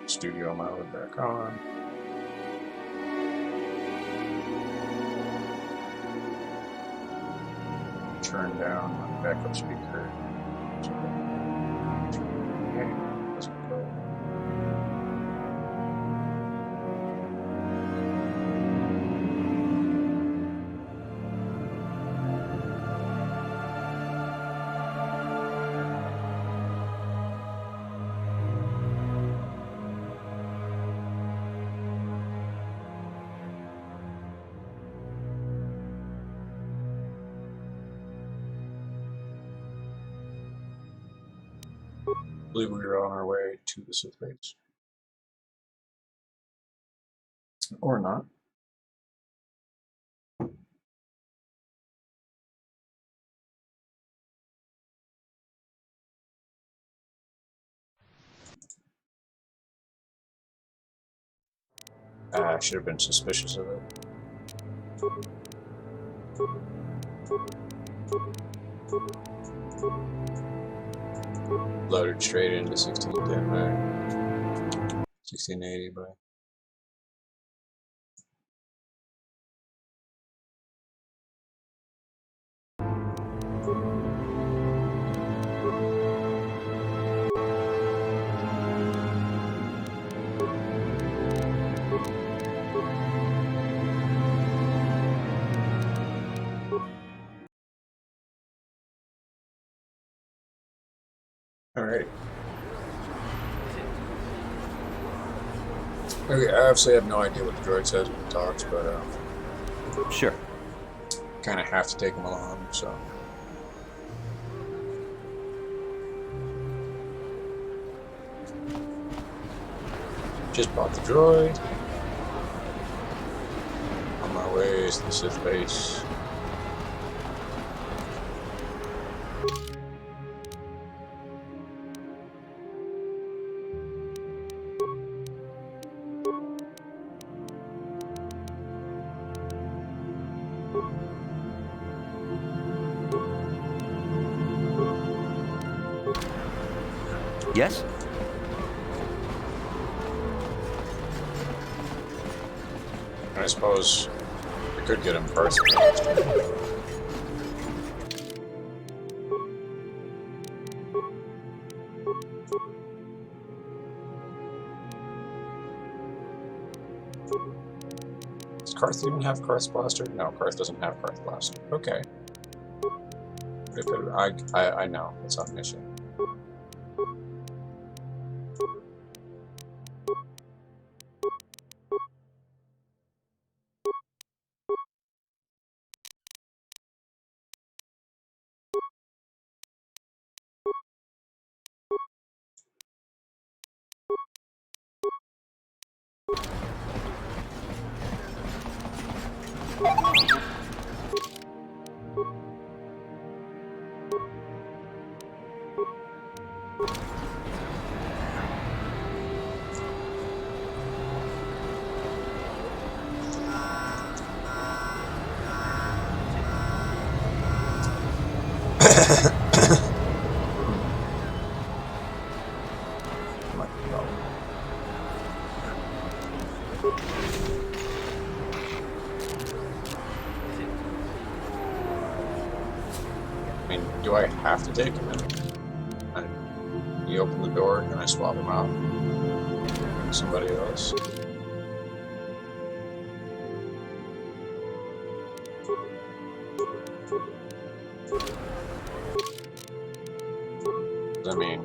studio mode back on. Turn down my backup speaker. Doesn't go. I believe we are on our way to the Sith base. Or not. I should have been suspicious of it. Loaded straight into 1610 by 1680 by. Alrighty. Okay, I obviously have no idea what the droid says when he talks, but Sure. kind of have to take him along, so. Just bought the droid. On my way to the Sith base. Yes? I suppose I could get him first. Does Karth even have Karth's blaster? No, Karth doesn't have Karth's blaster. Okay. If it, I know, it's on mission. I mean, do I have to take him in? You open the door, and I swap him out? Somebody else? I mean,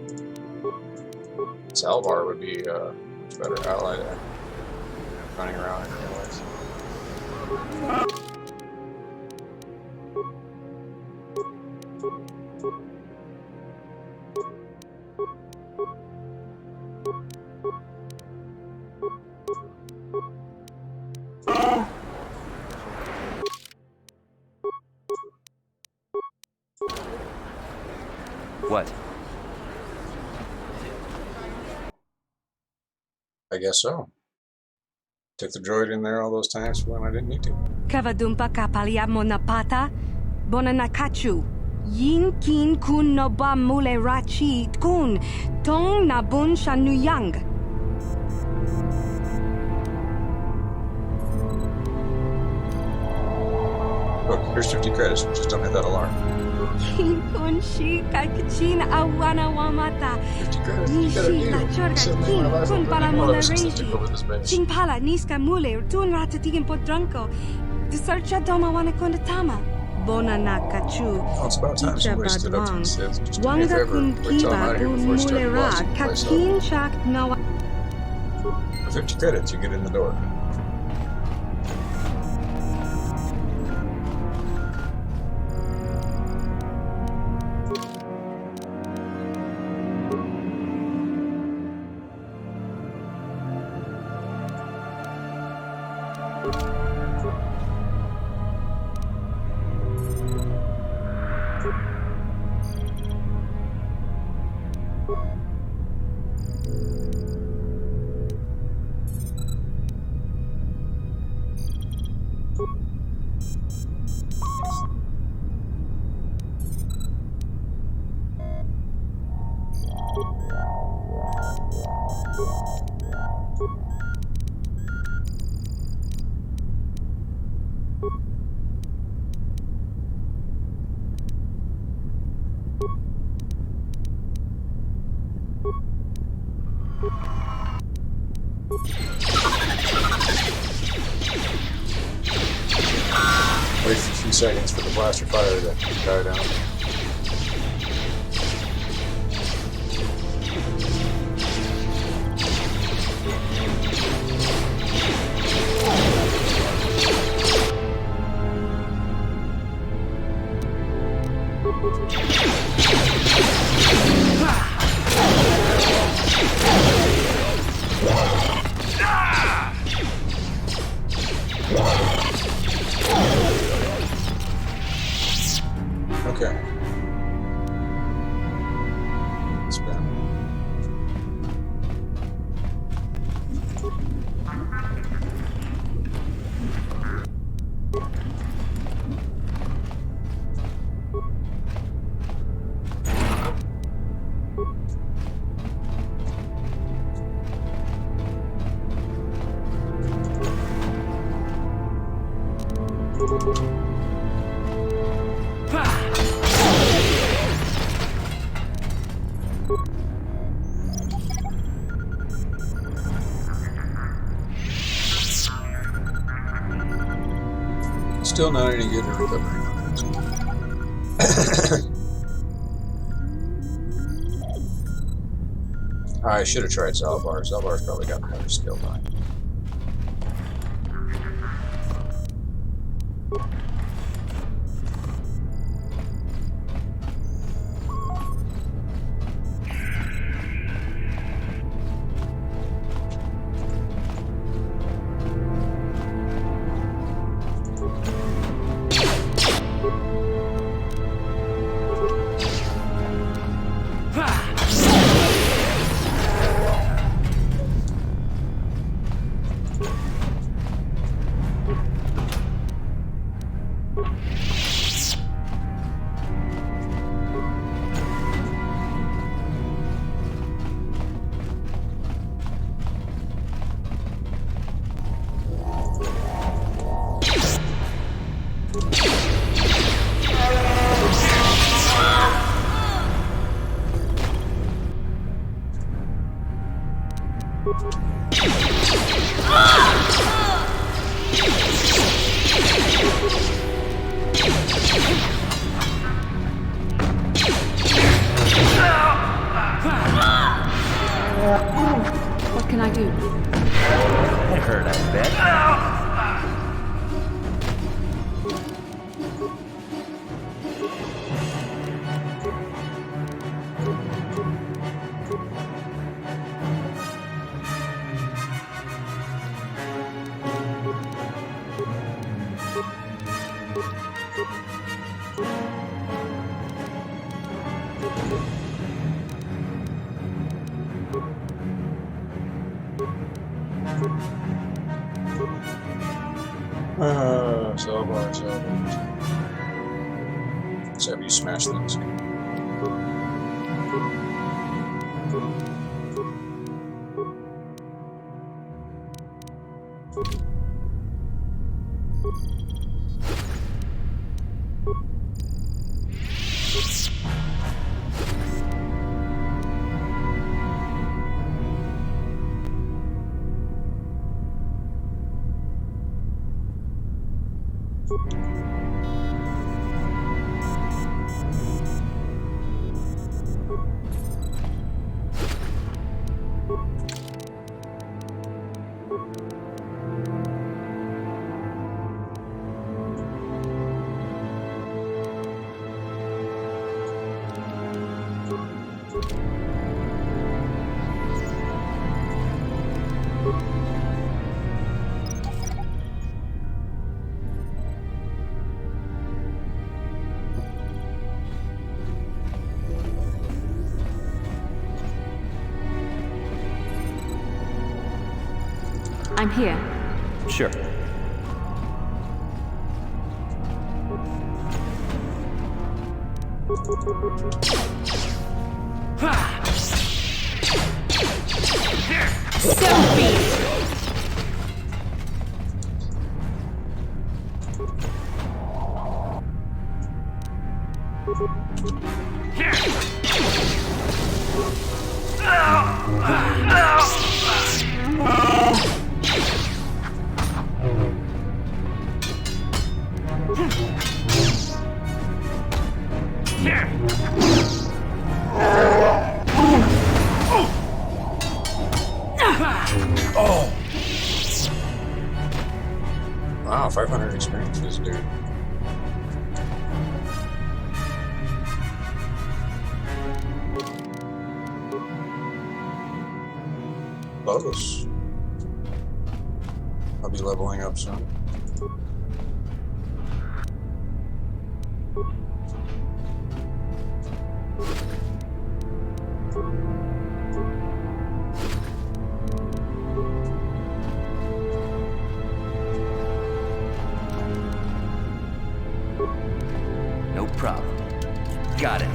Salvar would be a much better ally than running around anyways. What? I guess so. Took the droid in there all those times when I didn't need to. Kavadumpa kapalia monapata, bonanakachu. Yin kin kun noba mule rachi kun, tong nabun shanuyang. Look, here's 50 credits. Just don't hit that alarm. Kin kun shi kakchin awana wamata. 50 credits. You got a Nishi la deal. chorga Suddenly my kin life kun will para be more of mona a statistic reji. over this base. Ching pala niska mule tun ratatigin podranko. De searcha doma wana kondatama. Bona na kachu. Oh, it's about time somebody stood up to the Sith. Just do me a Wanga favor. kun Wait till I'm kiba out of here kun before I start mulera blasting the place up. kakin shak nawa. For 50 credits, you get in the door. Wait for a few seconds for the blaster fire to die down. Okay. Spin. Still not any good at recovering on that. I should have tried StarWars. StarWars probably got better skill line. What can I do? That hurt, I bet. StarWars. Let's have you smash things. I'm here. Sure. Wow, 500 experience for this dude. Close. I'll be leveling up soon. No problem. Got it.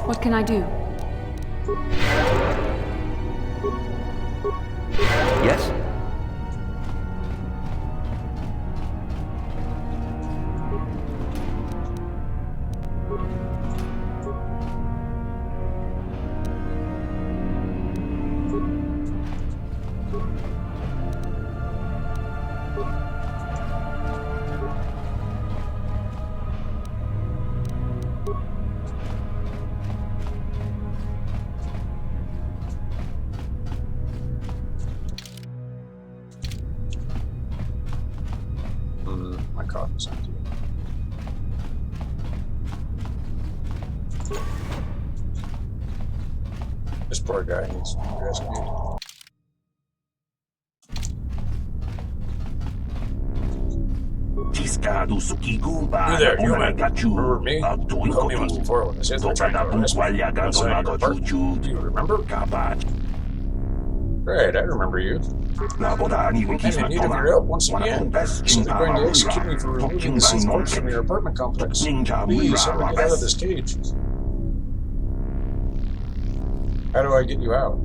What can I do? Yes? My coffee's empty. This poor guy needs to be rescued. You there, human. Remember me? You called me once before when I said I tried to rescue you outside your apartment. Do you remember? Right, I remember you. I'm in need of your help once again. You're simply going to execute me for removing the seed parts from your apartment complex. Please, help me get out of this cage. How do I get you out?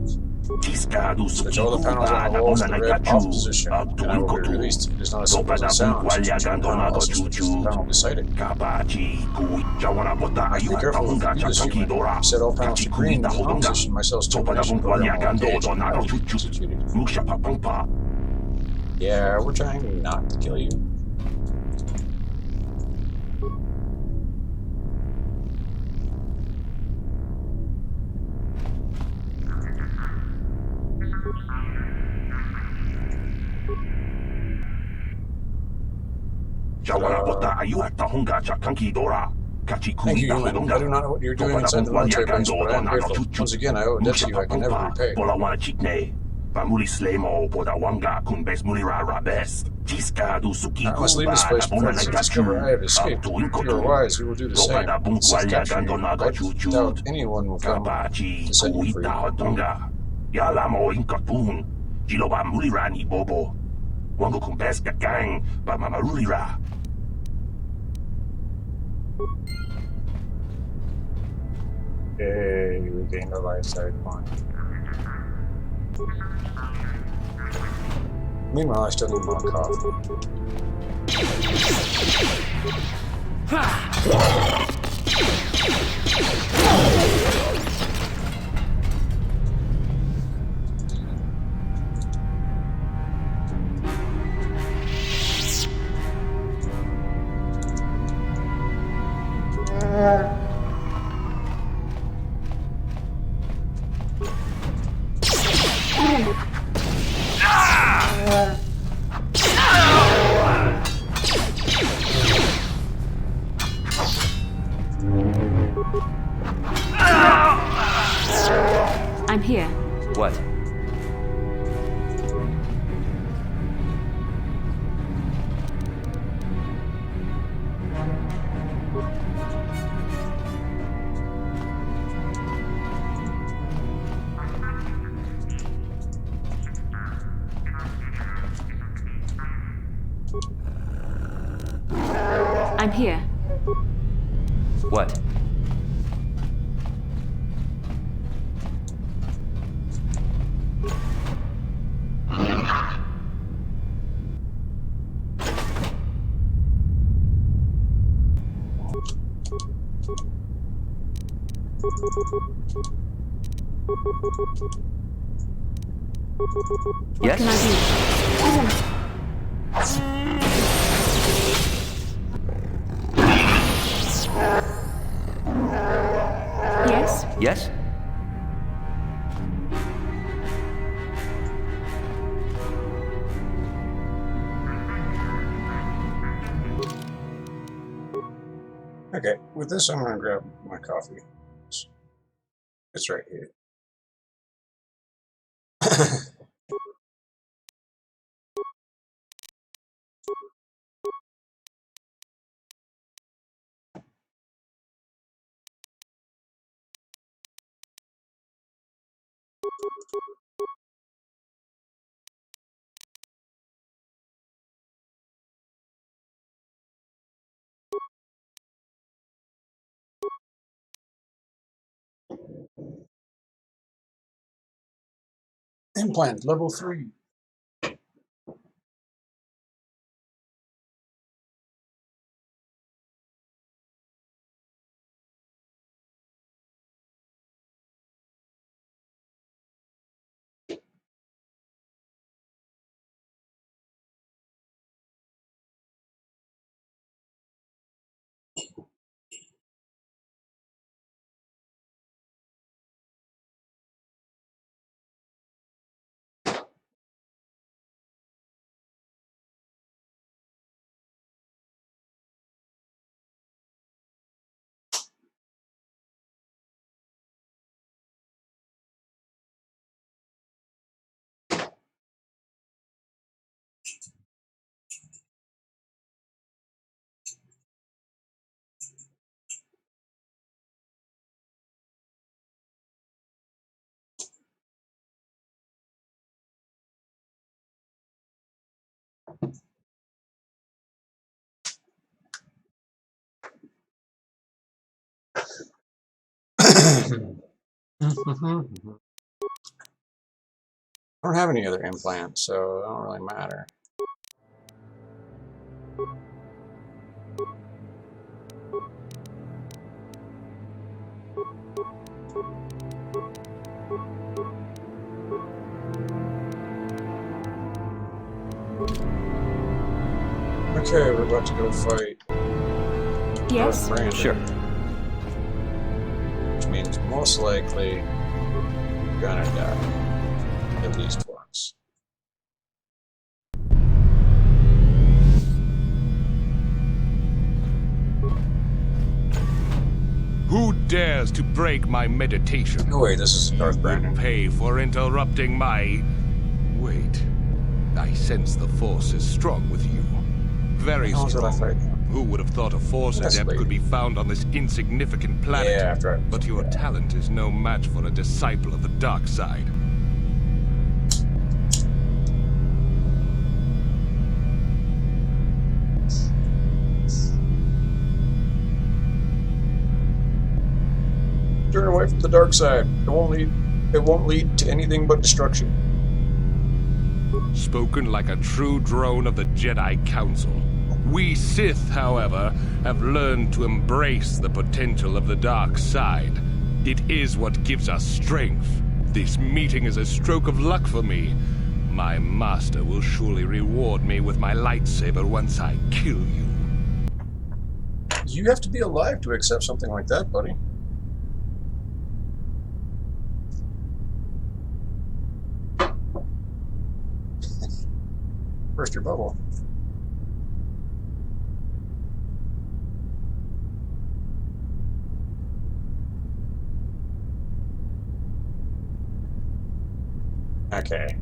Switch all the panels on the walls to the red off position, and I will be released. It is not as simple as it sounds. Switch the panel, also switches the panel beside it. Be careful if you do this, human. Set all panels to green in the on position. My cell's termination program will engage, and I will be executed. Yeah, we're trying not to kill you. Thank you, human. I do not know what you're doing inside the military base, but I am grateful. Once again, I owe a debt to you I can never repay. I must leave this place before I discover I have escaped. If you are wise, you will do the same. Seek capture you. I doubt anyone will come to set you free. Okay, we gained the light side point. Meanwhile, I still need more coffee. I'm here. What? I'm here. What? What can I do? Yes? Yes? Okay, with this, I'm gonna grab my coffee. It's right here. Implant level 3. I don't have any other implants, so it don't really matter. Okay, we're about to go fight. Yes? Brandon, Sure. which means most likely gonna die at least once. Who dares to break my meditation? Oh wait, this is Darth Brandon. Pay for interrupting my... Wait. I sense the Force is strong with you. Very How did I strong. fight him? Who would have thought a Force Yes, adept lady. could be found on this insignificant planet? Yeah, after I... But your talent is no match for a disciple of the dark side. Turn away from the dark side. It won't lead to anything but destruction. Spoken like a true drone of the Jedi Council. We Sith, however, have learned to embrace the potential of the dark side. It is what gives us strength. This meeting is a stroke of luck for me. My master will surely reward me with my lightsaber once I kill you. You have to be alive to accept something like that, buddy. Burst your bubble. Okay,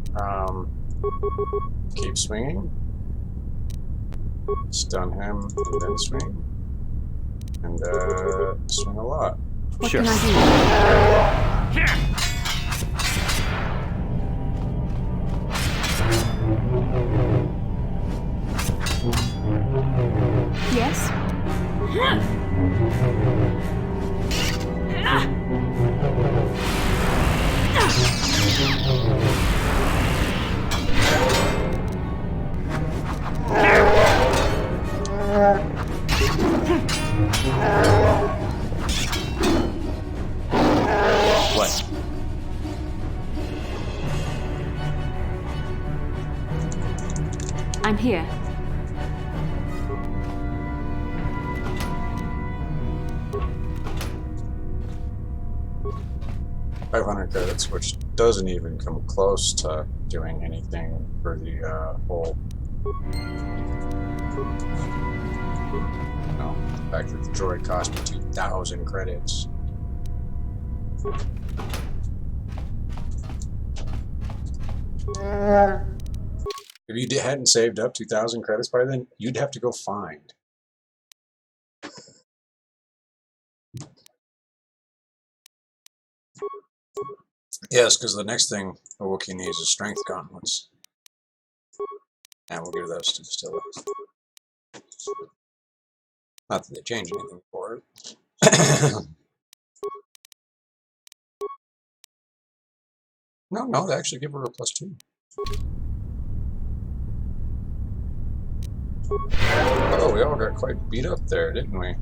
keep swinging. Stun him, and then swing. And, swing a lot. What Sure. can I do? Yes? What? I'm here. $500 credits, which doesn't even come close to doing anything for the whole. No, the fact that the droid cost me 2,000 credits. If you hadn't saved up 2,000 credits by then, you'd have to go find. Yes, because the next thing a Wookiee needs is strength gauntlets. And we'll give those to Distillers. Not that they change anything for it. No, they actually give her a +2. Oh, we all got quite beat up there, didn't we?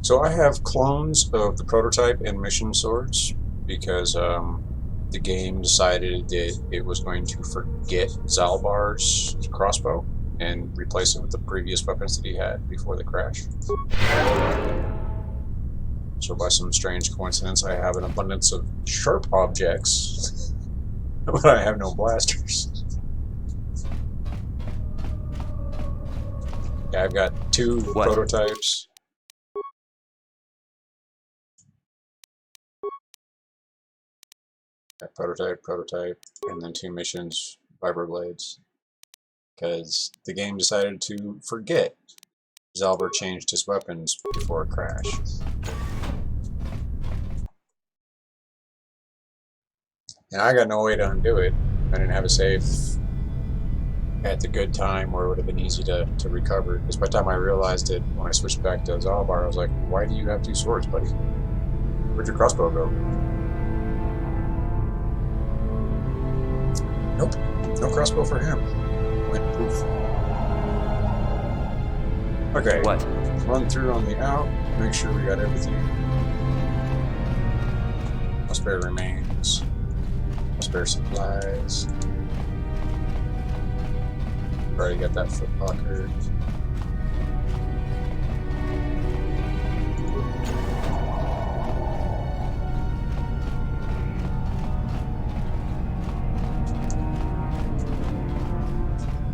So I have clones of the prototype and mission swords because the game decided that it was going to forget Zalbar's crossbow and replace it with the previous weapons that he had before the crash. So by some strange coincidence, I have an abundance of sharp objects, but I have no blasters. Yeah, I've got 2 What? prototypes. Prototype, and then 2 missions, vibroblades. Because the game decided to forget Zalbar changed his weapons before a crash. And I got no way to undo it. I didn't have a save at the good time where it would have been easy to recover. Because by the time I realized it, when I switched back to Zalbar, I was like, why do you have 2 swords, buddy? Where'd your crossbow go? Nope, no crossbow for him. Went poof. Okay, What? run through on the out, make sure we got everything. No spare remains. No spare supplies. Already got that foot locker.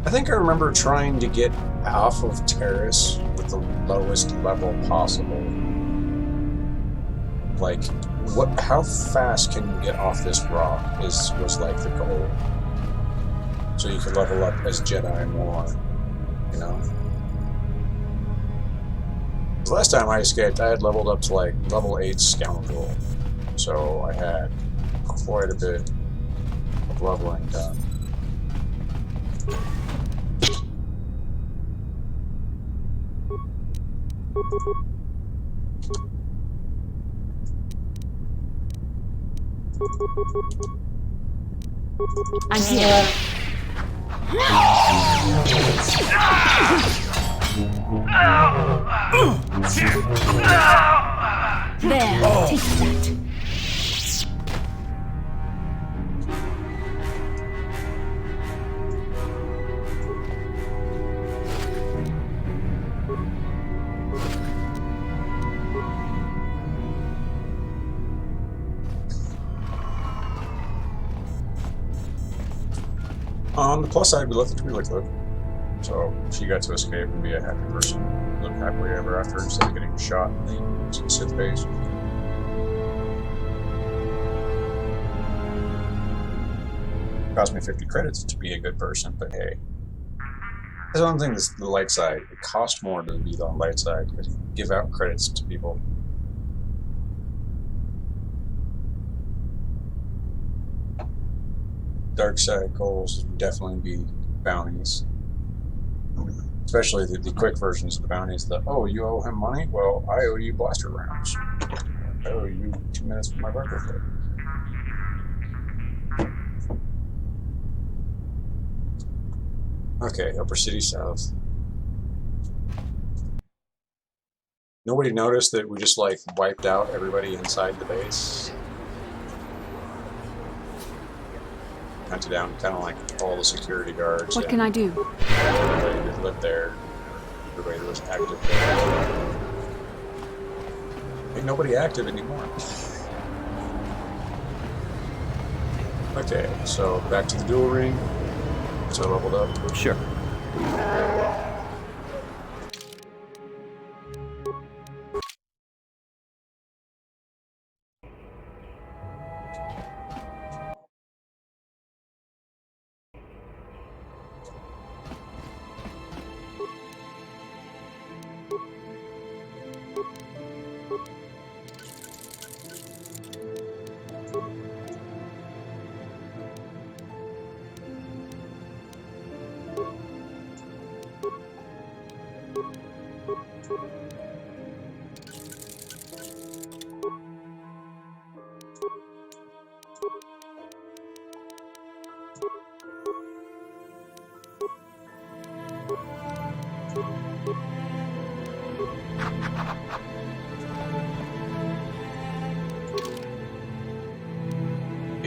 I think I remember trying to get off of Terrace with the lowest level possible. Like, how fast can you get off this rock was like the goal. So you could level up as Jedi more, you know? The last time I escaped, I had leveled up to like level 8 Scoundrel. So I had quite a bit of leveling done. I'm here. There, take that. On the plus side, we let the Twi'lek live. So she got to escape and be a happy person. Live happily ever after instead of getting shot in the Sith base. Cost me 50 credits to be a good person, but hey. That's one thing that's the light side. It costs more to be on the light side because you give out credits to people. Dark side goals would definitely be bounties. Especially the quick versions of the bounties. Oh, you owe him money? Well, I owe you blaster rounds. I owe you 2 minutes for my birthday. Okay, Upper City South. Nobody noticed that we just like wiped out everybody inside the base. Hunted down kind of like all the security guards. What can I do? Everybody that lived there. Everybody that was active there. Ain't nobody active anymore. Okay, so back to the duel ring. So I leveled up. Sure.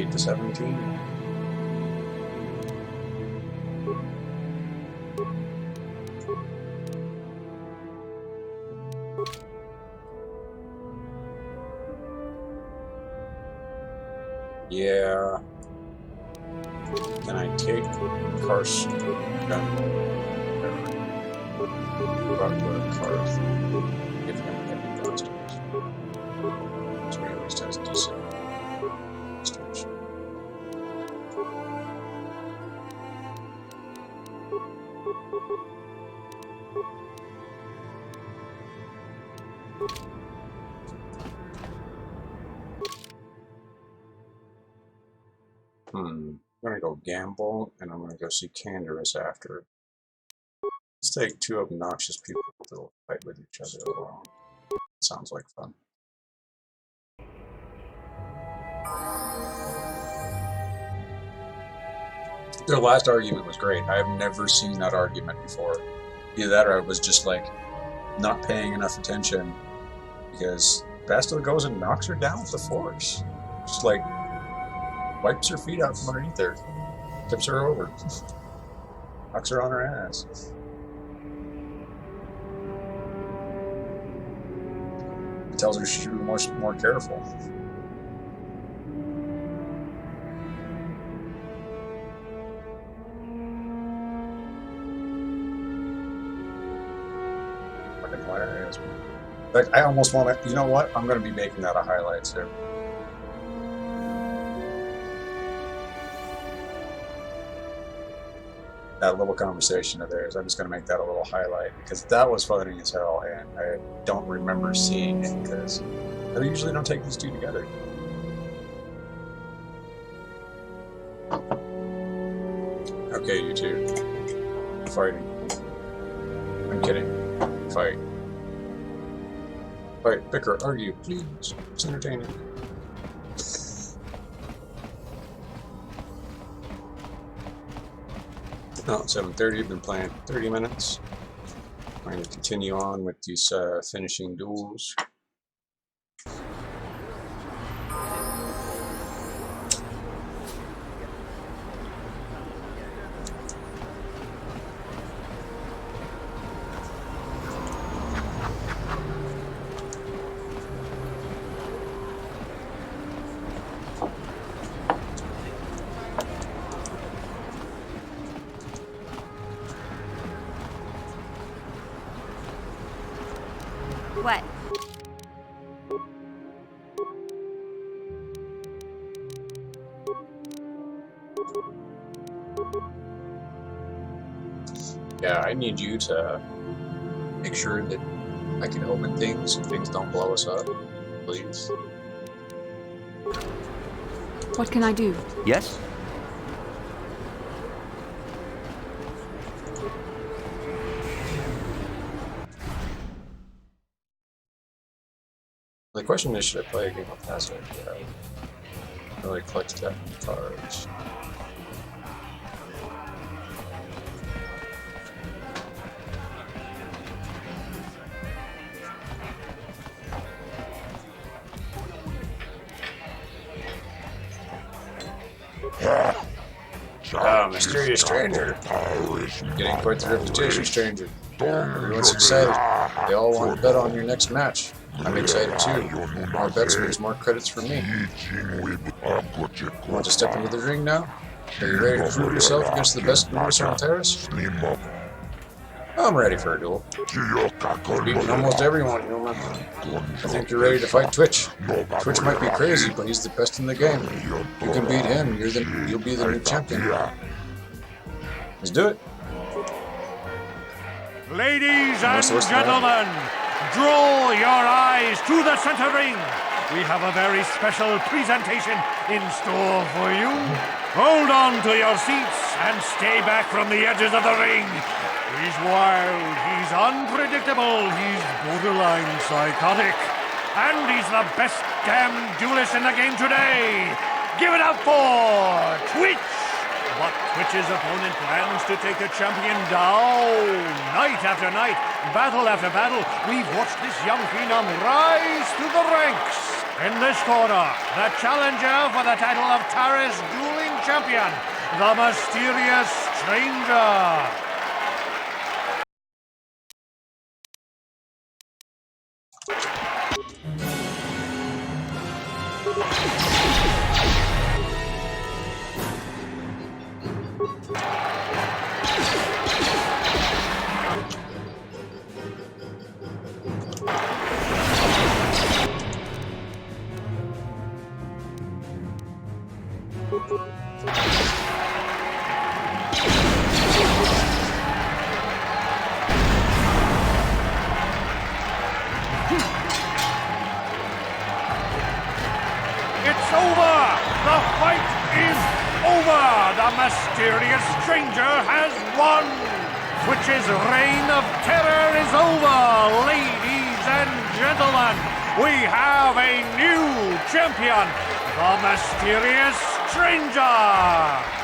To 17. Yeah. Can I take Kar's gun? About the Kar's if I'm getting blasters. So he at least has decent blasters. I'm gonna go gamble, and I'm gonna go see Canderous after. Let's take two obnoxious people that will fight with each other alone. Sounds like fun. Their last argument was great. I have never seen that argument before. Either that or I was just like not paying enough attention because Bastila goes and knocks her down with the Force. Just like wipes her feet out from underneath her, tips her over, knocks her on her ass. Tells her she should be more careful. Fucking hilarious. In fact, I almost want to. You know what? I'm going to be making that a highlight too. That little conversation of theirs, I'm just going to make that a little highlight because that was funny as hell, and I don't remember seeing it because I usually don't take these two together. Okay, you two. Fighting. I'm kidding. Fight. Fight, bicker, argue, please. It's entertaining. Oh, 7:30. I've been playing for 30 minutes. I'm going to continue on with these finishing duels. What? Yeah, I need you to make sure that I can open things and things don't blow us up, please. What can I do? Yes? The question is, should I play a game of Hazard? Really collect that cards. Mysterious stranger. Getting quite the reputation, stranger. Everyone's excited. They all want to bet on your next match. I'm excited too. More bets means more credits for me. Want to step into the ring now? Are you ready to prove yourself against the best monster on Terrace? I'm ready for a duel. He's beaten almost everyone, you know. I think you're ready to fight Twitch. Twitch might be crazy, but he's the best in the game. You can beat him, you'll be the new champion. Let's do it. Ladies and gentlemen, draw your eyes to the center ring. We have a very special presentation in store for you. Hold on to your seats and stay back from the edges of the ring. He's wild, he's unpredictable, he's borderline psychotic. And he's the best damn duelist in the game today. Give it up for Twitch! But Twitch's opponent plans to take the champion down. Night after night, battle after battle, we've watched this young phenom rise through the ranks. In this corner, the challenger for the title of Terrace Dueling Champion, the mysterious stranger. It's over! The fight is over! The mysterious stranger has won! Twitch's reign of terror is over! Ladies and gentlemen, we have a new champion! The mysterious stranger!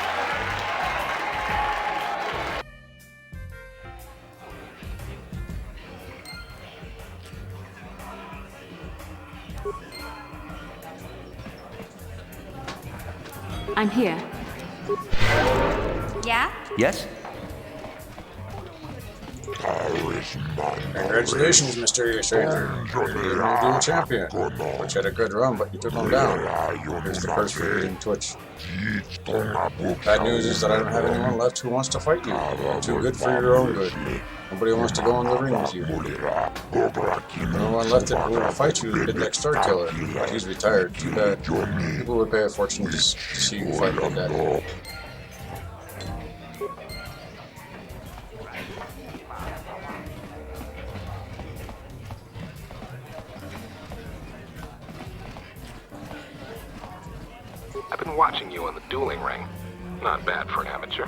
I'm here. Yeah? Yes? Congratulations, mysterious stranger. You're the new dual champion. Twitch had a good run, but you took him down. Here's the purse for beating Twitch. Bad news is that I don't have anyone left who wants to fight you. You're too good for your own good. Nobody wants to go in the ring with you. The only one left that will fight you is Midnight Star Killer, but he's retired. Too bad. People would pay a fortune to see you fight like that. I've been watching you on the dueling ring. Not bad for an amateur.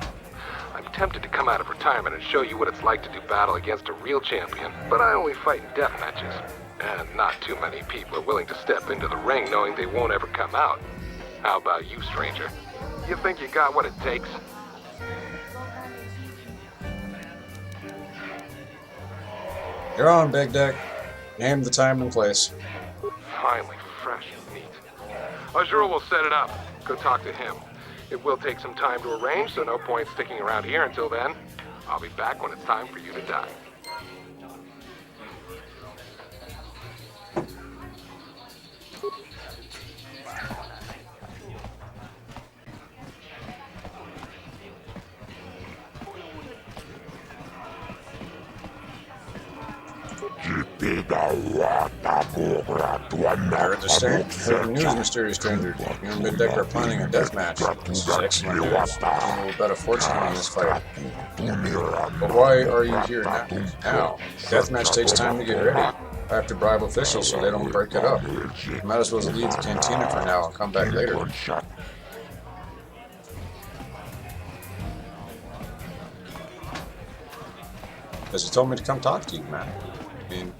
I'm tempted to come out of retirement and show you what it's like to do battle against a real champion, but I only fight in death matches. And not too many people are willing to step into the ring knowing they won't ever come out. How about you, stranger? You think you got what it takes? You're on, Big Deck. Name the time and place. Finally, fresh and neat. Azure will set it up. Go talk to him. It will take some time to arrange, so no point sticking around here until then. I'll be back when it's time for you to die. Heard the news, mysterious stranger. You and Big Deck are planning a death match. This is excellent news. You will bet a fortune on this fight. But why are you here now? Death match takes time to get ready. I have to bribe officials so they don't break it up. You might as well leave the cantina for now and come back later. Because he told me to come talk to you, man. I mean,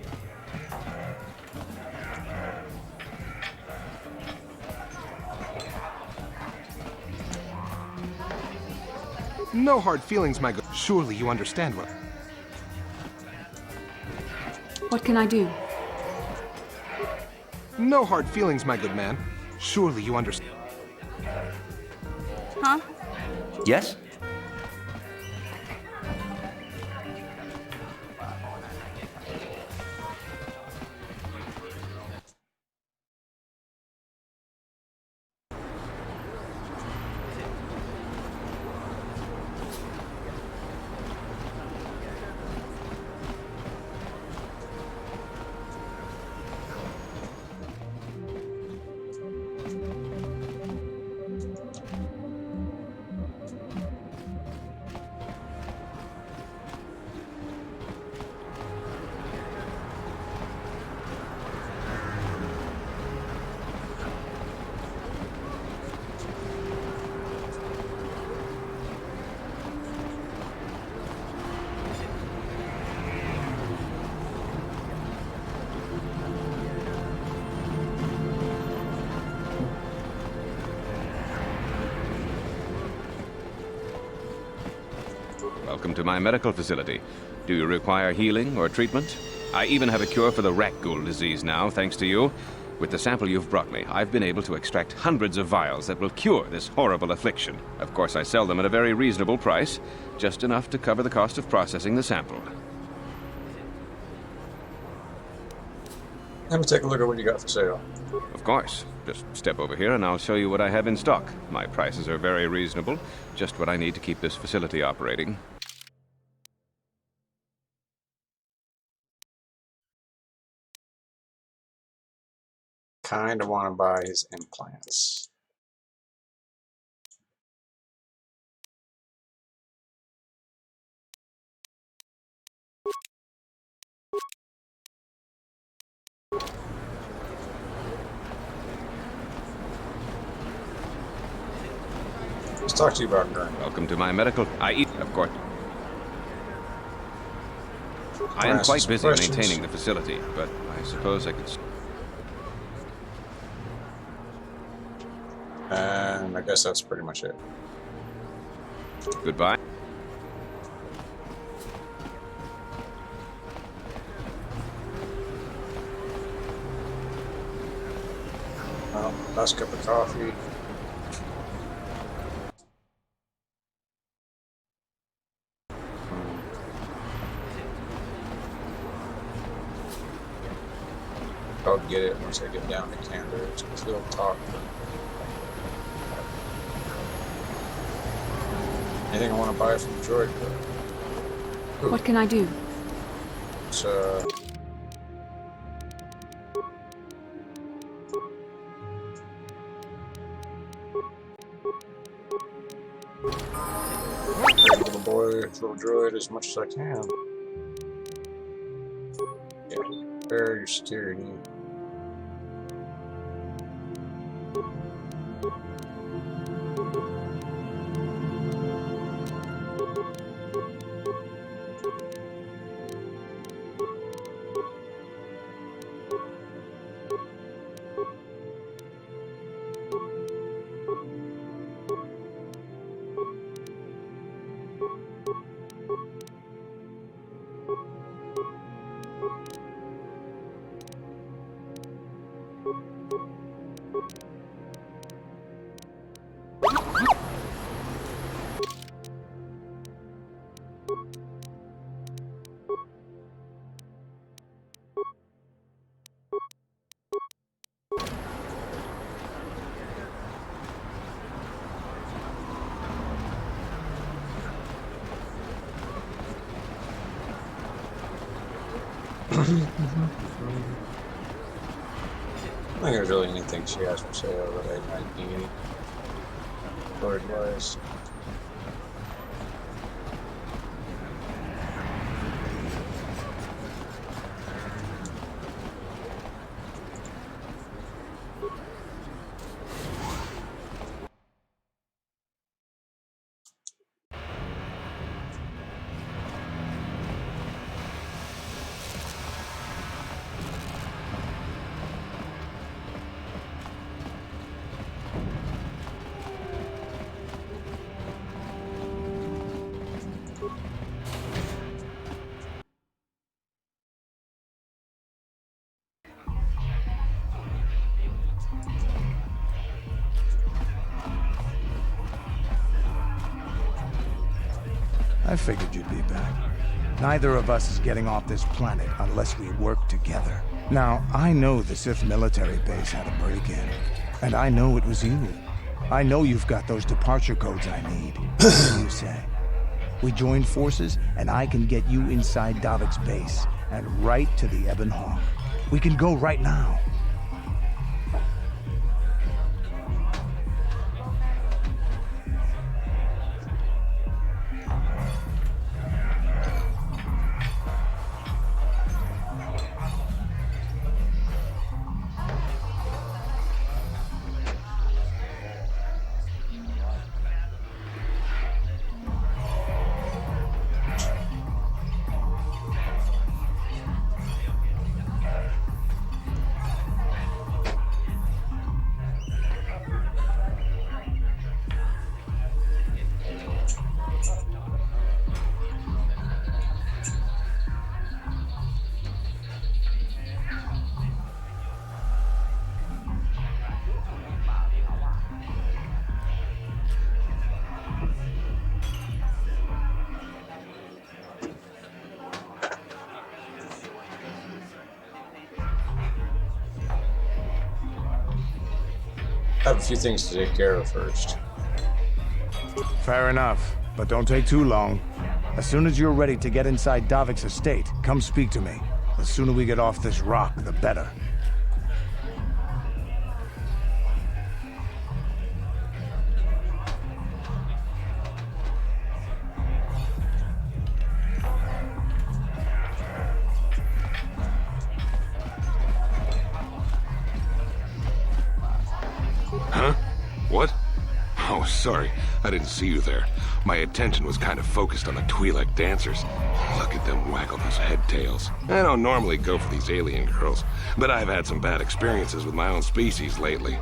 No hard feelings, my good. Surely you understand what... What can I do? No hard feelings, my good man. Surely you understand. Huh? Yes? Welcome to my medical facility. Do you require healing or treatment? I even have a cure for the rat ghoul disease now, thanks to you. With the sample you've brought me, I've been able to extract hundreds of vials that will cure this horrible affliction. Of course, I sell them at a very reasonable price, just enough to cover the cost of processing the sample. let me take a look at what you got for sale. Of course. Just step over here and I'll show you what I have in stock. My prices are very reasonable, just what I need to keep this facility operating. Kinda want to buy his implants. Let's talk to you about Gurney. Welcome to my medical... of course. I am quite busy maintaining the facility, but I suppose I could... And I guess that's pretty much it. Goodbye. Well, last cup of coffee. I'll get it once I get down to Canada. Still talk. Anything I want to buy from Droid? What can I do? It's little boy, little droid as much as I can. Yeah, barrier security. I don't think there's really anything she has for sale that I might need. Sword-wise. I figured you'd be back. Neither of us is getting off this planet unless we work together. Now, I know the Sith military base had a break-in, and I know it was you. I know you've got those departure codes I need. What do you say? We join forces, and I can get you inside Davik's base, and right to the Ebon Hawk. We can go right now. I have a few things to take care of first. Fair enough, but don't take too long. As soon as you're ready to get inside Davik's estate, come speak to me. The sooner we get off this rock, the better. Huh? What? Oh, sorry. I didn't see you there. My attention was kind of focused on the Twi'lek dancers. Look at them waggle those head tails. I don't normally go for these alien girls, but I've had some bad experiences with my own species lately.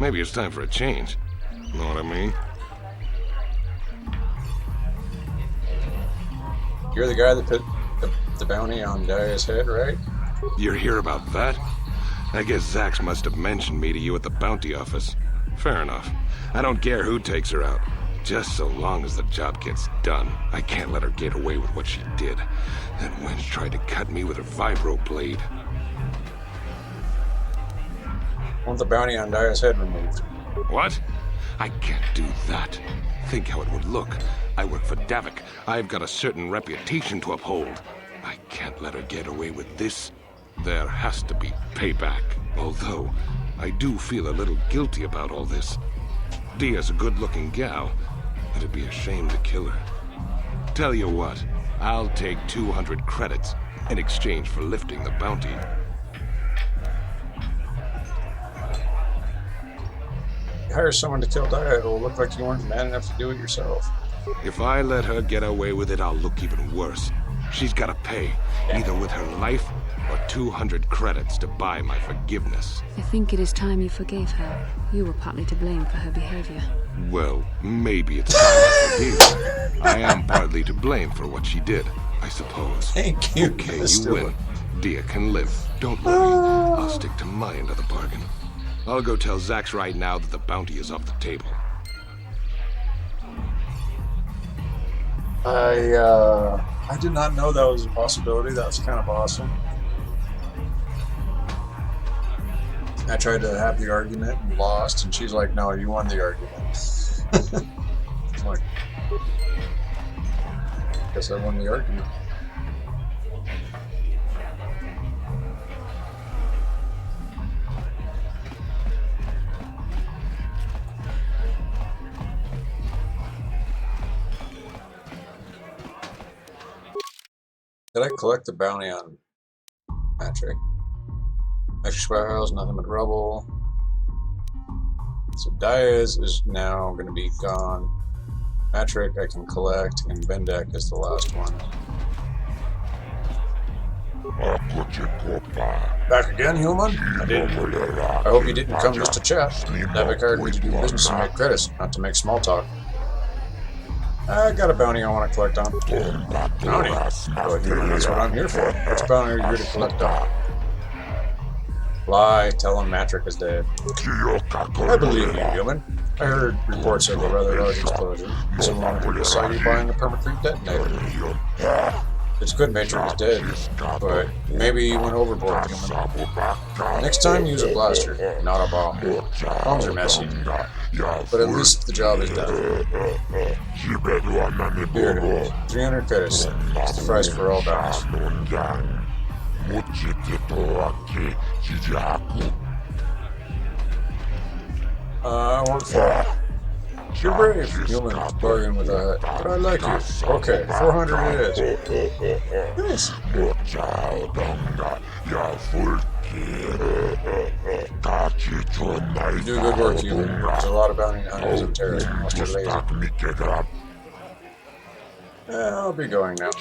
Maybe it's time for a change. Know what I mean? You're the guy that put the bounty on Daya's head, right? You're here about that? I guess Zax must have mentioned me to you at the bounty office. Fair enough. I don't care who takes her out. Just so long as the job gets done. I can't let her get away with what she did. That wench tried to cut me with her vibro blade. I want the bounty on Daya's head removed. What? I can't do that. Think how it would look. I work for Davik. I've got a certain reputation to uphold. I can't let her get away with this. There has to be payback. Although, I do feel a little guilty about all this. Dia's a good-looking gal. It'd be a shame to kill her. Tell you what, I'll take 200 credits in exchange for lifting the bounty. You hire someone to kill Daya, it'll look like you weren't man enough to do it yourself. If I let her get away with it, I'll look even worse. She's gotta pay, either with her life or 200 credits to buy my forgiveness. I think it is time you forgave her. You were partly to blame for her behavior. Well, maybe it's time I forgive. I am partly to blame for what she did, I suppose. Thank you. Okay, you win. Dia can live. Don't worry. I'll stick to my end of the bargain. I'll go tell Zax right now that the bounty is off the table. I did not know that was a possibility. That was kind of awesome. I tried to have the argument and lost, and she's like, "No, you won the argument." I'm like, guess I won the argument. Did I collect the bounty on Patrick? Extra spiles, nothing but rubble. So Diaz is now going to be gone. Patrick I can collect, and Bendek is the last one. Back again, human? I hope you didn't come just to chat. Navigard needs to do business and make credits, not to make small talk. I got a bounty I want to collect on. Bounty? Well, that's what I'm here for. Which bounty are you here to collect on? Lie, tell him Matrick is dead. I believe you, human. I heard reports of a rather large explosion. Someone from the site buying a permacrete detonator. It's good Matrick is dead, but maybe he went overboard, human. Next time, use a blaster, not a bomb. Bombs are messy, but at least the job is done. Here, 300 credits. It's the price for all bounties. I want 4. You're brave, human. Bargain with that. But I like you. Okay, 400 it is. Nice. You do good work, human. There's a lot of bounty hunters and terrorists. Most are lazy. I'll be going now.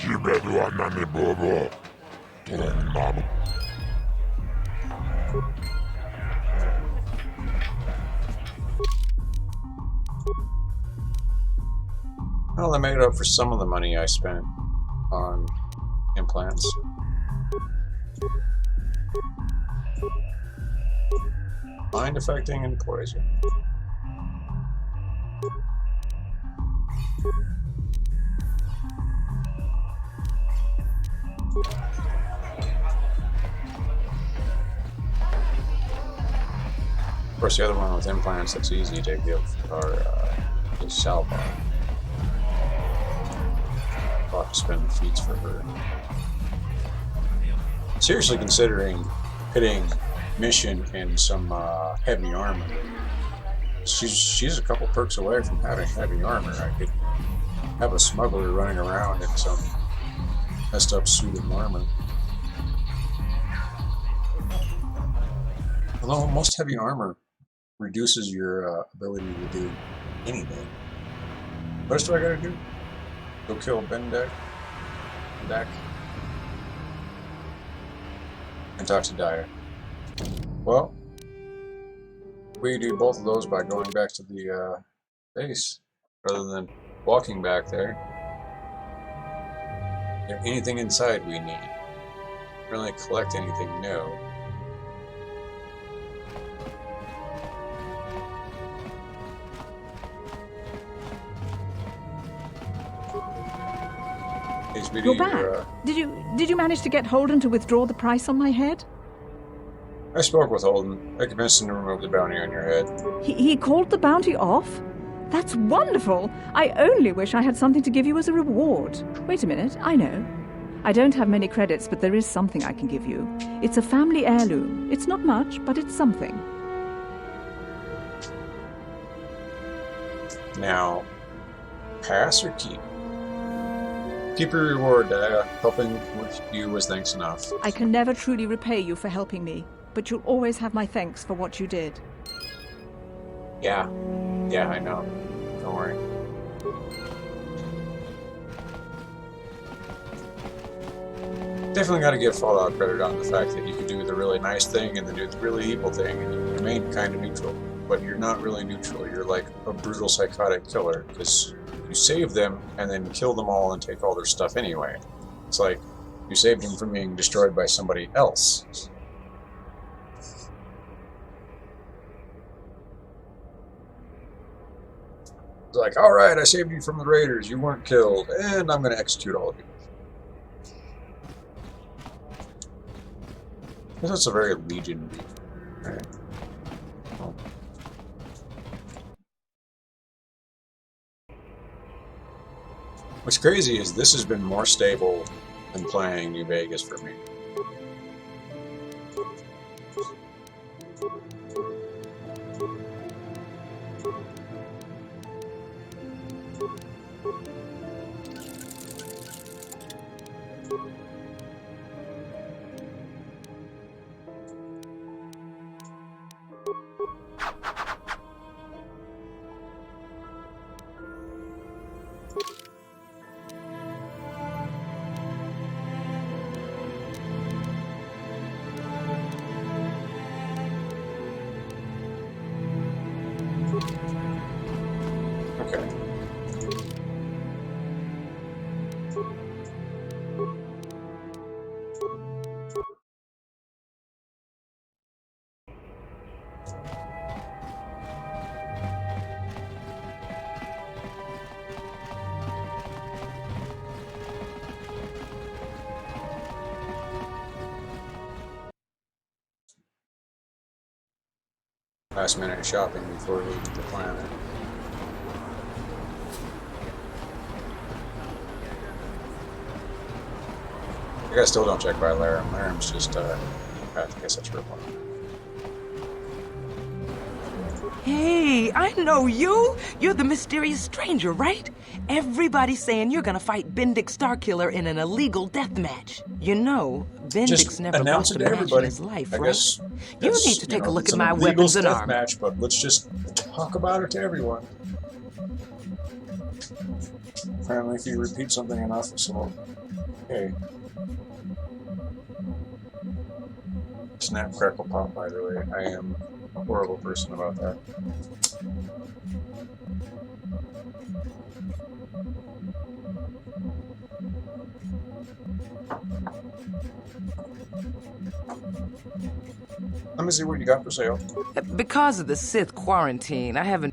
Well, I made up for some of the money I spent on implants. Mind affecting and poison. Of course, the other one with implants that's easy to give is Salva. I'll have to spend feats for her. Seriously considering pitting Mission and some heavy armor. She's a couple perks away from having heavy armor. I could have a smuggler running around in some messed up suit of armor. Although most heavy armor reduces your ability to do anything. What else do I gotta do? Go kill Bendek, and talk to Dyer. Well, we do both of those by going back to the base, rather than walking back there. Is there anything inside we need? Don't really collect anything new. You're back. Did you manage to get Holden to withdraw the price on my head? I spoke with Holden. I convinced him to remove the bounty on your head. He called the bounty off? That's wonderful! I only wish I had something to give you as a reward. Wait a minute, I know. I don't have many credits, but there is something I can give you. It's a family heirloom. It's not much, but it's something. Now, pass or keep? Keep your reward, helping with you was thanks enough. I can never truly repay you for helping me, but you'll always have my thanks for what you did. Yeah, I know. Don't worry. Definitely got to give Fallout credit on the fact that you could do the really nice thing and then do the really evil thing, and you remain kind of neutral. But you're not really neutral. You're like a brutal psychotic killer, because you save them and then kill them all and take all their stuff anyway. It's like you saved them from being destroyed by somebody else. It's like, all right, I saved you from the raiders. You weren't killed, and I'm going to execute all of you. That's a very Legion beef, right? Oh. What's crazy is this has been more stable than playing New Vegas for me. Okay. Last minute shopping before leaving the planet. I guess still don't check by Laram. Laram's just, I guess that's real one. Hey, I know you! You're the mysterious stranger, right? Everybody's saying you're gonna fight Bendick Starkiller in an illegal death match. You know, Bendick's never announce lost it a to match in everybody. his life, I right? guess You need to take a look at my illegal weapons and death armor. match, but let's just talk about it to everyone. Apparently, if you repeat something enough, it's all okay. Snap, crackle, pop. By the way, I am a horrible person about that. Let me see what you got for sale. Because of the Sith quarantine, I haven't...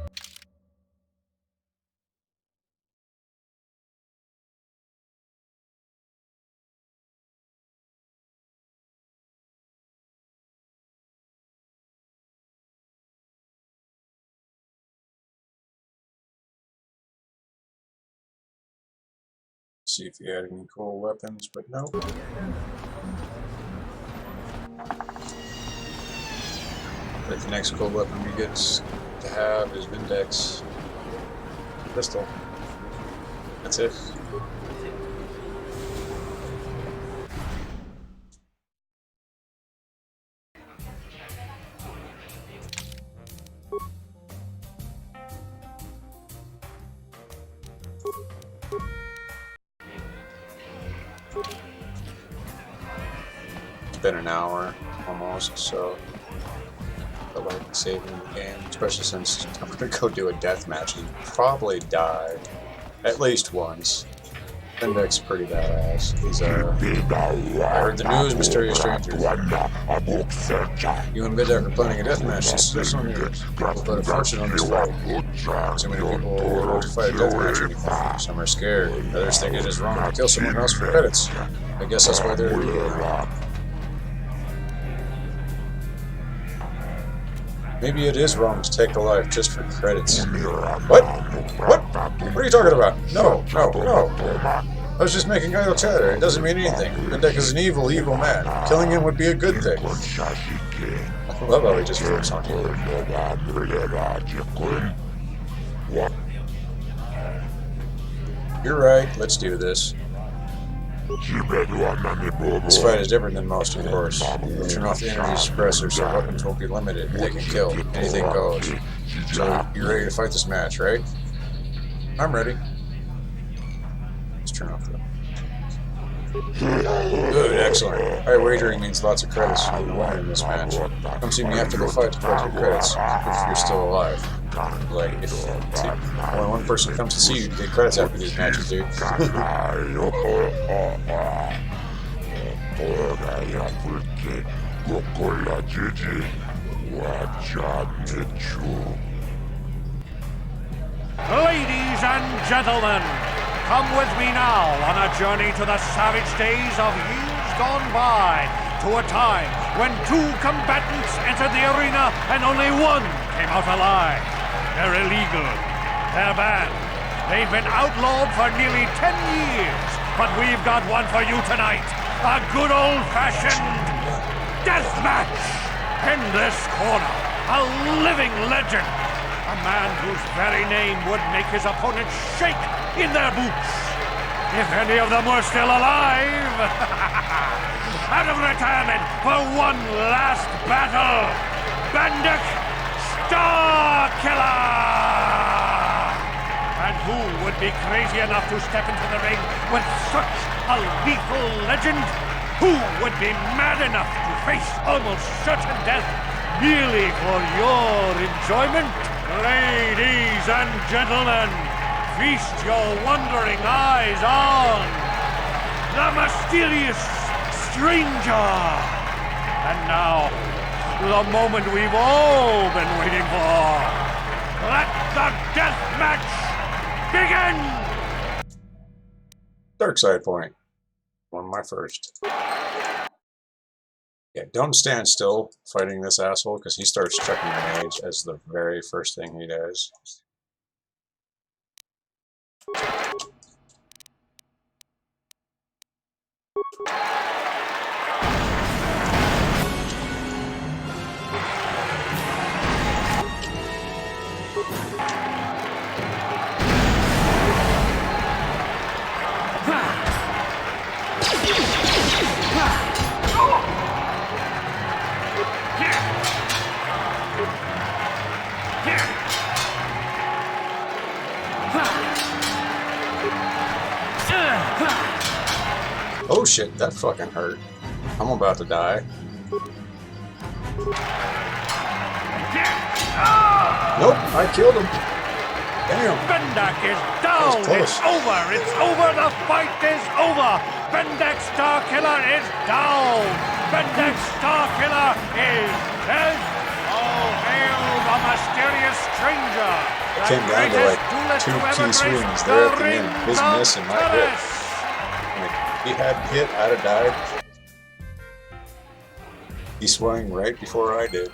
See if you had any cool weapons, but no. But the next cool weapon we get to have is Vindex pistol. That's it. It's been an hour almost, so I like saving the game, especially since I'm gonna go do a death match and probably die at least once. Vindex's pretty badass. He's I heard the news, mysterious stranger. You and Videk are planning a death match. This on you. We'll put a fortune on this fight. Too many people will to fight a death match anymore. Some are scared. Others think it is wrong to kill someone else for credits. I guess that's why they're here. Maybe it is wrong to take a life just for credits. What? What? What are you talking about? No, no, no. I was just making idle chatter. It doesn't mean anything. Bendick is an evil, evil man. Killing him would be a good thing. I love how he just flips on you. You're right. Let's do this. This fight is different than most, of course. We'll turn off the energy suppressor so weapons won't be limited. They can kill. Anything goes. So, you're ready to fight this match, right? I'm ready. Let's turn off the... Good, excellent. High wagering means lots of credits. You'll be winning in this match. Come see me after the fight to collect your credits, if you're still alive. Like, if only one person comes to see you to get credits after these matches, dude. Ladies and gentlemen, come with me now on a journey to the savage days of years gone by, to a time when 2 combatants entered the arena and only 1 came out alive. They're illegal. They're banned. They've been outlawed for nearly 10 years, but we've got one for you tonight. A good old-fashioned death match. In this corner, a living legend. A man whose very name would make his opponents shake in their boots. If any of them were still alive. Out of retirement for one last battle. Bendik Starkiller! And who would be crazy enough to step into the ring with such a lethal legend? Who would be mad enough to face almost certain death merely for your enjoyment? Ladies and gentlemen, feast your wondering eyes on the mysterious stranger. And now, the moment we've all been waiting for. Let the death match begin! Dark side point. One of my first. Yeah, don't stand still fighting this asshole, because he starts chucking grenades as the very first thing he does. Oh shit, that fucking hurt. I'm about to die. Nope, I killed him. Damn. Bendak is down. It's over. It's over. The fight is over. Bendak Starkiller is down. Bendak Starkiller is dead. Oh, hail the mysterious stranger. It came down to like 2 key swings there at the end. His miss and my hit. If he hadn't hit, I'd have died. He swung right before I did.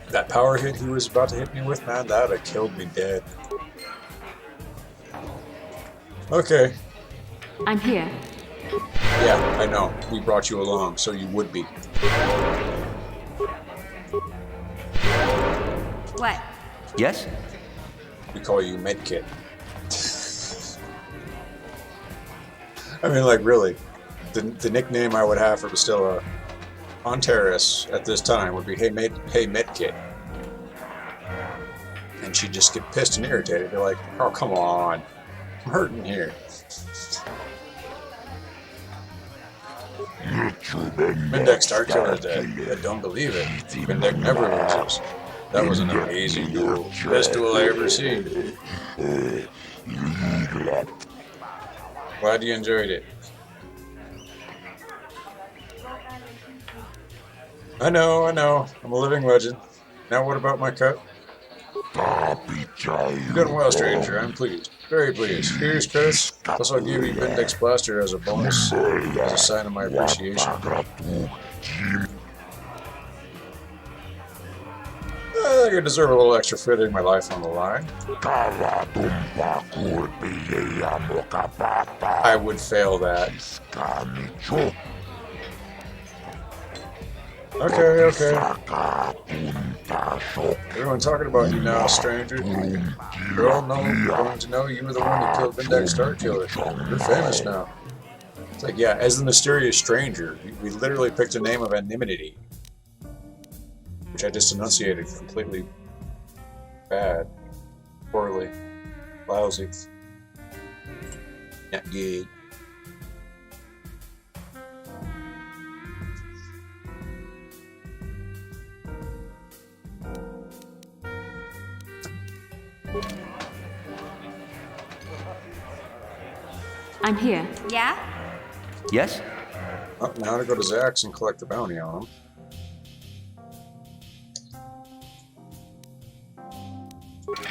That power hit he was about to hit me with, man, that would have killed me dead. Okay. I'm here. Yeah, I know. We brought you along, so you would be. What? Yes? We call you Medkit. I mean, like, really. The nickname I would have for Bastilla on Terrace at this time would be, hey Medkit. And she'd just get pissed and irritated. They're like, oh, come on. I'm hurting here. Bendak Starkiller is dead. I don't believe it. Bendak never loses. That was an amazing duel. Best duel I ever seen. Glad you enjoyed it. I know. I'm a living legend. Now what about my cut? You're doing well, stranger. I'm pleased. Very pleased. Here's credits. Plus I'll give you Bendik's Blaster as a bonus, as a sign of my appreciation. I think I deserve a little extra fitting my life on the line. I would fail that. Okay. Everyone talking about you now, stranger. They're all going to know you were the one who killed Bendak Starkiller. You're famous now. It's like, yeah, as the mysterious stranger, we literally picked a name of anonymity, which I just enunciated completely bad, poorly, lousy, not good. I'm here. Yeah? Yes? Oh, now to go to Zach's and collect the bounty on him. Get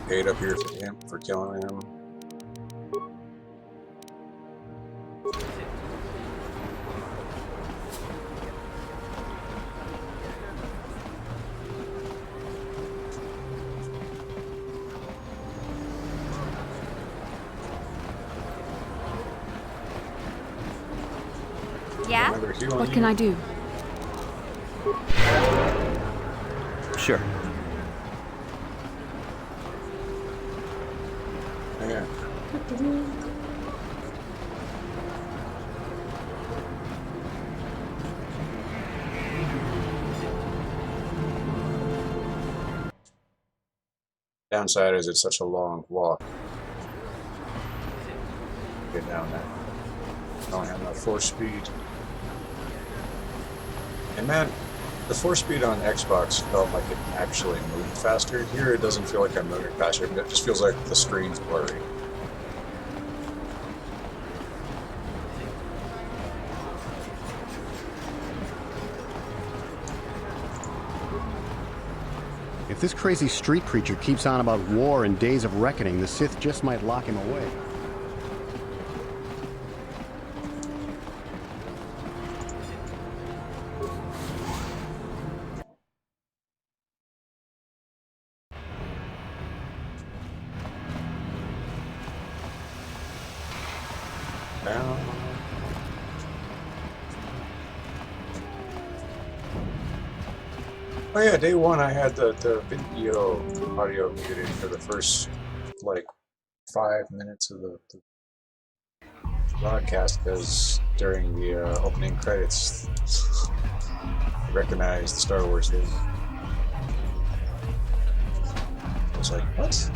paid up here for him for killing him. Yeah? What can I do? Sure. Yeah. Downside is it's such a long walk. Get down there. I don't have enough force speed. And man, the force speed on Xbox felt like it actually moved faster. Here it doesn't feel like I'm moving faster, but it just feels like the screen's blurry. If this crazy street preacher keeps on about war and days of reckoning, the Sith just might lock him away. Down. Oh yeah, day one I had the video audio muted for the first like 5 minutes of the broadcast because during the opening credits I recognized the Star Wars thing. I was like, what?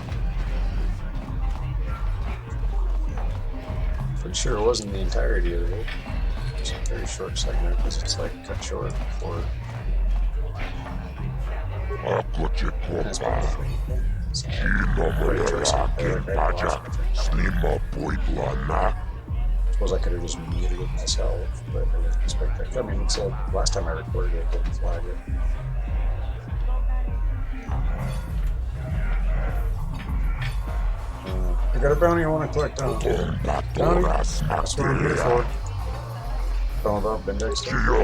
Pretty sure it wasn't the entirety of it. It's a very short segment because it's like cut short before. That's what I suppose I could have just muted it myself, but I didn't expect that. I mean, it's last time I recorded it, I didn't flag it. I got a bounty I want to collect on. Bounty? That's what I'm here for. All about Bendek stuff. So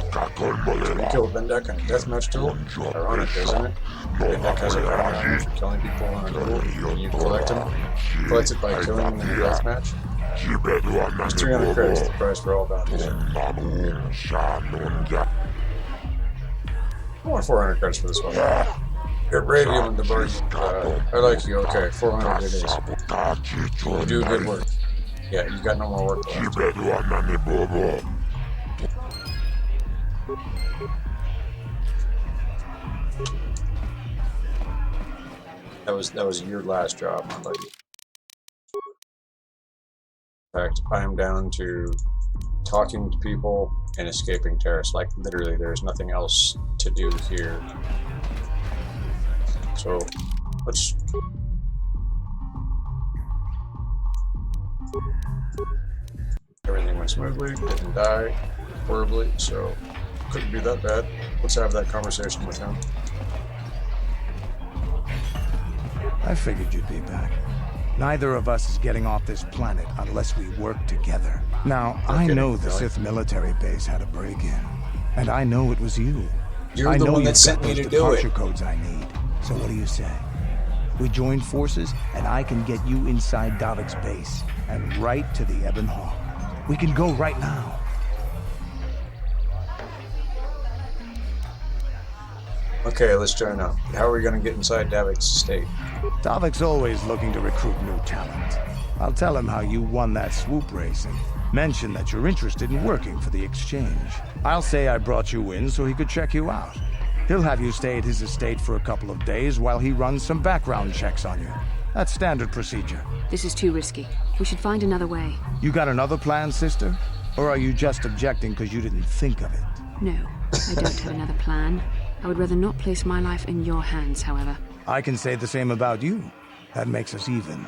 we killed Bendek on a deathmatch tool. Ironic, isn't it? Bendek has a bounty for killing people on a duel, and you collect them. Collect it by killing them in a deathmatch. There's 300 credits, the price for all bounties. I want 400 credits for this one. You're brave, you and the bird. I like you. Okay, 400 it is. You do good work. Yeah, you got no more work left. That was your last job, my buddy. In fact, I am down to talking to people and escaping terrorists. Like, literally, there's nothing else to do here. So, let's... Everything went smoothly, didn't die horribly, so couldn't be that bad. Let's have that conversation with him. I figured you'd be back. Neither of us is getting off this planet unless we work together. Now, I know the Sith military base had a break-in, and I know it was you. You're the one that sent me to do it. I know you've got those departure codes I need. So what do you say? We join forces, and I can get you inside Davik's base and right to the Ebon Hawk. We can go right now. Okay, let's join up. How are we going to get inside Davik's estate? Davik's always looking to recruit new talent. I'll tell him how you won that swoop race and mention that you're interested in working for the exchange. I'll say I brought you in so he could check you out. He'll have you stay at his estate for a couple of days while he runs some background checks on you. That's standard procedure. This is too risky. We should find another way. You got another plan, sister? Or are you just objecting because you didn't think of it? No, I don't have another plan. I would rather not place my life in your hands, however. I can say the same about you. That makes us even.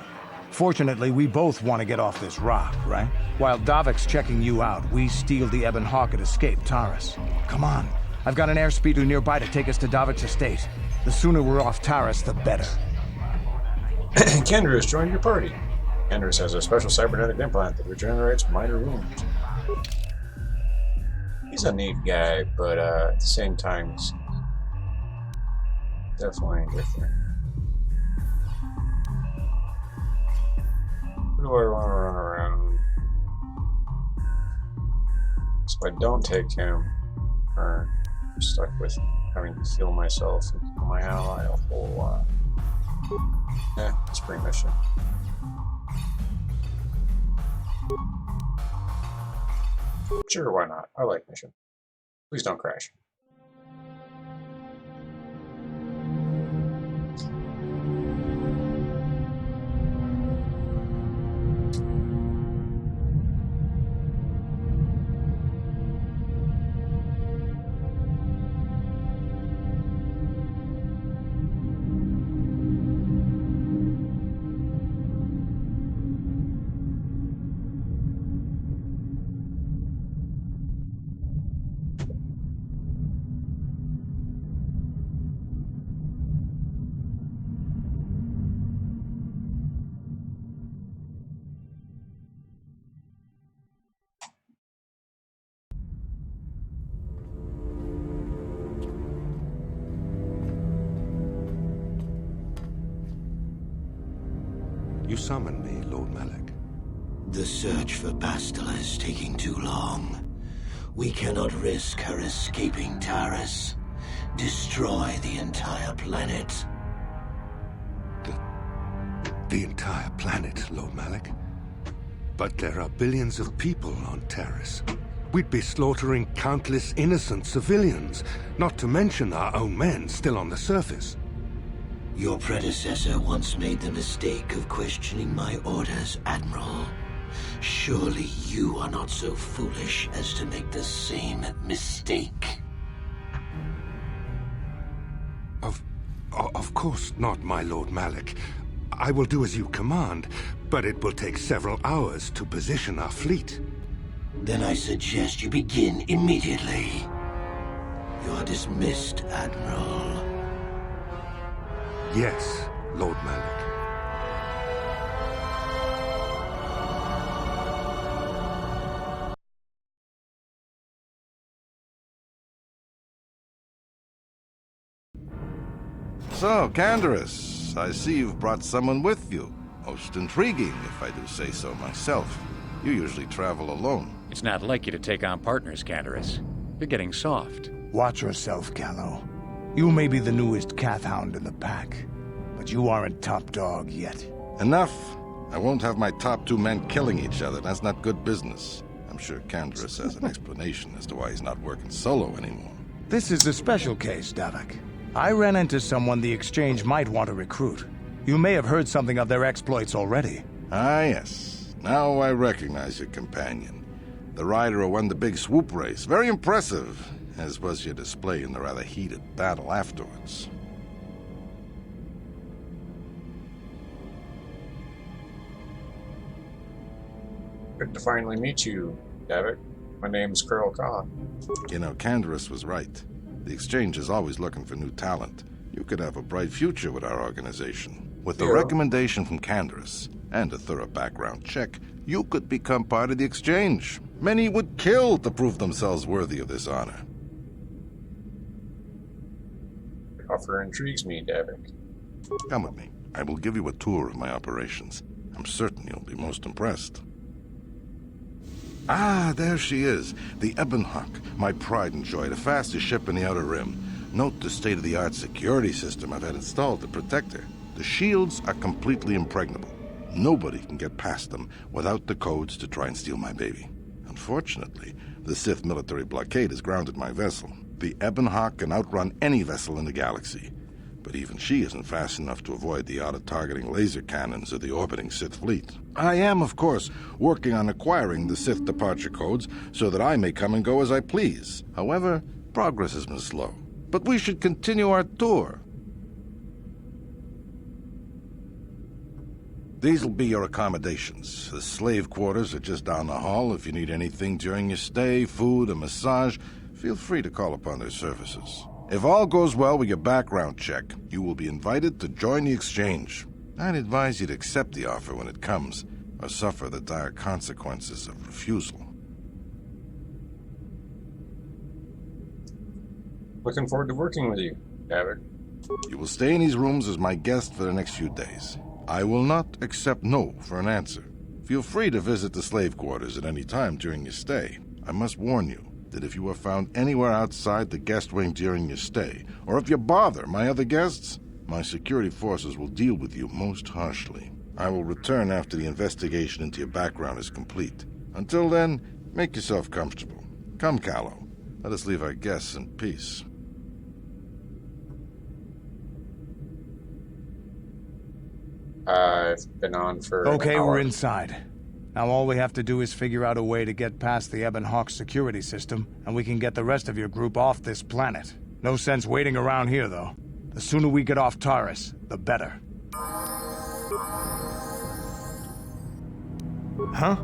Fortunately, we both want to get off this rock, right? While Davik's checking you out, we steal the Ebon Hawk and escape Taris. Come on. I've got an airspeeder nearby to take us to Davik's estate. The sooner we're off Taris, the better. Kendra has joined your party. Kendra has a special cybernetic implant that regenerates minor wounds. He's a neat guy, but at the same time, he's definitely different. Who do I want to run around? So if I don't take him, I'm stuck with having to heal myself and heal my ally a whole lot. Spring mission. Sure, why not? I like mission. Please don't crash. You summoned me, Lord Malak. The search for Bastila is taking too long. We cannot risk her escaping Taris. Destroy the entire planet. The entire planet, Lord Malak? But there are billions of people on Taris. We'd be slaughtering countless innocent civilians, not to mention our own men still on the surface. Your predecessor once made the mistake of questioning my orders, Admiral. Surely you are not so foolish as to make the same mistake. Of course not, my Lord Malak. I will do as you command, but it will take several hours to position our fleet. Then I suggest you begin immediately. You are dismissed, Admiral. Yes, Lord Malak. So, Canderous, I see you've brought someone with you. Most intriguing, if I do say so myself. You usually travel alone. It's not like you to take on partners, Canderous. You're getting soft. Watch yourself, Callow. You may be the newest Cathhound in the pack, but you aren't top dog yet. Enough. I won't have my top two men killing each other. That's not good business. I'm sure Canderous has an explanation as to why he's not working solo anymore. This is a special case, Davik. I ran into someone the Exchange might want to recruit. You may have heard something of their exploits already. Ah, yes. Now I recognize your companion. The rider who won the big swoop race. Very impressive, as was your display in the rather heated battle afterwards. Good to finally meet you, Davik. My name's Colonel Khan. You know, Canderous was right. The Exchange is always looking for new talent. You could have a bright future with our organization. With a recommendation from Canderous and a thorough background check, you could become part of the Exchange. Many would kill to prove themselves worthy of this honor. The offer intrigues me, Davik. Come with me. I will give you a tour of my operations. I'm certain you'll be most impressed. Ah, there she is. The Ebon Hawk, my pride and joy, the fastest ship in the Outer Rim. Note the state-of-the-art security system I've had installed to protect her. The shields are completely impregnable. Nobody can get past them without the codes to try and steal my baby. Unfortunately, the Sith military blockade has grounded my vessel. The Ebon Hawk can outrun any vessel in the galaxy. But even she isn't fast enough to avoid the auto-targeting laser cannons of the orbiting Sith fleet. I am, of course, working on acquiring the Sith departure codes so that I may come and go as I please. However, progress has been slow. but we should continue our tour. These will be your accommodations. The slave quarters are just down the hall. If you need anything during your stay, food, a massage, feel free to call upon their services. If all goes well with your background check, you will be invited to join the exchange. I'd advise you to accept the offer when it comes, or suffer the dire consequences of refusal. Looking forward to working with you, Abbott. You will stay in these rooms as my guest for the next few days. I will not accept no for an answer. Feel free to visit the slave quarters at any time during your stay. I must warn you that if you are found anywhere outside the guest wing during your stay, or if you bother my other guests, my security forces will deal with you most harshly. I will return after the investigation into your background is complete. Until then, make yourself comfortable. Come, Callow. Let us leave our guests in peace. I've been on for Okay, an hour. we're inside. Now all we have to do is figure out a way to get past the Ebon security system, and we can get the rest of your group off this planet. No sense waiting around here, though. The sooner we get off Taurus, the better. Huh?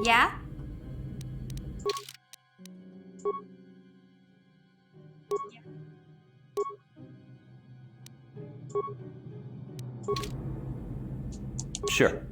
Yeah? Sure.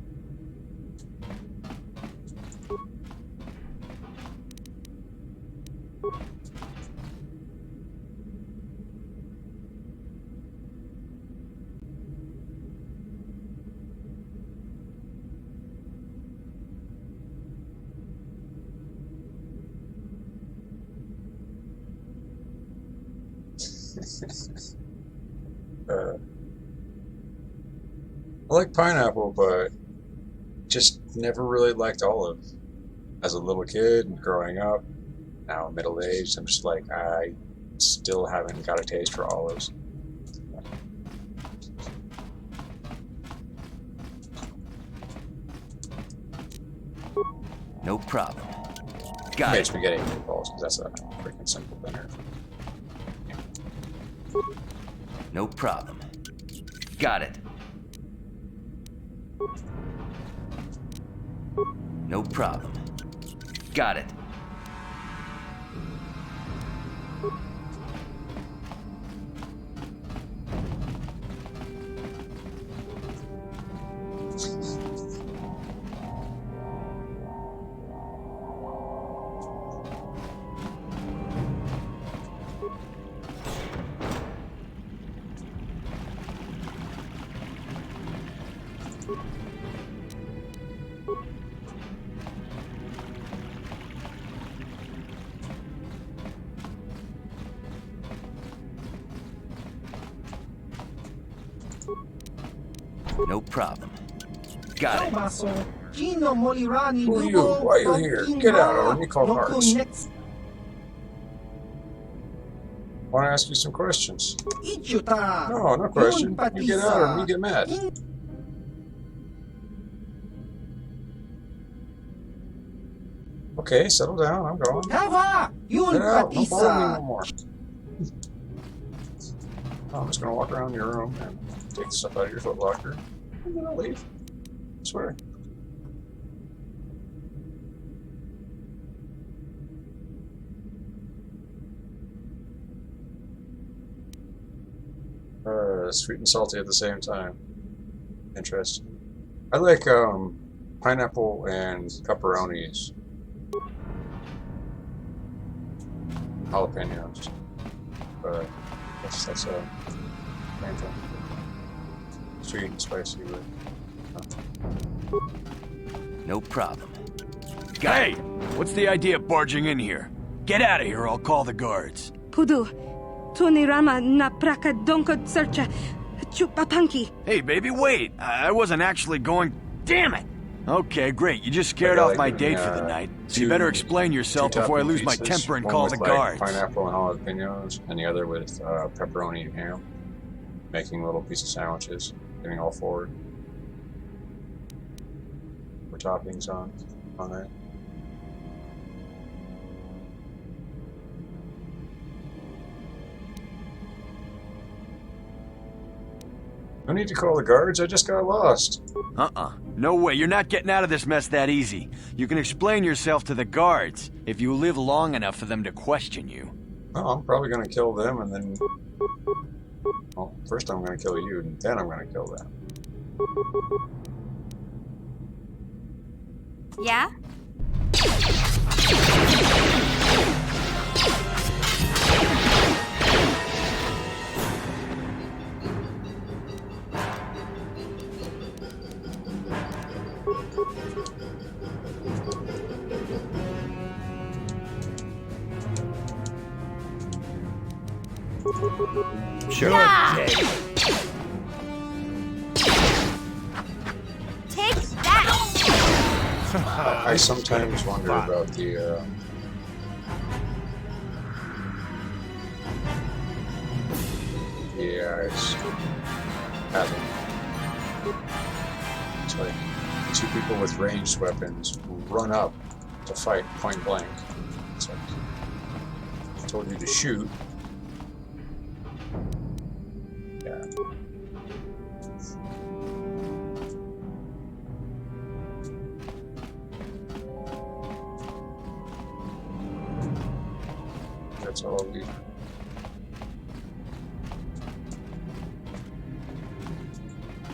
I like pineapple, but just never really liked olive. As a little kid and growing up, now middle-aged, I'm just like, I still haven't got a taste for olives. No problem. I Got made it. spaghetti and meatballs because that's a freaking simple dinner. No problem. Got it. No problem. Got it. No problem. Got it. Who are you? Why are you here? Get out, or we call parts. Want to ask you some questions? No, no question. You get out, or we get mad. Okay, settle down. I'm going. Get out. Don't bother me no more. I'm just gonna walk around your room and take the stuff out of your footlocker, and then I'll leave. I swear. Sweet and salty at the same time. Interesting. I like pineapple and pepperonis. Jalapenos. But that's a main thing. Sweet and spicy, but No problem. Hey! What's the idea of barging in here? Get out of here or I'll call the guards. Pudu, Tunirama na praka donko searcha chupapanki. Hey, baby, wait! I wasn't actually going... Damn it! Okay, great. You just scared off my date for the night. So you better explain yourself before I lose my temper and call the guards. Pineapple and jalapenos, and the other with pepperoni and ham. Making little pizza sandwiches, getting all forward. With toppings on that. No need to call the guards, I just got lost. No way, you're not getting out of this mess that easy. You can explain yourself to the guards, if you live long enough for them to question you. Oh, I'm probably gonna kill them and then... Well, first I'm gonna kill you, and then I'm gonna kill them. Yeah? Sure. Yeah. Take that! I sometimes wonder about the AI's pattern. It's like two people with ranged weapons who run up to fight point blank. It's like, I told you to shoot. Yeah. That's all we.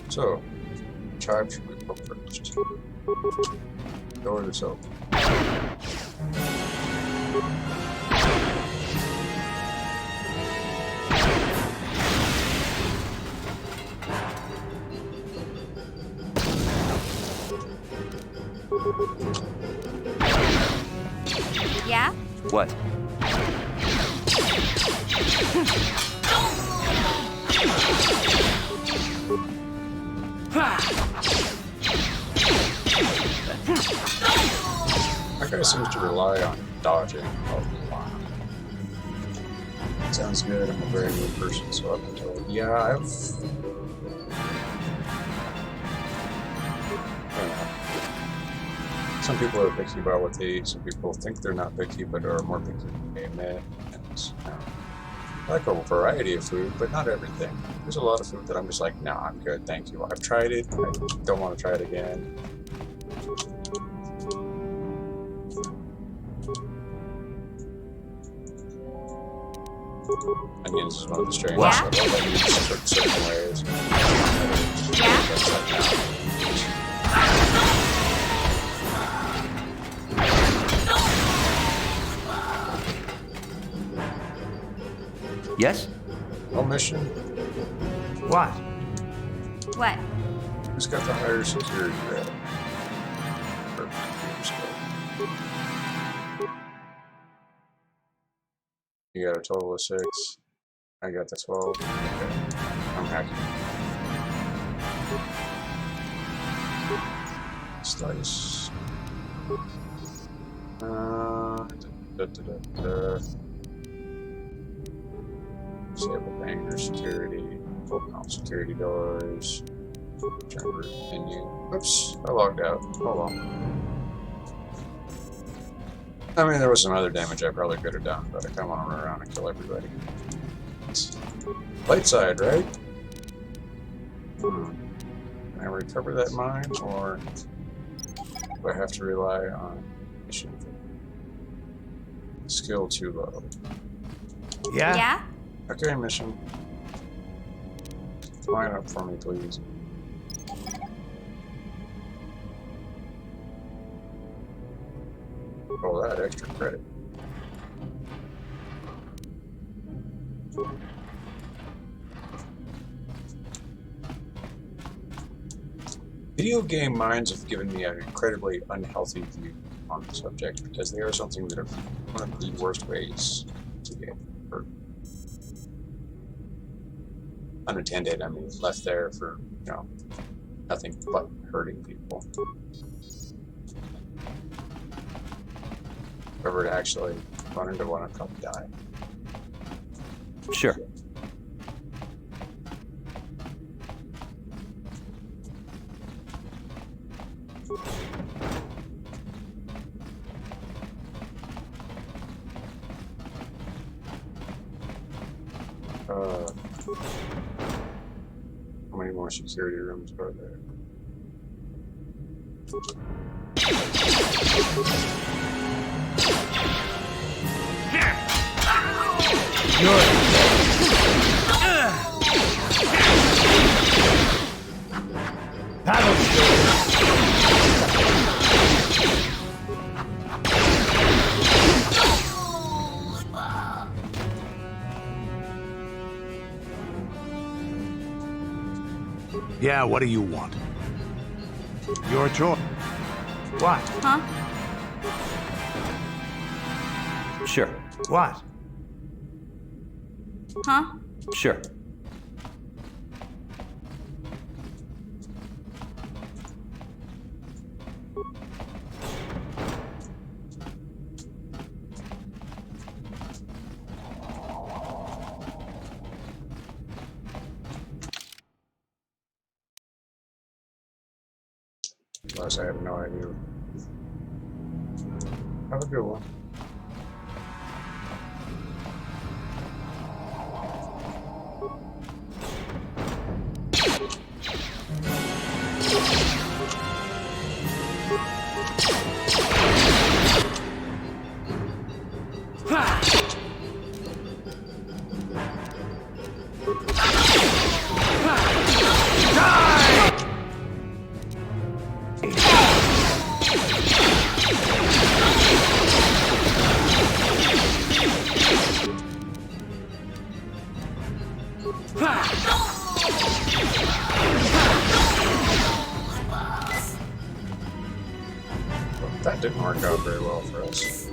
So, tribe should we go first? Door is open. Yeah? What? That guy seems to rely on dodging a lot. Sounds good, I'm a very good person, so I've been told. Yeah, I don't know. Some people are picky about what they eat, some people think they're not picky, but are more picky than they admit. And, I like a variety of food, but not everything. There's a lot of food that I'm just like, nah, I'm good, thank you. I've tried it, I don't want to try it again. Onions is one of the strange ones. I love onions in certain ways. Yes? No mission. What? What? Who's got the higher security rating? You got a total of 6. I got the 12. Okay. I'm hacking. Slice. Disable banger security. Open all security doors. Turn root menu. Oops, I logged out. Hold on. I mean, there was some other damage I probably could have done, but I kind of want to run around and kill everybody. Light side, right? Can I recover that mine, or do I have to rely on mission? Skill too low. Yeah? Yeah? Okay, mission. Line up for me, please. Oh, that extra credit. Video game minds have given me an incredibly unhealthy view on the subject because they are something that are one of the worst ways to get hurt. Unattended, I mean, left there for, you know, nothing but hurting people. If I were to actually run into one, I'd probably die. Sure. How many more security rooms are there? Yeah, what do you want? Your choice. What? Huh? Sure. What? Huh? Sure. Plus, I have no idea. Have a good one. That didn't work out very well for us.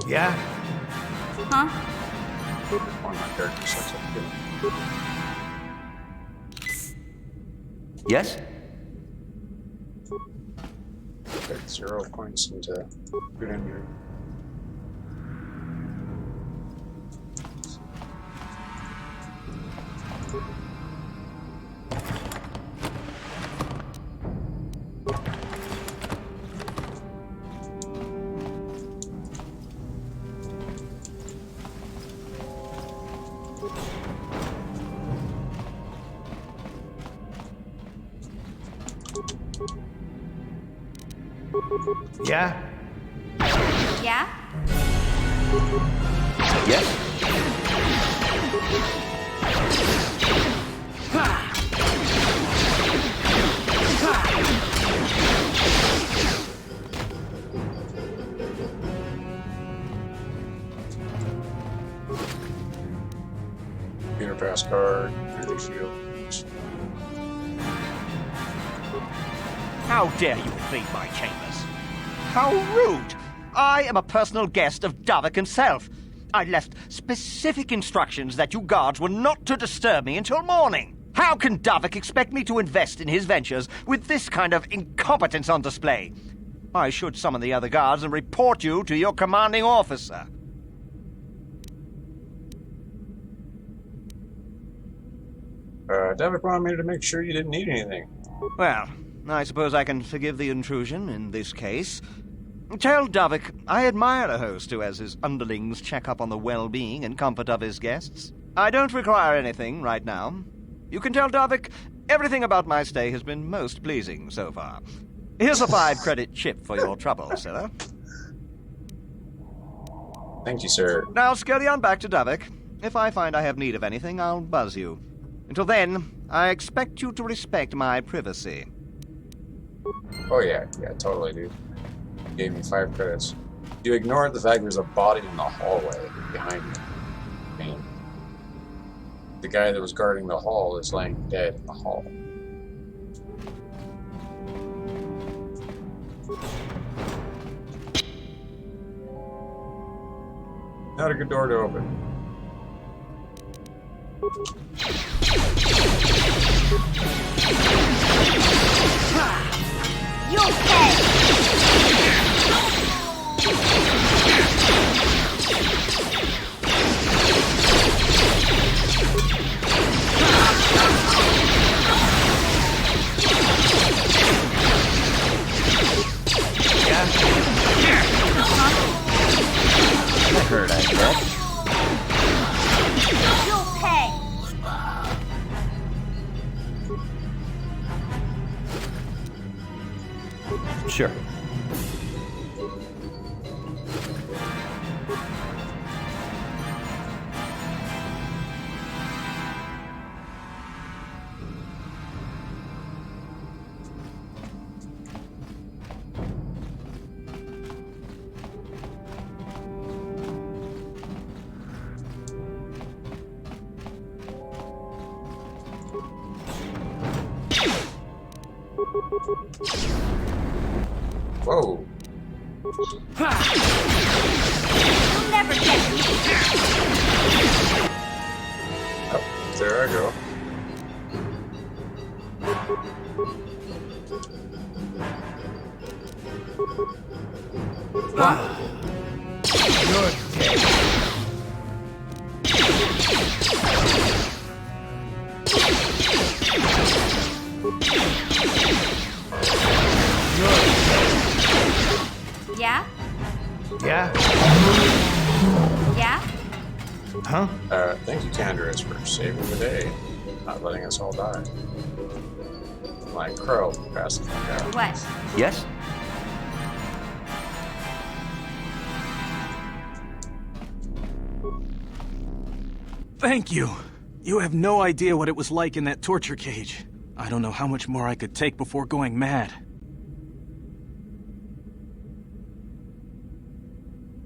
Yeah? Huh? One of my characters sucks up good. Yes? Okay, 0 points into good injury. Yeah? Yeah? Yes? Computer pass card, energy shield. How dare you invade my chambers? How rude! I am a personal guest of Davik himself. I left specific instructions that you guards were not to disturb me until morning. How can Davik expect me to invest in his ventures with this kind of incompetence on display? I should summon the other guards and report you to your commanding officer. Davik wanted me to make sure you didn't need anything. Well, I suppose I can forgive the intrusion in this case. Tell Davik I admire a host who has his underlings check up on the well-being and comfort of his guests. I don't require anything right now. You can tell Davik everything about my stay has been most pleasing so far. Here's a 5-credit chip for your trouble, sir. Thank you, sir. Now scurry on back to Davik. If I find I have need of anything, I'll buzz you. Until then, I expect you to respect my privacy. Oh yeah, totally, dude. Gave me 5 credits. You ignored the fact there's a body in the hallway behind me. And the guy that was guarding the hall is laying dead in the hall. Not a good door to open. You'll pay! That hurt, I bet. You'll pay! Sure. Whoa. You'll never get me! Oh, there I go. Good day. Yeah? Yeah? Yeah? Huh? Thank you, Candace, for saving the day. Not letting us all die. My crow passed the fuck out. What? Yes? Thank you. You have no idea what it was like in that torture cage. I don't know how much more I could take before going mad.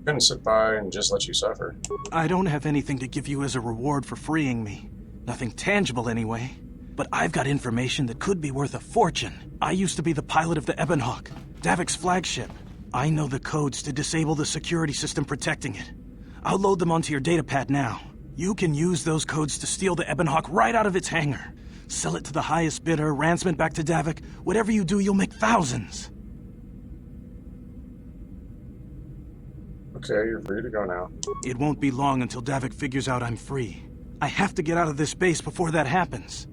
Couldn't sit by and just let you suffer. I don't have anything to give you as a reward for freeing me. Nothing tangible anyway. But I've got information that could be worth a fortune. I used to be the pilot of the Ebonhawk, Davik's flagship. I know the codes to disable the security system protecting it. I'll load them onto your datapad now. You can use those codes to steal the Ebonhawk right out of its hangar. Sell it to the highest bidder, ransom it back to Davik. Whatever you do, you'll make thousands. Okay, you're free to go now. It won't be long until Davik figures out I'm free. I have to get out of this base before that happens.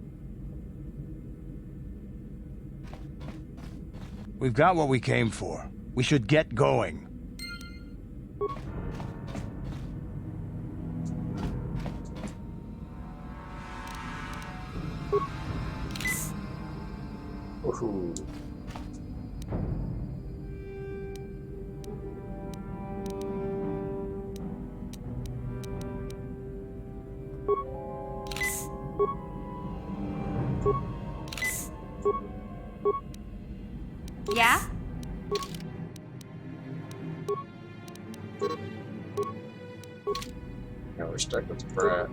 We've got what we came for. We should get going. Woohoo. Yeah? Now we're stuck with the brat.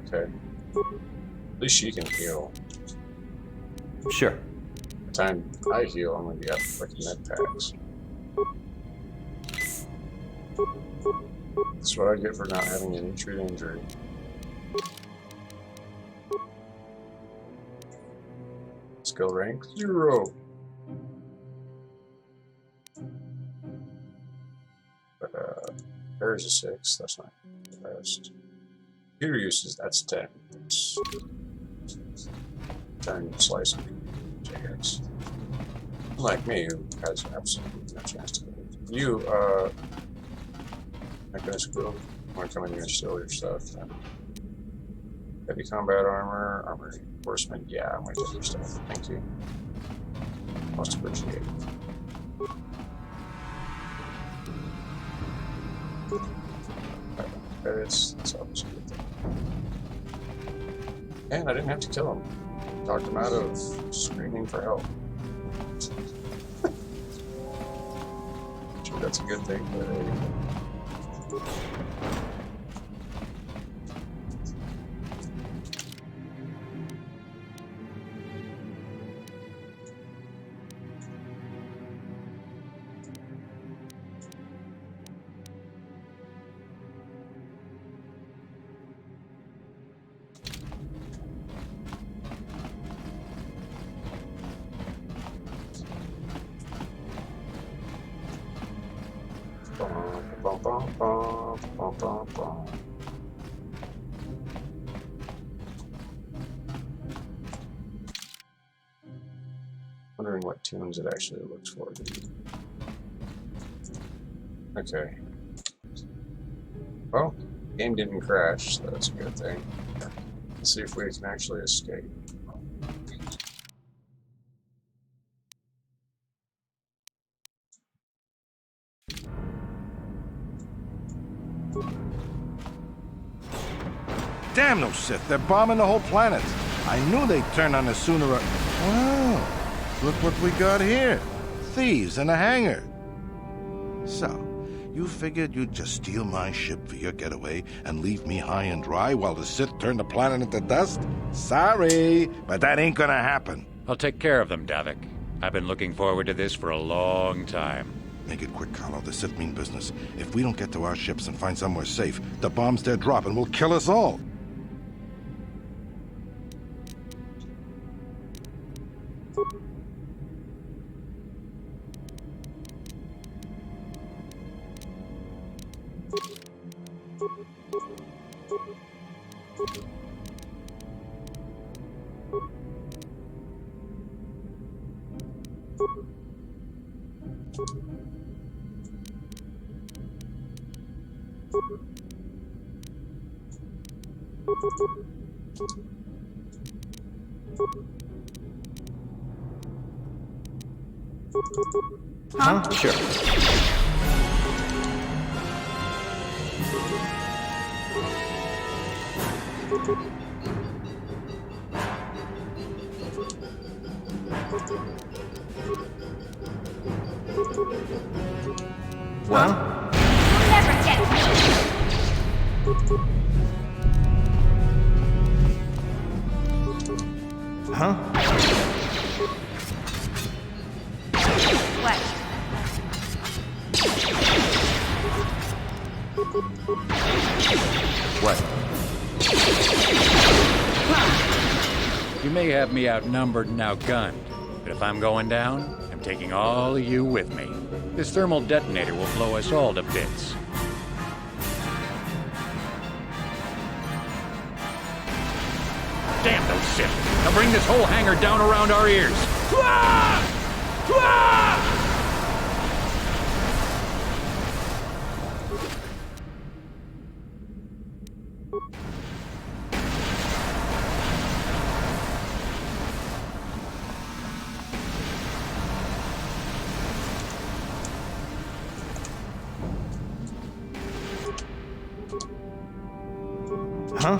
Okay. At least she can heal. Sure. The time I heal, I'm gonna get freaking med packs. That's what I get for not having any true injury. Skill rank 0. There's a 6. That's not the best. Computer uses, that's 10. 10 slicing, I guess. Unlike me, who has absolutely no chance to live. You, not gonna squill. Want to come in here and steal your stuff. Heavy combat armor, armor enforcement. Yeah, I'm gonna get your stuff. Thank you. Most appreciated. That's obviously a good thing. And I didn't have to kill him. Talked him out of screaming for help. That's a good thing. Wondering what tunes it actually looks for. Okay. Well, game didn't crash, so that's a good thing. Let's see if we can actually escape. Damn those Sith, they're bombing the whole planet. I knew they'd turn on us sooner or... Wow, look what we got here. Thieves in a hangar. So, you figured you'd just steal my ship for your getaway and leave me high and dry while the Sith turn the planet into dust? Sorry, but that ain't gonna happen. I'll take care of them, Davik. I've been looking forward to this for a long time. Make it quick, Carlo. The Sith mean business. If we don't get to our ships and find somewhere safe, the bombs they're dropping will kill us all. Huh? Sure. Well? You'll never get me. Huh? What? What? You may have me outnumbered and outgunned, but if I'm going down, I'm taking all of you with me. This thermal detonator will blow us all to bits. Damn those Sith! They'll bring this whole hangar down around our ears! Huh?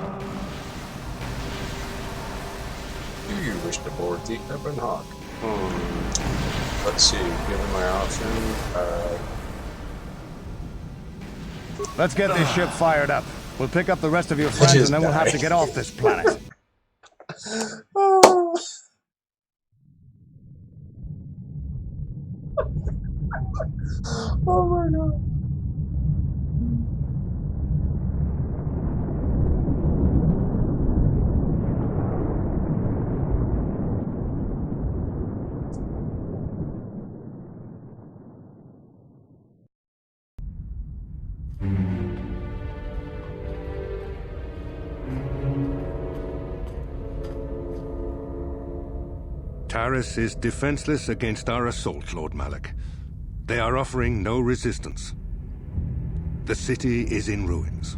Do you wish to board the Ebon Hawk? Let's see, given my option, Let's get this ship fired up. We'll pick up the rest of your friends and then we'll have to get off this planet. Oh my god. Taris is defenseless against our assault, Lord Malak. They are offering no resistance. The city is in ruins.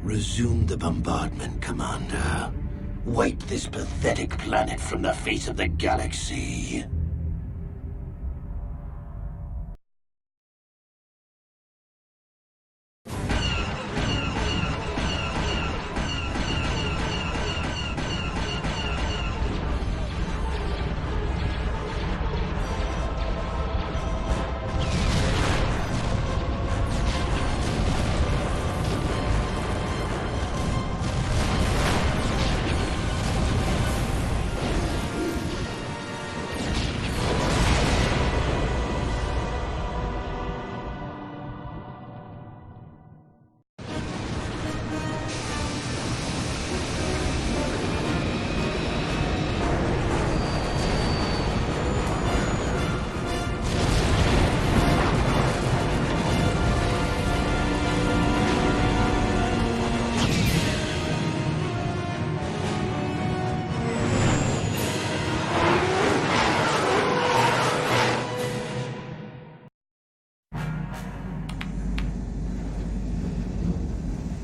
Resume the bombardment, Commander. Wipe this pathetic planet from the face of the galaxy.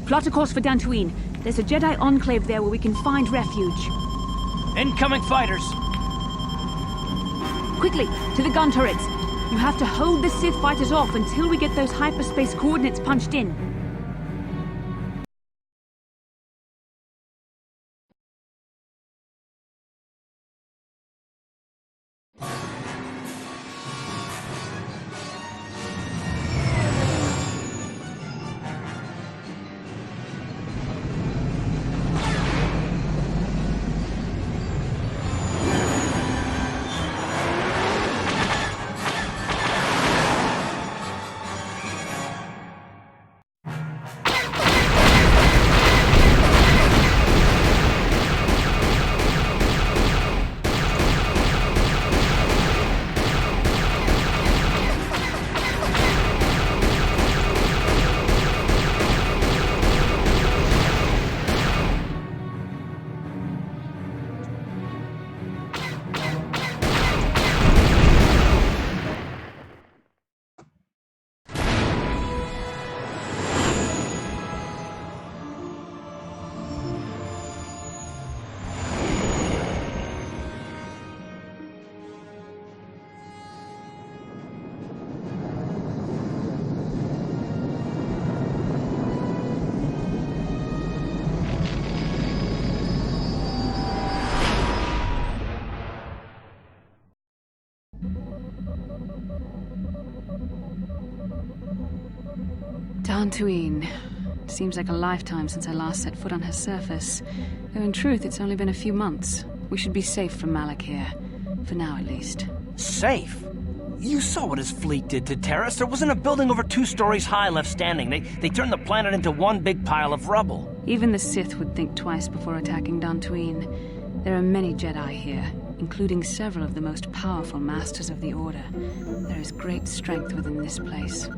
Plot a course for Dantooine. There's a Jedi enclave there where we can find refuge. Incoming fighters! Quickly, to the gun turrets. You have to hold the Sith fighters off until we get those hyperspace coordinates punched in. Dantooine. Seems like a lifetime since I last set foot on her surface. Though in truth, it's only been a few months. We should be safe from Malak here. For now, at least. Safe? You saw what his fleet did to Terrace. There wasn't a building over 2 stories high left standing. They turned the planet into one big pile of rubble. Even the Sith would think twice before attacking Dantooine. There are many Jedi here, including several of the most powerful Masters of the Order. There is great strength within this place.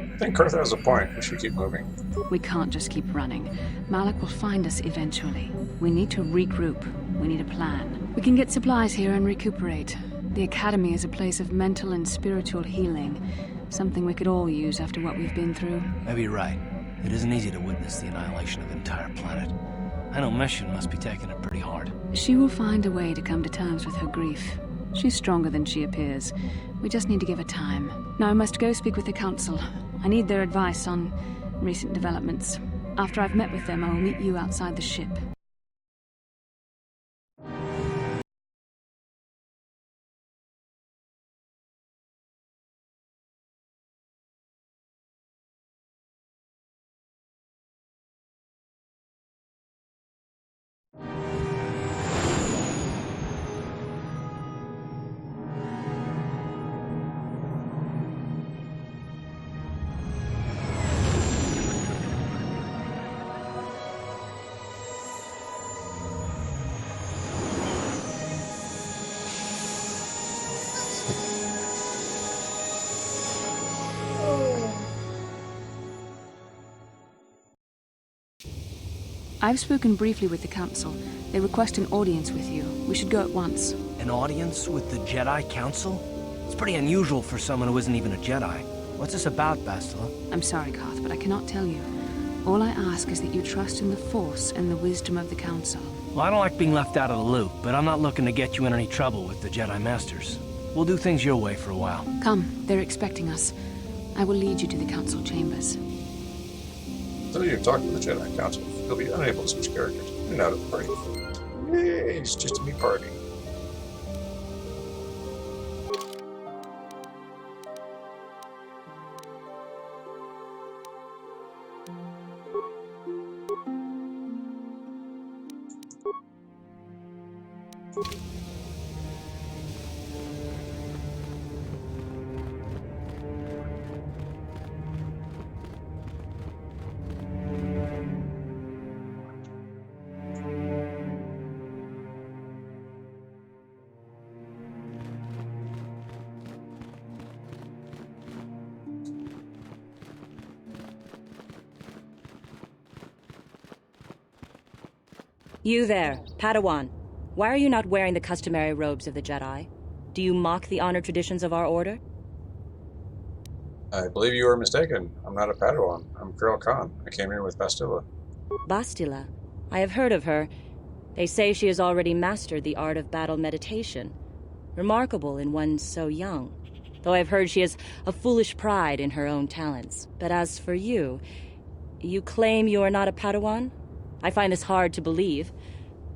I think Kurtha has a point. We should keep moving. We can't just keep running. Malak will find us eventually. We need to regroup. We need a plan. We can get supplies here and recuperate. The Academy is a place of mental and spiritual healing. Something we could all use after what we've been through. Maybe you're right. It isn't easy to witness the annihilation of an entire planet. I know Mission must be taking it pretty hard. She will find a way to come to terms with her grief. She's stronger than she appears. We just need to give her time. Now I must go speak with the Council. I need their advice on recent developments. After I've met with them, I will meet you outside the ship. I've spoken briefly with the Council. They request an audience with you. We should go at once. An audience with the Jedi Council? It's pretty unusual for someone who isn't even a Jedi. What's this about, Bastila? I'm sorry, Koth, but I cannot tell you. All I ask is that you trust in the Force and the wisdom of the Council. Well, I don't like being left out of the loop, but I'm not looking to get you in any trouble with the Jedi Masters. We'll do things your way for a while. Come, they're expecting us. I will lead you to the Council chambers. So you talk to the Jedi Council. He'll be unable to switch characters in and out of the party. Yay, it's just a me party. You there, Padawan. Why are you not wearing the customary robes of the Jedi? Do you mock the honored traditions of our order? I believe you are mistaken. I'm not a Padawan. I'm Kural Khan. I came here with Bastila. Bastila. I have heard of her. They say she has already mastered the art of battle meditation. Remarkable in one so young. Though I've heard she has a foolish pride in her own talents. But as for you, you claim you are not a Padawan? I find this hard to believe.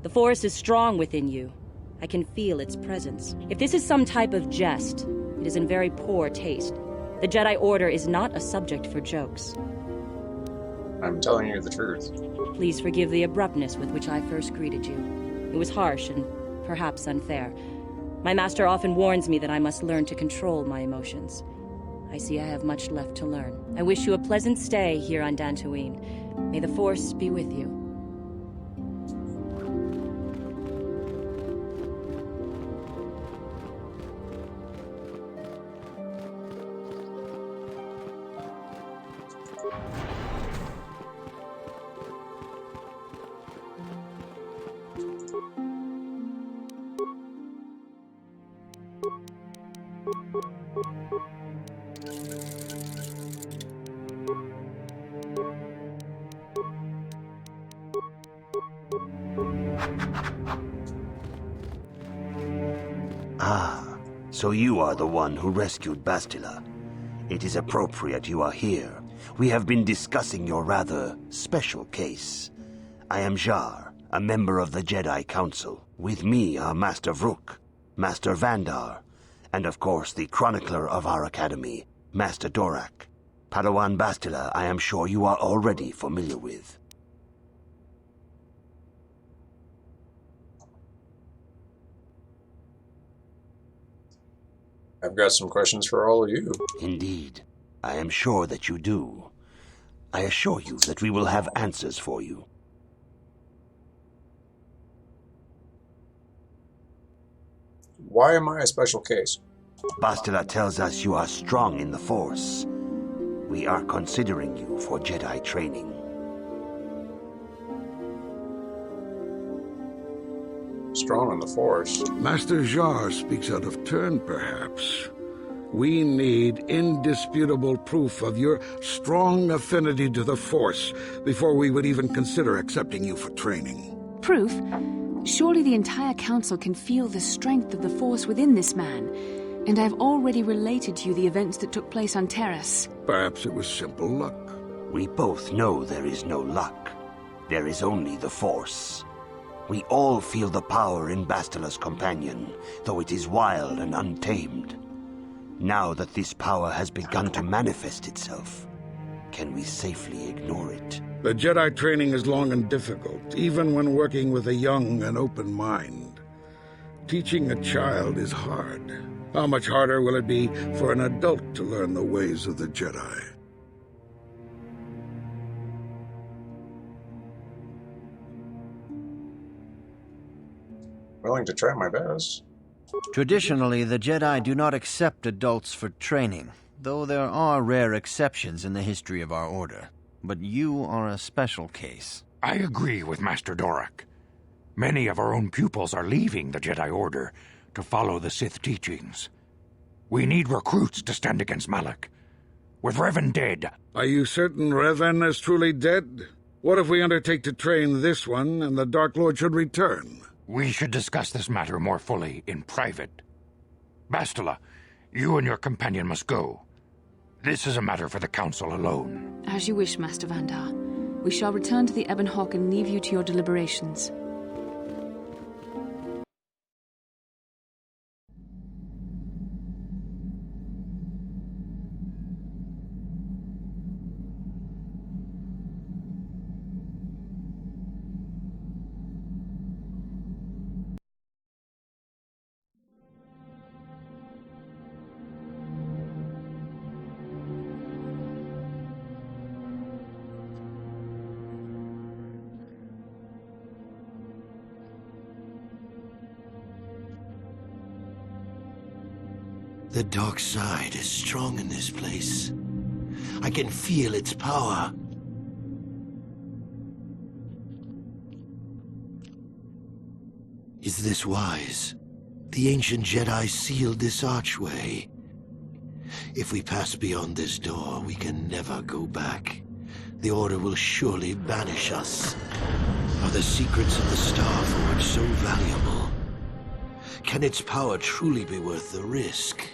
The Force is strong within you. I can feel its presence. If this is some type of jest, it is in very poor taste. The Jedi Order is not a subject for jokes. I'm telling you the truth. Please forgive the abruptness with which I first greeted you. It was harsh and perhaps unfair. My master often warns me that I must learn to control my emotions. I see I have much left to learn. I wish you a pleasant stay here on Dantooine. May the Force be with you. Ah, so you are the one who rescued Bastila. It is appropriate you are here. We have been discussing your rather special case. I am Jar, a member of the Jedi Council. With me are Master Vrook, Master Vandar, and of course the chronicler of our academy, Master Dorak. Padawan Bastila, I am sure you are already familiar with. I've got some questions for all of you. Indeed. I am sure that you do. I assure you that we will have answers for you. Why am I a special case? Bastila tells us you are strong in the Force. We are considering you for Jedi training. Strong in the Force. Master Jar speaks out of turn, perhaps. We need indisputable proof of your strong affinity to the Force before we would even consider accepting you for training. Proof? Surely the entire Council can feel the strength of the Force within this man. And I've already related to you the events that took place on Terrace. Perhaps it was simple luck. We both know there is no luck. There is only the Force. We all feel the power in Bastila's companion, though it is wild and untamed. Now that this power has begun to manifest itself, can we safely ignore it? The Jedi training is long and difficult, even when working with a young and open mind. Teaching a child is hard. How much harder will it be for an adult to learn the ways of the Jedi? Willing to try my best. Traditionally, the Jedi do not accept adults for training, though there are rare exceptions in the history of our order. But you are a special case. I agree with Master Dorak. Many of our own pupils are leaving the Jedi Order to follow the Sith teachings. We need recruits to stand against Malak. With Revan dead... Are you certain Revan is truly dead? What if we undertake to train this one and the Dark Lord should return? We should discuss this matter more fully in private. Bastila, you and your companion must go. This is a matter for the Council alone. As you wish, Master Vandar. We shall return to the Ebon Hawk and leave you to your deliberations. The dark side is strong in this place. I can feel its power. Is this wise? The ancient Jedi sealed this archway. If we pass beyond this door, we can never go back. The Order will surely banish us. Are the secrets of the StarForge so valuable? Can its power truly be worth the risk?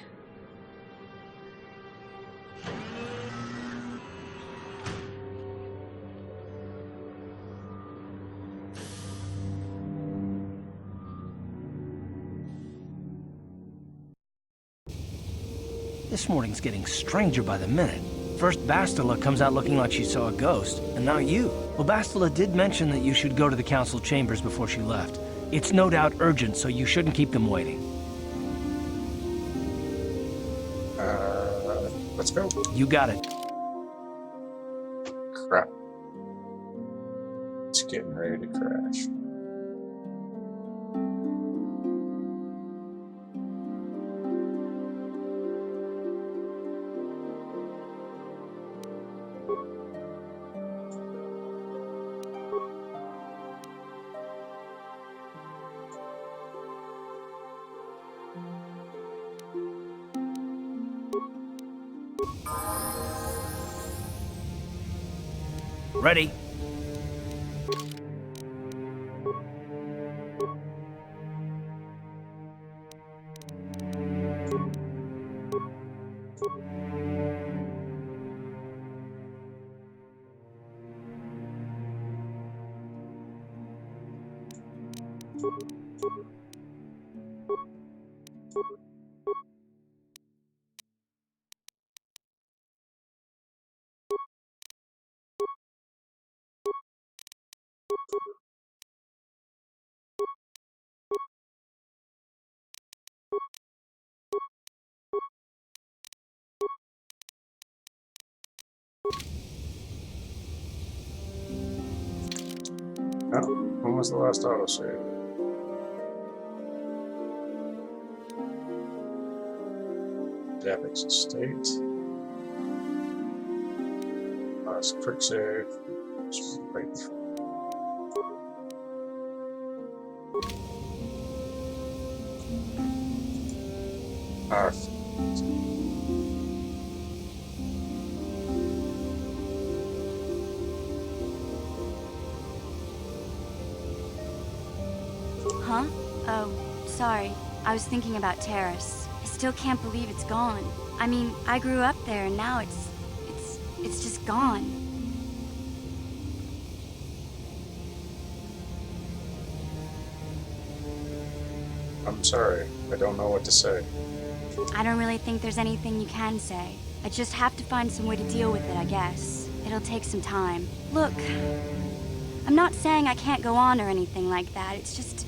This morning's getting stranger by the minute. First Bastila comes out looking like she saw a ghost, and now you. Well, Bastila did mention that you should go to the council chambers before she left. It's no doubt urgent, so you shouldn't keep them waiting. Let's go. You got it. Crap. It's getting ready to crash. Ready? Oh, when was the last autosave? Davix Estate. Last quick save. Just wait. Huh? Oh, sorry. I was thinking about Terrace. I still can't believe it's gone. I mean, I grew up there and now it's just gone. I'm sorry. I don't know what to say. I don't really think there's anything you can say. I just have to find some way to deal with it, I guess. It'll take some time. Look, I'm not saying I can't go on or anything like that. It's just...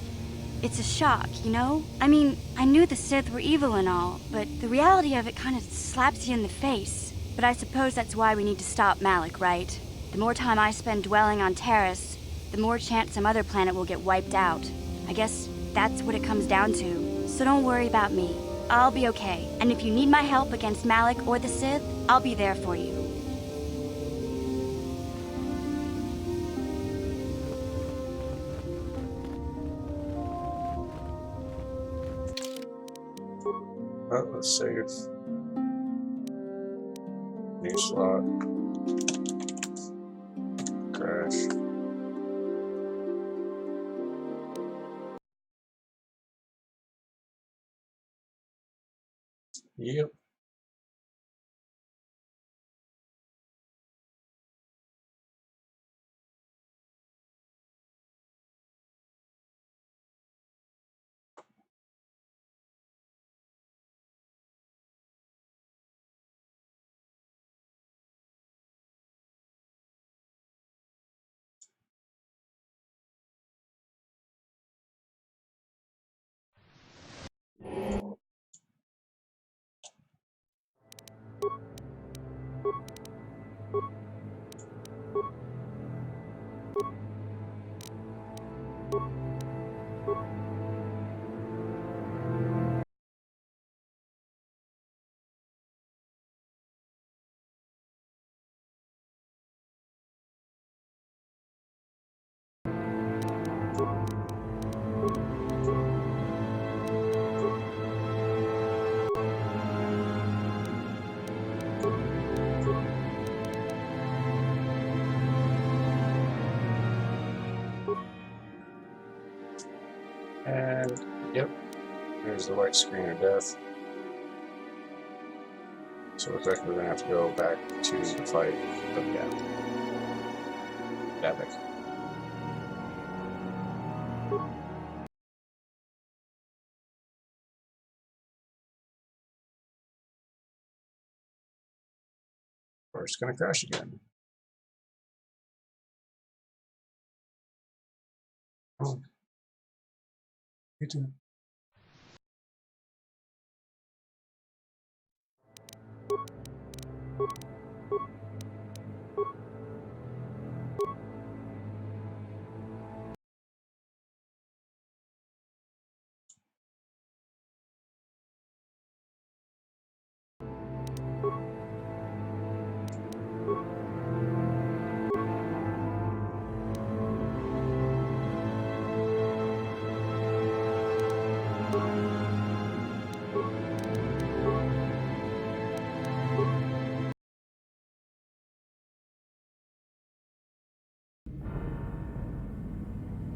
it's a shock, you know? I mean, I knew the Sith were evil and all, but the reality of it kind of slaps you in the face. But I suppose that's why we need to stop Malik, right? The more time I spend dwelling on Terrace, the more chance some other planet will get wiped out. I guess that's what it comes down to. So don't worry about me. I'll be okay. And if you need my help against Malik or the Sith, I'll be there for you. Well, let's save. New slot. Crash. Yep. And, yep, there's the white screen of death. So it looks like we're going to have to go back to the fight of Davik. Or it's going to crash again. Oh. You too.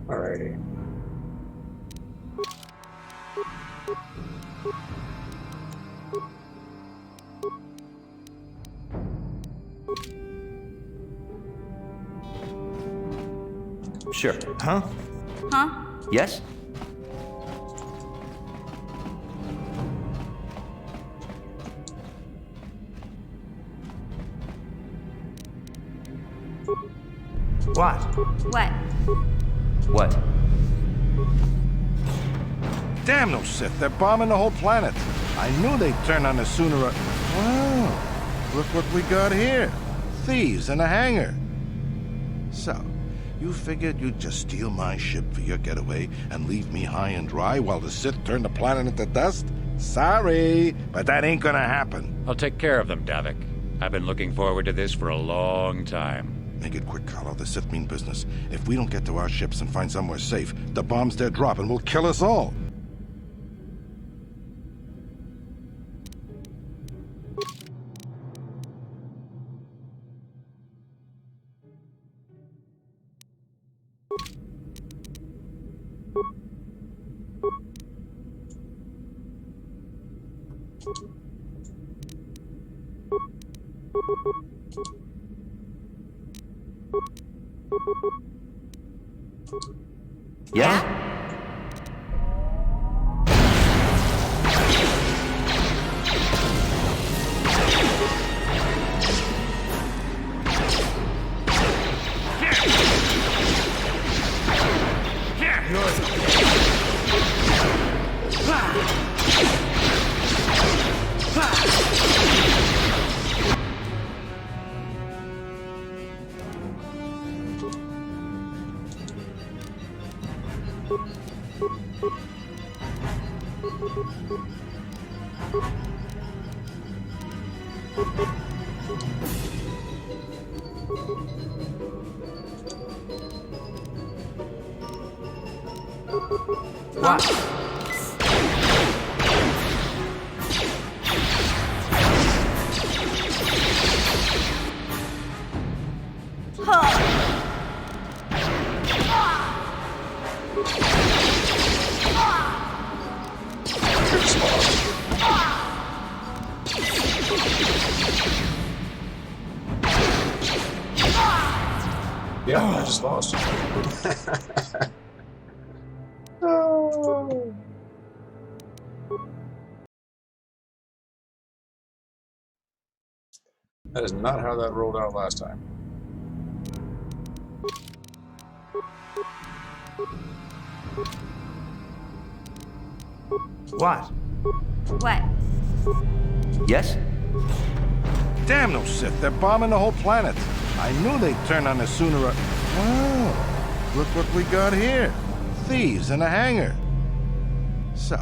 Alrighty. Sure. Huh? Huh? Yes? What? What? What? Damn those Sith, they're bombing the whole planet. I knew they'd turn on us sooner or... Wow, look what we got here. Thieves in a hangar. So, you figured you'd just steal my ship for your getaway and leave me high and dry while the Sith turn the planet into dust? Sorry, but that ain't gonna happen. I'll take care of them, Davik. I've been looking forward to this for a long time. Make it quick, Carlo. The Sith mean business. If we don't get to our ships and find somewhere safe, the bombs they're dropping will kill us all. Yes? Yeah, I just lost. Oh. That is not how that rolled out last time. What? What? Yes? Damn those Sith, they're bombing the whole planet. I knew they'd turn on us sooner or... Wow, look what we got here. Thieves in a hangar. So,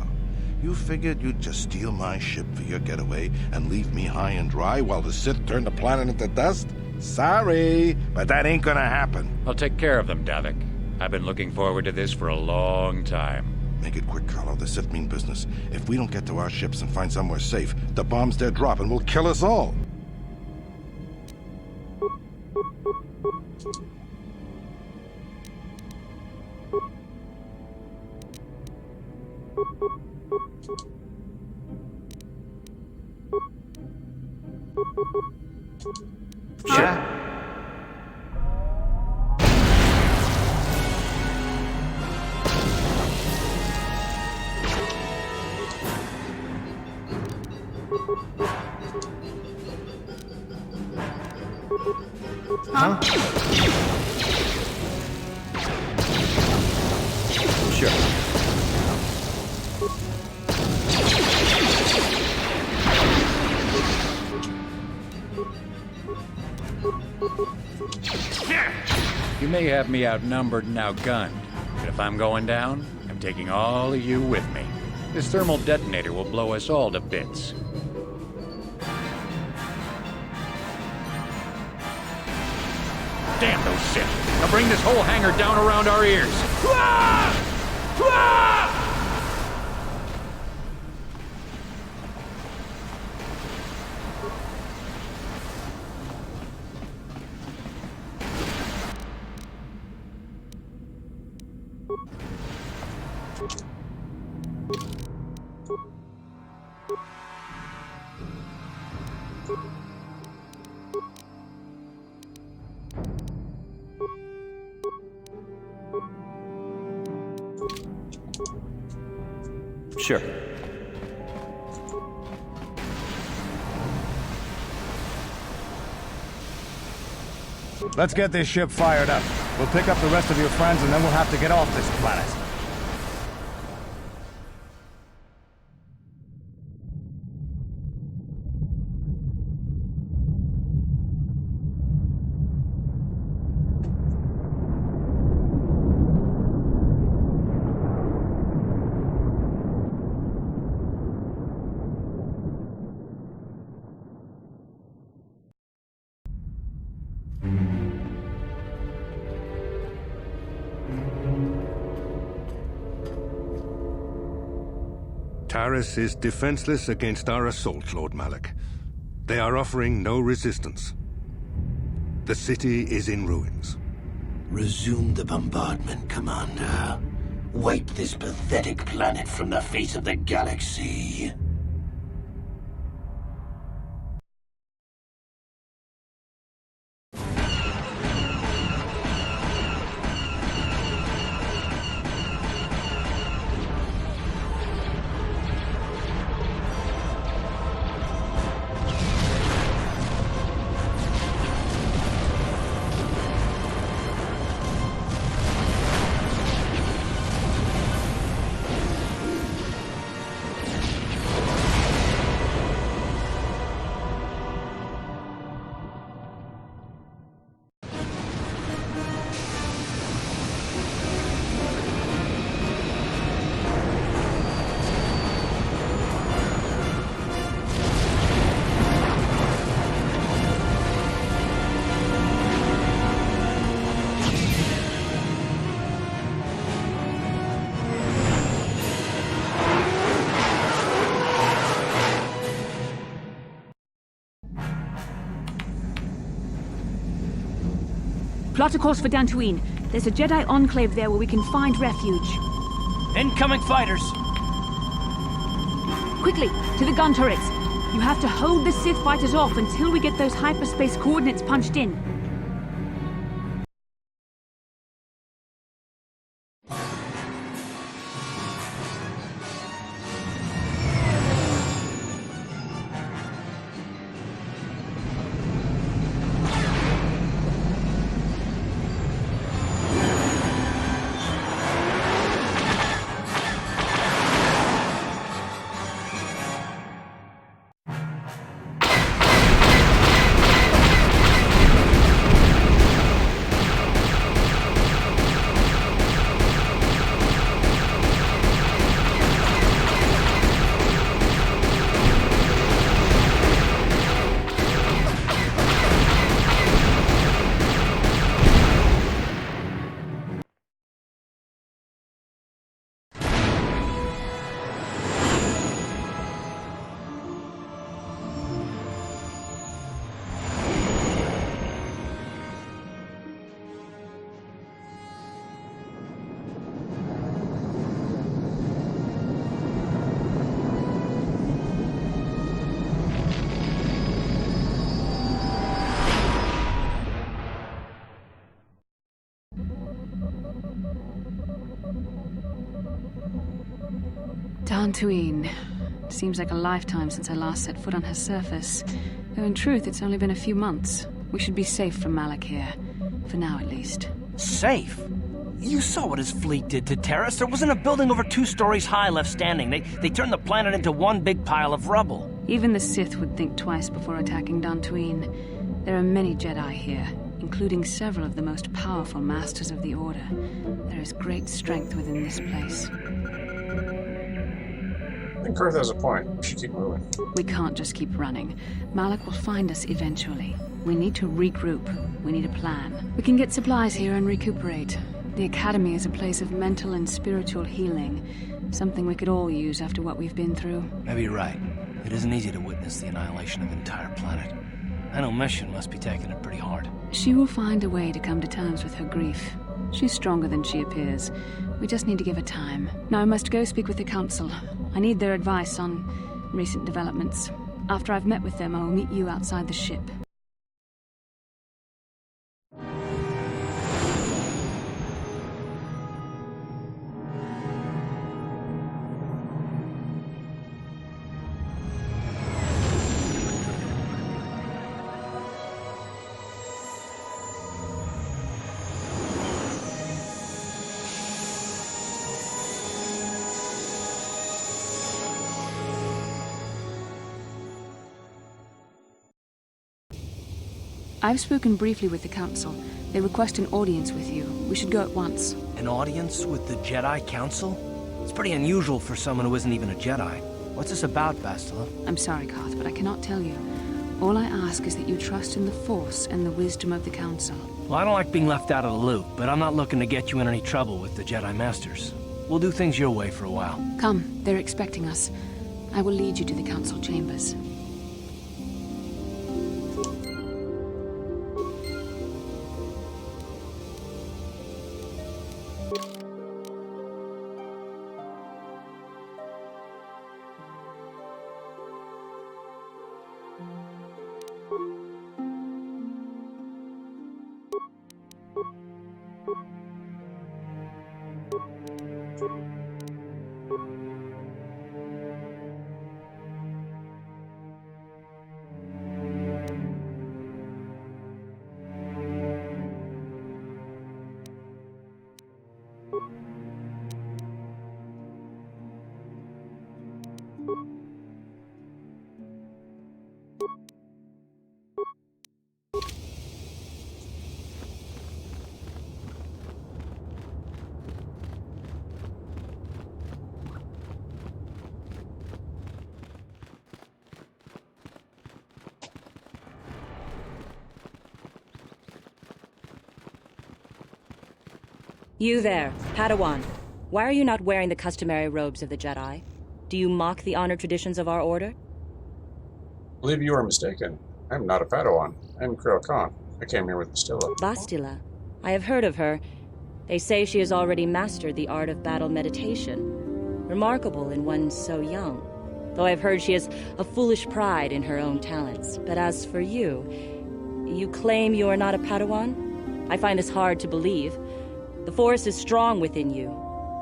you figured you'd just steal my ship for your getaway and leave me high and dry while the Sith turn the planet into dust? Sorry, but that ain't gonna happen. I'll take care of them, Davik. I've been looking forward to this for a long time. Make it quick, Carlo. The Sith mean business. If we don't get to our ships and find somewhere safe, the bombs they're dropping will kill us all. Sure. Huh? Sure. You may have me outnumbered and outgunned, but if I'm going down, I'm taking all of you with me. This thermal detonator will blow us all to bits. Damn those Sith! Now bring this whole hangar down around our ears! Sure. Let's get this ship fired up. We'll pick up the rest of your friends and then we'll have to get off this planet. Taris is defenseless against our assault, Lord Malak. They are offering no resistance. The city is in ruins. Resume the bombardment, Commander. Wipe this pathetic planet from the face of the galaxy. Plot a course for Dantooine. There's a Jedi enclave there where we can find refuge. Incoming fighters! Quickly, to the gun turrets. You have to hold the Sith fighters off until we get those hyperspace coordinates punched in. Dantooine. Seems like a lifetime since I last set foot on her surface. Though in truth, it's only been a few months. We should be safe from Malik here. For now, at least. Safe? You saw what his fleet did to Terrace. There wasn't a building over 2 stories high left standing. They turned the planet into one big pile of rubble. Even the Sith would think twice before attacking Dantooine. There are many Jedi here, including several of the most powerful masters of the Order. There is great strength within this place. I think Kurth has a point. We should keep moving. We can't just keep running. Malik will find us eventually. We need to regroup. We need a plan. We can get supplies here and recuperate. The Academy is a place of mental and spiritual healing. Something we could all use after what we've been through. Maybe you're right. It isn't easy to witness the annihilation of an entire planet. I know Mission must be taking it pretty hard. She will find a way to come to terms with her grief. She's stronger than she appears. We just need to give her time. Now I must go speak with the Council. I need their advice on recent developments. After I've met with them, I will meet you outside the ship. I've spoken briefly with the Council. They request an audience with you. We should go at once. An audience with the Jedi Council? It's pretty unusual for someone who isn't even a Jedi. What's this about, Bastila? I'm sorry, Koth, but I cannot tell you. All I ask is that you trust in the Force and the wisdom of the Council. Well, I don't like being left out of the loop, but I'm not looking to get you in any trouble with the Jedi Masters. We'll do things your way for a while. Come, they're expecting us. I will lead you to the Council chambers. You there, Padawan. Why are you not wearing the customary robes of the Jedi? Do you mock the honored traditions of our order? I believe you are mistaken. I'm not a Padawan. I'm Krill Khan. I came here with Bastila. Bastila? I have heard of her. They say she has already mastered the art of battle meditation. Remarkable in one so young. Though I've heard she has a foolish pride in her own talents. But as for you, you claim you are not a Padawan? I find this hard to believe. The Force is strong within you.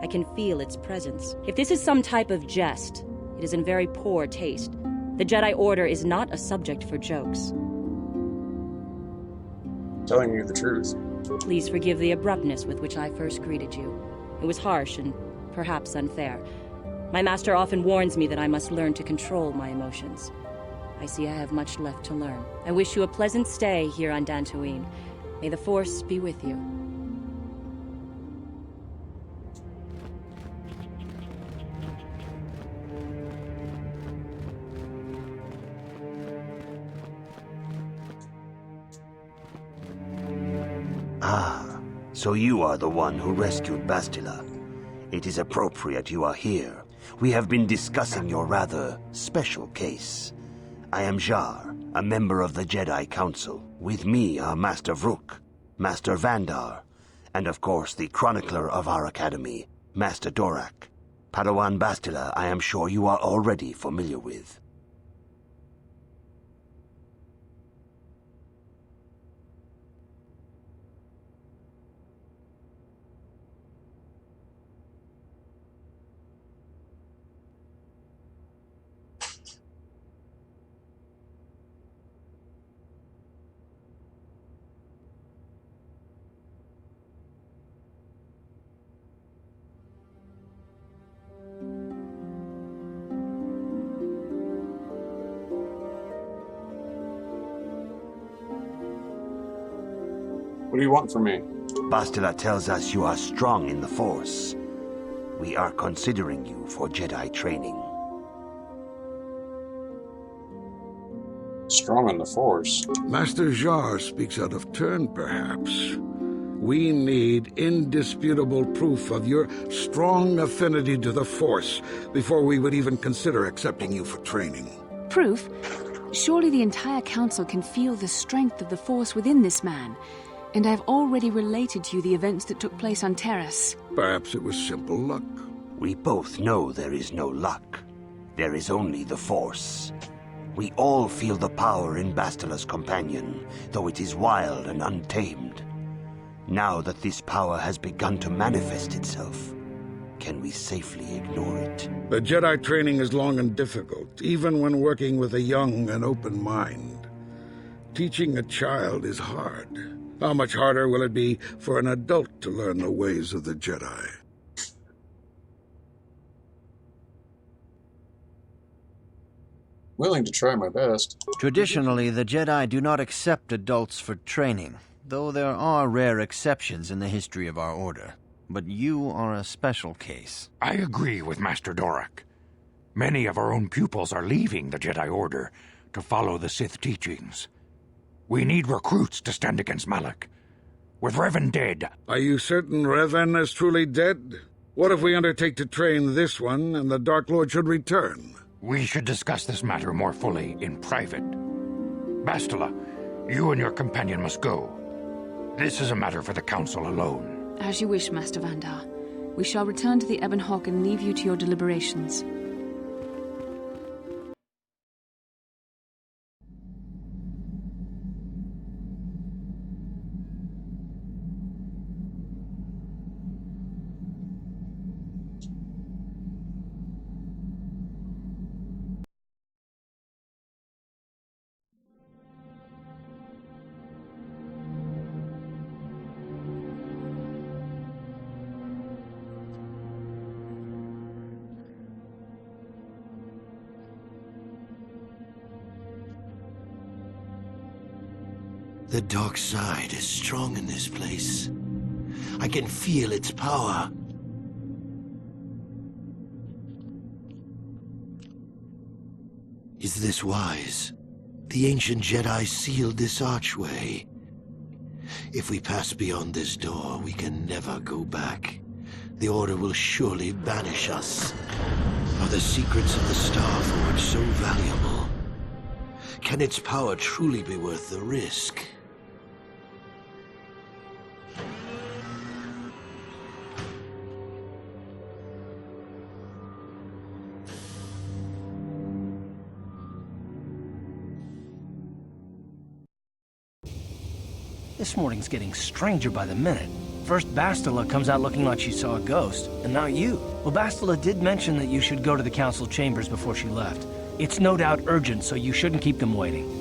I can feel its presence. If this is some type of jest, it is in very poor taste. The Jedi Order is not a subject for jokes. Telling you the truth. Please forgive the abruptness with which I first greeted you. It was harsh and perhaps unfair. My master often warns me that I must learn to control my emotions. I see I have much left to learn. I wish you a pleasant stay here on Dantooine. May the Force be with you. Ah, so you are the one who rescued Bastila. It is appropriate you are here. We have been discussing your rather special case. I am Jar, a member of the Jedi Council. With me are Master Vrook, Master Vandar, and of course the chronicler of our academy, Master Dorak. Padawan Bastila, I am sure you are already familiar with. What do you want from me? Bastila tells us you are strong in the Force. We are considering you for Jedi training. Strong in the Force? Master Jar speaks out of turn, perhaps. We need indisputable proof of your strong affinity to the Force before we would even consider accepting you for training. Proof? Surely the entire Council can feel the strength of the Force within this man. And I've already related to you the events that took place on Terrace. Perhaps it was simple luck. We both know there is no luck. There is only the Force. We all feel the power in Bastila's companion, though it is wild and untamed. Now that this power has begun to manifest itself, can we safely ignore it? The Jedi training is long and difficult, even when working with a young and open mind. Teaching a child is hard. How much harder will it be for an adult to learn the ways of the Jedi? Willing to try my best. Traditionally, the Jedi do not accept adults for training, though there are rare exceptions in the history of our order. But you are a special case. I agree with Master Dorak. Many of our own pupils are leaving the Jedi Order to follow the Sith teachings. We need recruits to stand against Malak. With Revan dead... Are you certain Revan is truly dead? What if we undertake to train this one and the Dark Lord should return? We should discuss this matter more fully in private. Bastila, you and your companion must go. This is a matter for the Council alone. As you wish, Master Vandar. We shall return to the Ebon Hawk and leave you to your deliberations. The dark side is strong in this place. I can feel its power. Is this wise? The ancient Jedi sealed this archway. If we pass beyond this door, we can never go back. The Order will surely banish us. Are the secrets of the Star Forge so valuable? Can its power truly be worth the risk? This morning's getting stranger by the minute. First Bastila comes out looking like she saw a ghost, and now you. Well, Bastila did mention that you should go to the Council chambers before she left. It's no doubt urgent, so you shouldn't keep them waiting.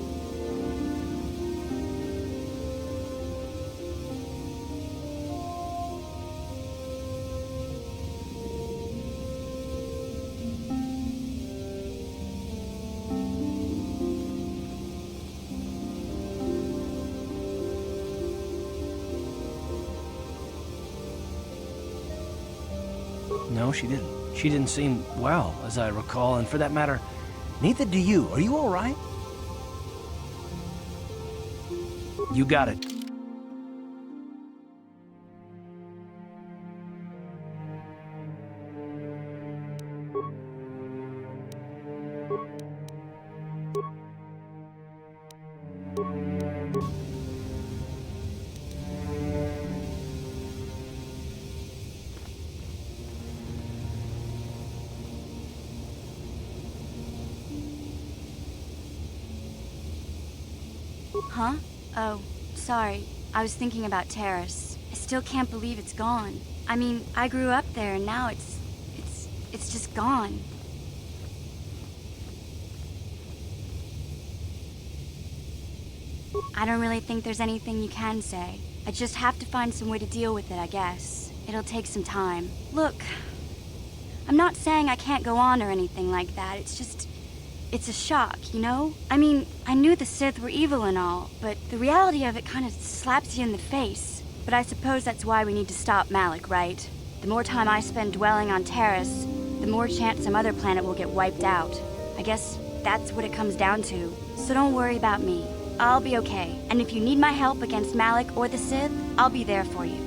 No, she didn't. She didn't seem well, as I recall, and for that matter, neither do you. Are you all right? You got it. Huh? Oh, sorry. I was thinking about Terrace. I still can't believe it's gone. I mean, I grew up there and now it's just gone. I don't really think there's anything you can say. I just have to find some way to deal with it, I guess. It'll take some time. Look, I'm not saying I can't go on or anything like that. It's just... it's a shock, you know? I mean, I knew the Sith were evil and all, but the reality of it kind of slaps you in the face. But I suppose that's why we need to stop Malak, right? The more time I spend dwelling on Taris, the more chance some other planet will get wiped out. I guess that's what it comes down to. So don't worry about me. I'll be okay. And if you need my help against Malak or the Sith, I'll be there for you.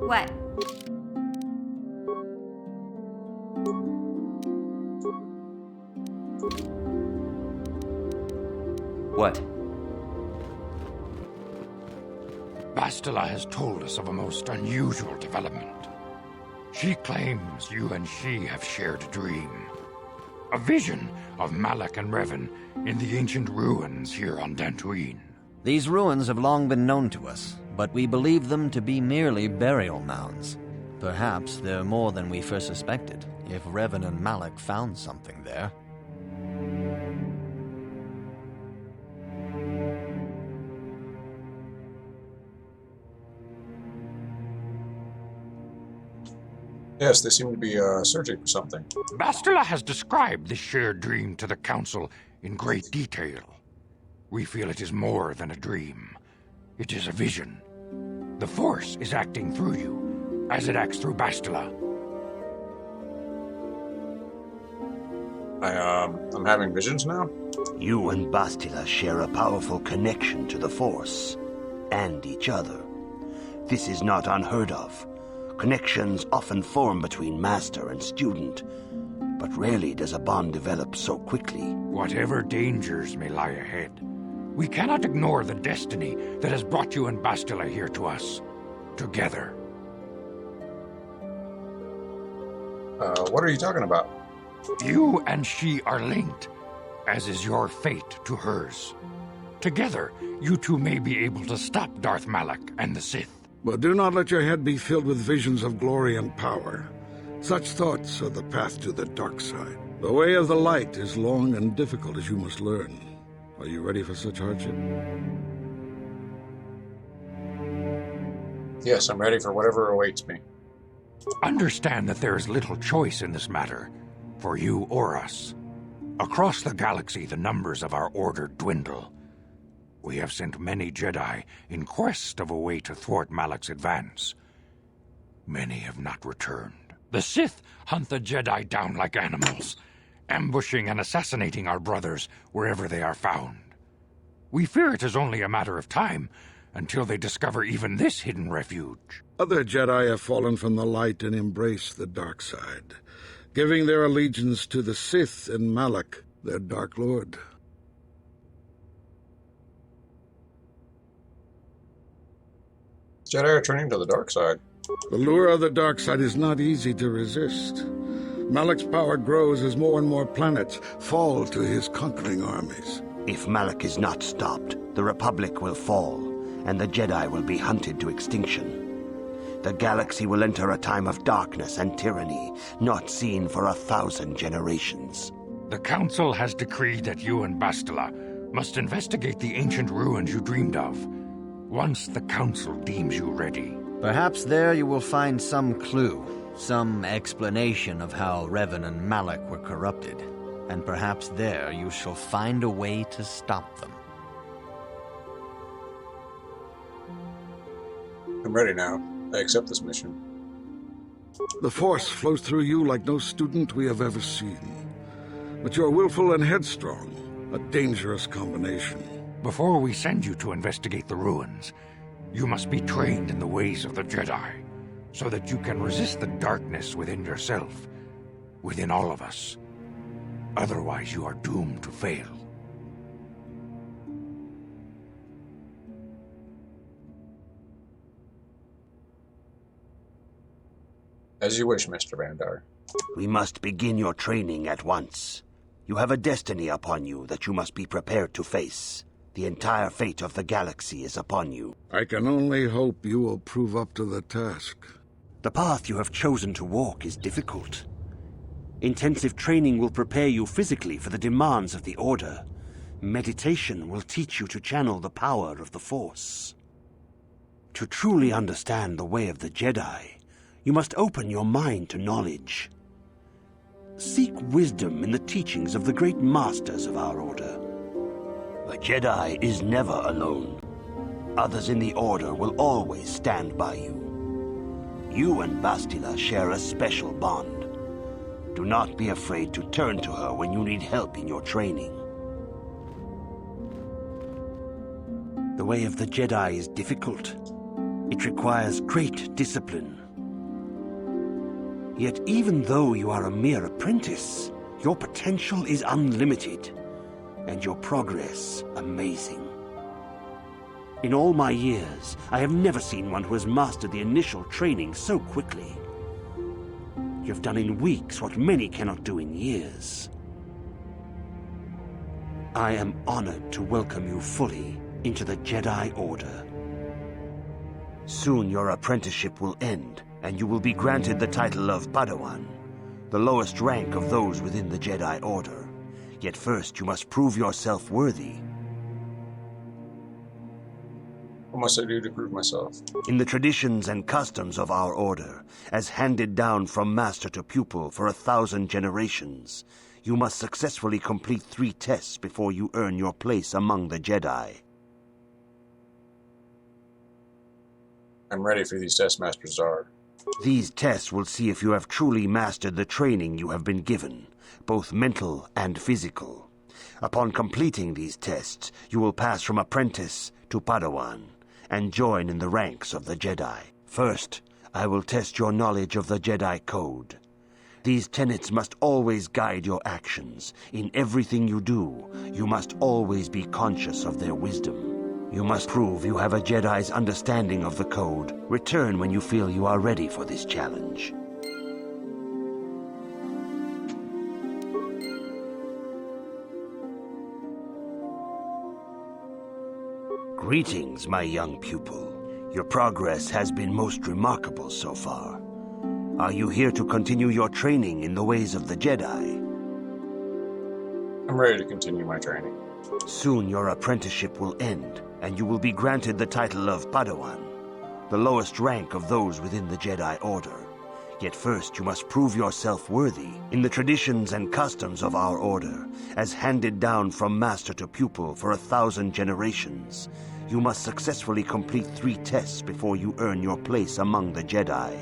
What? What? Bastila has told us of a most unusual development. She claims you and she have shared a dream. A vision of Malak and Revan in the ancient ruins here on Dantooine. These ruins have long been known to us, but we believe them to be merely burial mounds. Perhaps they're more than we first suspected, if Revan and Malak found something there. Yes, they seem to be searching for something. Bastila has described this shared dream to the Council in great detail. We feel it is more than a dream. It is a vision. The Force is acting through you, as it acts through Bastila. I'm having visions now? You and Bastila share a powerful connection to the Force, and each other. This is not unheard of. Connections often form between master and student, but rarely does a bond develop so quickly. Whatever dangers may lie ahead, we cannot ignore the destiny that has brought you and Bastila here to us, together. What are you talking about? You and she are linked, as is your fate to hers. Together, you two may be able to stop Darth Malak and the Sith. But do not let your head be filled with visions of glory and power. Such thoughts are the path to the dark side. The way of the light is long and difficult, as you must learn. Are you ready for such hardship? Yes, I'm ready for whatever awaits me. Understand that there is little choice in this matter, for you or us. Across the galaxy, the numbers of our order dwindle. We have sent many Jedi in quest of a way to thwart Malak's advance. Many have not returned. The Sith hunt the Jedi down like animals, ambushing and assassinating our brothers wherever they are found. We fear it is only a matter of time until they discover even this hidden refuge. Other Jedi have fallen from the light and embraced the dark side, giving their allegiance to the Sith and Malak, their Dark Lord. Jedi are turning to the dark side. The lure of the dark side is not easy to resist. Malak's power grows as more and more planets fall to his conquering armies. If Malak is not stopped, the Republic will fall, and the Jedi will be hunted to extinction. The galaxy will enter a time of darkness and tyranny, not seen for 1,000 generations. The Council has decreed that you and Bastila must investigate the ancient ruins you dreamed of, once the Council deems you ready. Perhaps there you will find some clue, some explanation of how Revan and Malak were corrupted, and perhaps there you shall find a way to stop them. I'm ready now. I accept this mission. The Force flows through you like no student we have ever seen. But you're willful and headstrong, a dangerous combination. Before we send you to investigate the ruins, you must be trained in the ways of the Jedi, so that you can resist the darkness within yourself, within all of us. Otherwise, you are doomed to fail. As you wish, Mr. Vandar. We must begin your training at once. You have a destiny upon you that you must be prepared to face. The entire fate of the galaxy is upon you. I can only hope you will prove up to the task. The path you have chosen to walk is difficult. Intensive training will prepare you physically for the demands of the Order. Meditation will teach you to channel the power of the Force. To truly understand the way of the Jedi, you must open your mind to knowledge. Seek wisdom in the teachings of the great masters of our Order. The Jedi is never alone. Others in the Order will always stand by you. You and Bastila share a special bond. Do not be afraid to turn to her when you need help in your training. The way of the Jedi is difficult. It requires great discipline. Yet even though you are a mere apprentice, your potential is unlimited, and your progress amazing. In all my years, I have never seen one who has mastered the initial training so quickly. You've done in weeks what many cannot do in years. I am honored to welcome you fully into the Jedi Order. Soon your apprenticeship will end, and you will be granted the title of Padawan, the lowest rank of those within the Jedi Order. Yet first you must prove yourself worthy. What must I do to prove myself? In the traditions and customs of our Order, as handed down from master to pupil for 1,000 generations, you must successfully complete 3 tests before you earn your place among the Jedi. I'm ready for these tests, Master Zar. These tests will see if you have truly mastered the training you have been given, both mental and physical. Upon completing these tests, you will pass from apprentice to Padawan, and join in the ranks of the Jedi. First, I will test your knowledge of the Jedi Code. These tenets must always guide your actions. In everything you do, you must always be conscious of their wisdom. You must prove you have a Jedi's understanding of the Code. Return when you feel you are ready for this challenge. Greetings, my young pupil. Your progress has been most remarkable so far. Are you here to continue your training in the ways of the Jedi? I'm ready to continue my training. Soon your apprenticeship will end, and you will be granted the title of Padawan, the lowest rank of those within the Jedi Order. Yet first you must prove yourself worthy. In the traditions and customs of our Order, as handed down from master to pupil for 1,000 generations, you must successfully complete 3 tests before you earn your place among the Jedi.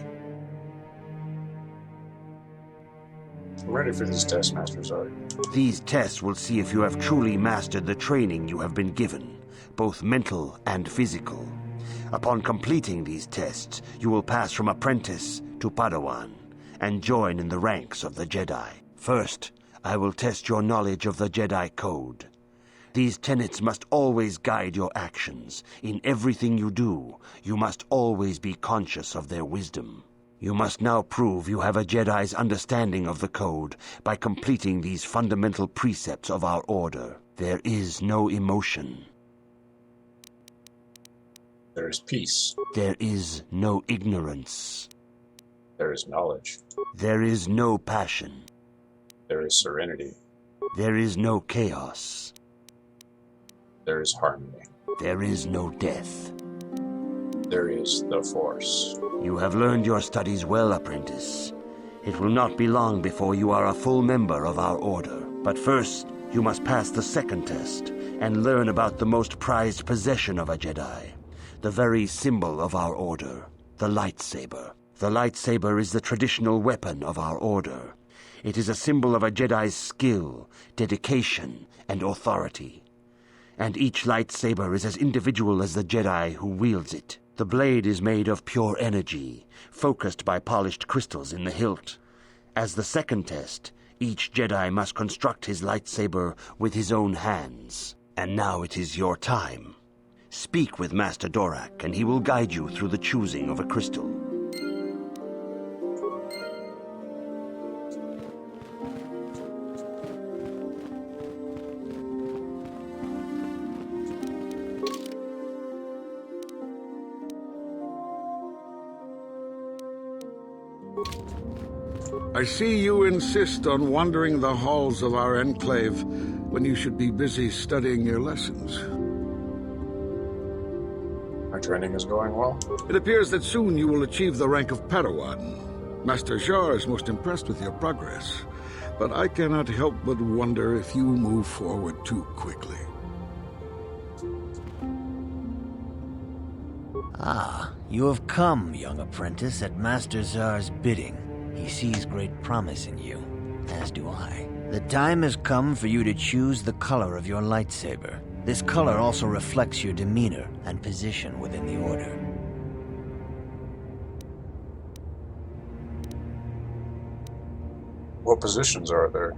I'm ready for these tests, Master Zar. These tests will see if you have truly mastered the training you have been given, both mental and physical. Upon completing these tests, you will pass from apprentice to Padawan, and join in the ranks of the Jedi. First, I will test your knowledge of the Jedi Code. These tenets must always guide your actions. In everything you do, you must always be conscious of their wisdom. You must now prove you have a Jedi's understanding of the Code by completing these fundamental precepts of our Order. There is no emotion. There is peace. There is no ignorance. There is knowledge. There is no passion. There is serenity. There is no chaos. There is harmony. There is no death. There is the Force. You have learned your studies well, apprentice. It will not be long before you are a full member of our order. But first, you must pass the second test and learn about the most prized possession of a Jedi. The very symbol of our order, the lightsaber. The lightsaber is the traditional weapon of our order. It is a symbol of a Jedi's skill, dedication, and authority. And each lightsaber is as individual as the Jedi who wields it. The blade is made of pure energy, focused by polished crystals in the hilt. As the second test, each Jedi must construct his lightsaber with his own hands. And now it is your time. Speak with Master Dorak, and he will guide you through the choosing of a crystal. I see you insist on wandering the halls of our enclave when you should be busy studying your lessons. My training is going well. It appears that soon you will achieve the rank of Padawan. Master Jar is most impressed with your progress, but I cannot help but wonder if you move forward too quickly. Ah, you have come, young apprentice, at Master Zar's bidding. He sees great promise in you, as do I. The time has come for you to choose the color of your lightsaber. This color also reflects your demeanor and position within the Order. What positions are there?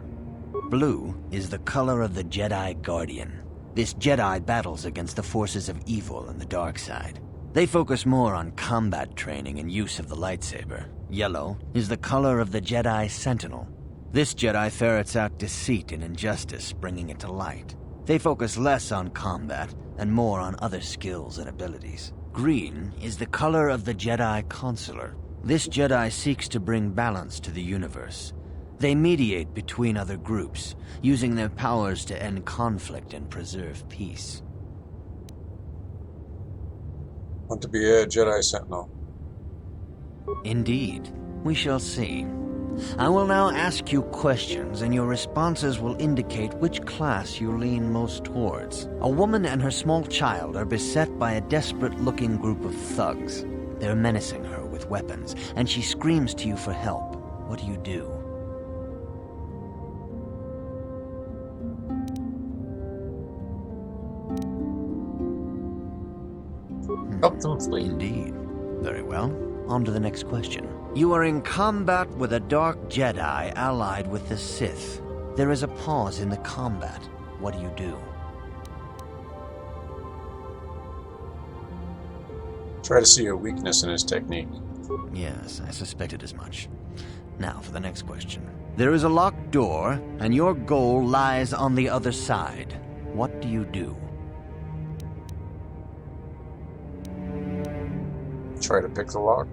Blue is the color of the Jedi Guardian. This Jedi battles against the forces of evil and the dark side. They focus more on combat training and use of the lightsaber. Yellow is the color of the Jedi Sentinel. This Jedi ferrets out deceit and injustice, bringing it to light. They focus less on combat and more on other skills and abilities. Green is the color of the Jedi Consular. This Jedi seeks to bring balance to the universe. They mediate between other groups, using their powers to end conflict and preserve peace. Want to be a Jedi Sentinel? Indeed. We shall see. I will now ask you questions, and your responses will indicate which class you lean most towards. A woman and her small child are beset by a desperate-looking group of thugs. They're menacing her with weapons, and she screams to you for help. What do you do? Help them flee. Indeed. Very well. On to the next question. You are in combat with a dark Jedi allied with the Sith. There is a pause in the combat. What do you do? Try to see a weakness in his technique. Yes, I suspected as much. Now for the next question. There is a locked door, and your goal lies on the other side. What do you do? Try to pick the lock.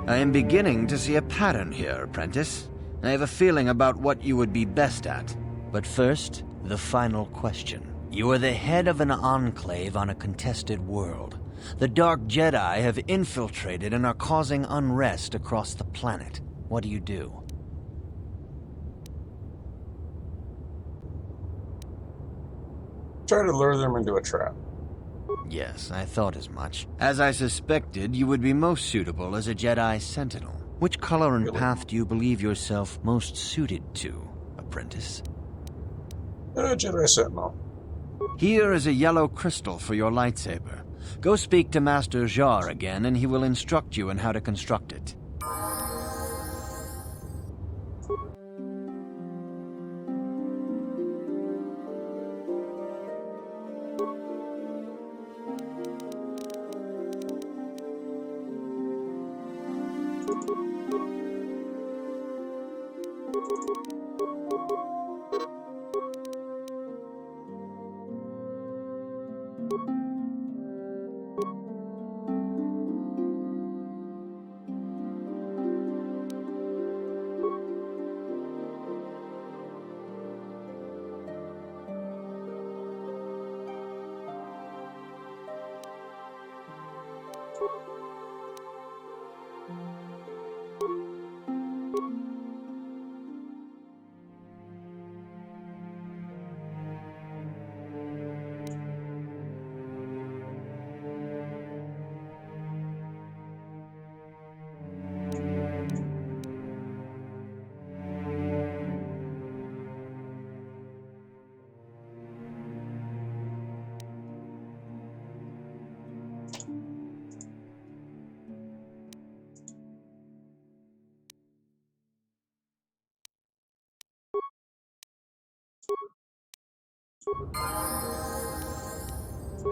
I am beginning to see a pattern here, apprentice. I have a feeling about what you would be best at. But first, the final question. You are the head of an enclave on a contested world. The Dark Jedi have infiltrated and are causing unrest across the planet. What do you do? Try to lure them into a trap. Yes, I thought as much. As I suspected, you would be most suitable as a Jedi Sentinel. Which color and path do you believe yourself most suited to, apprentice? Jedi Sentinel. Here is a yellow crystal for your lightsaber. Go speak to Master Jar again, and he will instruct you in how to construct it.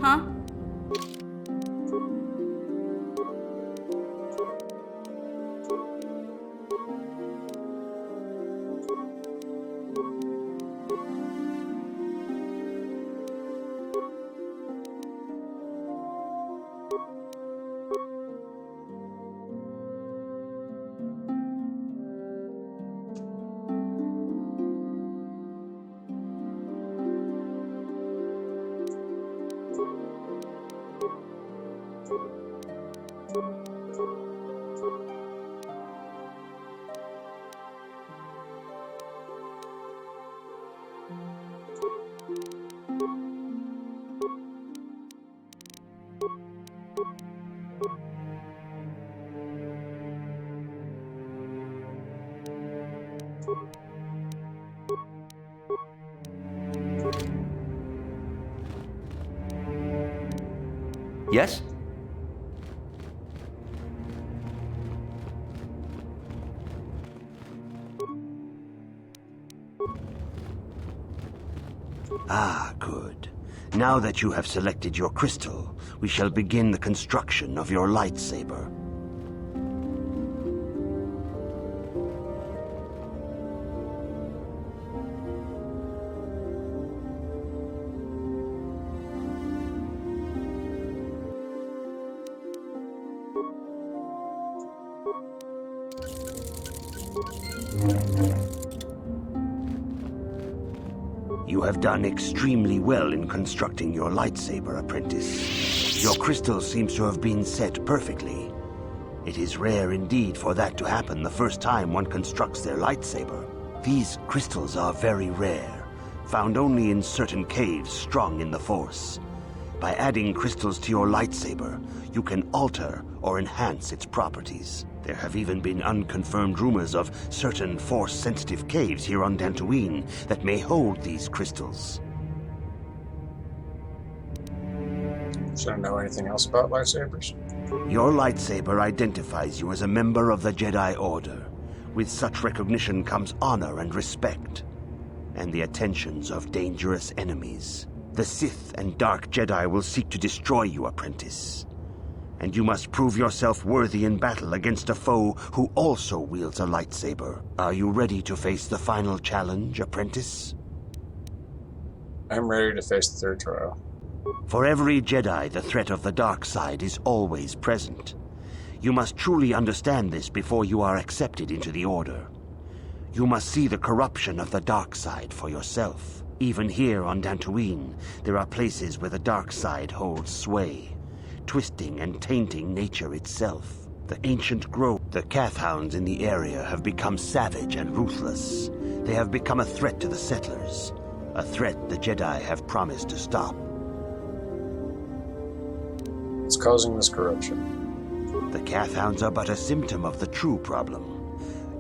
Huh? Yes? Ah, good. Now that you have selected your crystal, we shall begin the construction of your lightsaber. You have done extremely well in constructing your lightsaber, apprentice. Your crystal seems to have been set perfectly. It is rare indeed for that to happen the first time one constructs their lightsaber. These crystals are very rare, found only in certain caves strong in the Force. By adding crystals to your lightsaber, you can alter or enhance its properties. There have even been unconfirmed rumors of certain Force-sensitive caves here on Dantooine that may hold these crystals. Should I know anything else about lightsabers? Your lightsaber identifies you as a member of the Jedi Order. With such recognition comes honor and respect, and the attentions of dangerous enemies. The Sith and Dark Jedi will seek to destroy you, apprentice. And you must prove yourself worthy in battle against a foe who also wields a lightsaber. Are you ready to face the final challenge, apprentice? I'm ready to face the third trial. For every Jedi, the threat of the dark side is always present. You must truly understand this before you are accepted into the Order. You must see the corruption of the dark side for yourself. Even here on Dantooine, there are places where the dark side holds sway, twisting and tainting nature itself. The ancient grove, the Kathhounds in the area have become savage and ruthless. They have become a threat to the settlers, a threat the Jedi have promised to stop. It's causing this corruption. The Kathhounds are but a symptom of the true problem.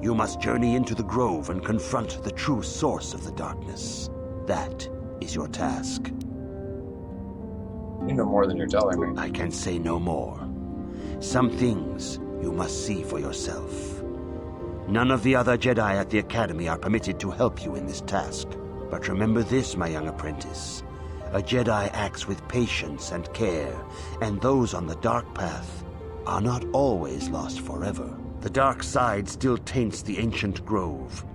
You must journey into the grove and confront the true source of the darkness. That is your task. You know more than you're telling me. I can say no more. Some things you must see for yourself. None of the other Jedi at the Academy are permitted to help you in this task. But remember this, my young apprentice. A Jedi acts with patience and care, and those on the dark path are not always lost forever. The dark side still taints the ancient grove.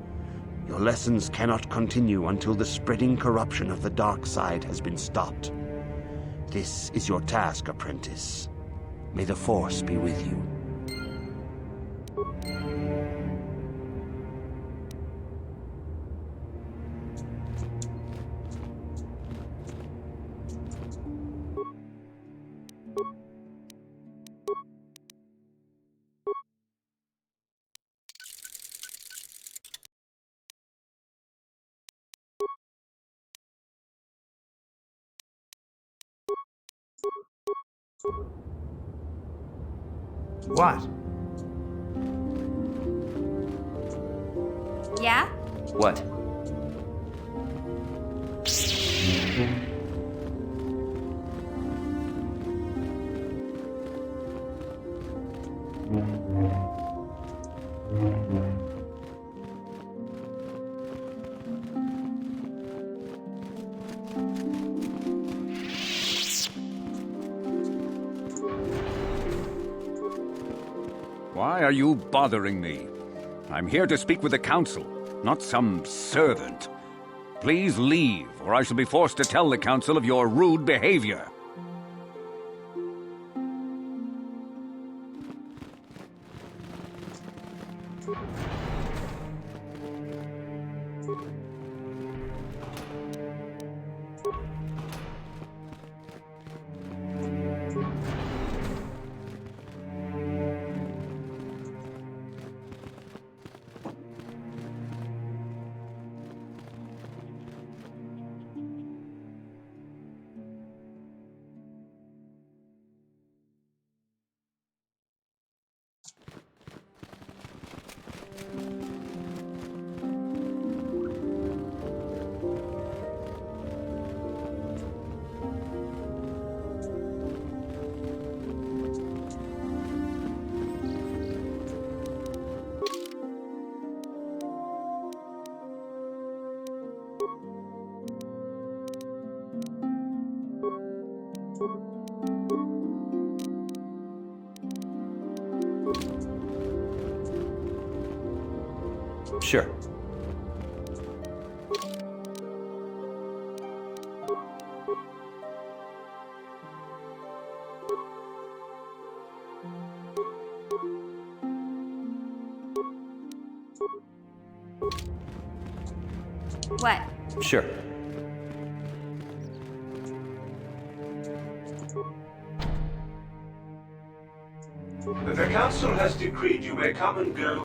Your lessons cannot continue until the spreading corruption of the dark side has been stopped. This is your task, apprentice. May the Force be with you. What? Yeah? What? Why are you bothering me? I'm here to speak with the Council, not some servant. Please leave, or I shall be forced to tell the Council of your rude behavior. Sure. What? Sure. The Council has decreed you may come and go.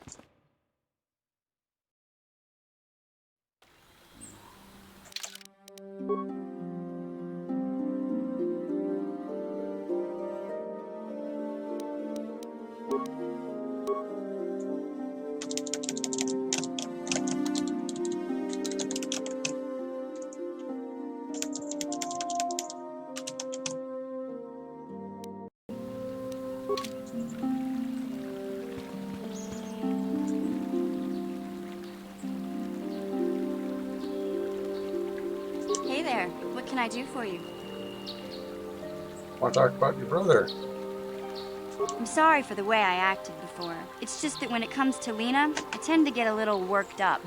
Hey there. What can I do for you? Want to talk about your brother? I'm sorry for the way I acted before. It's just that when it comes to Lena, I tend to get a little worked up.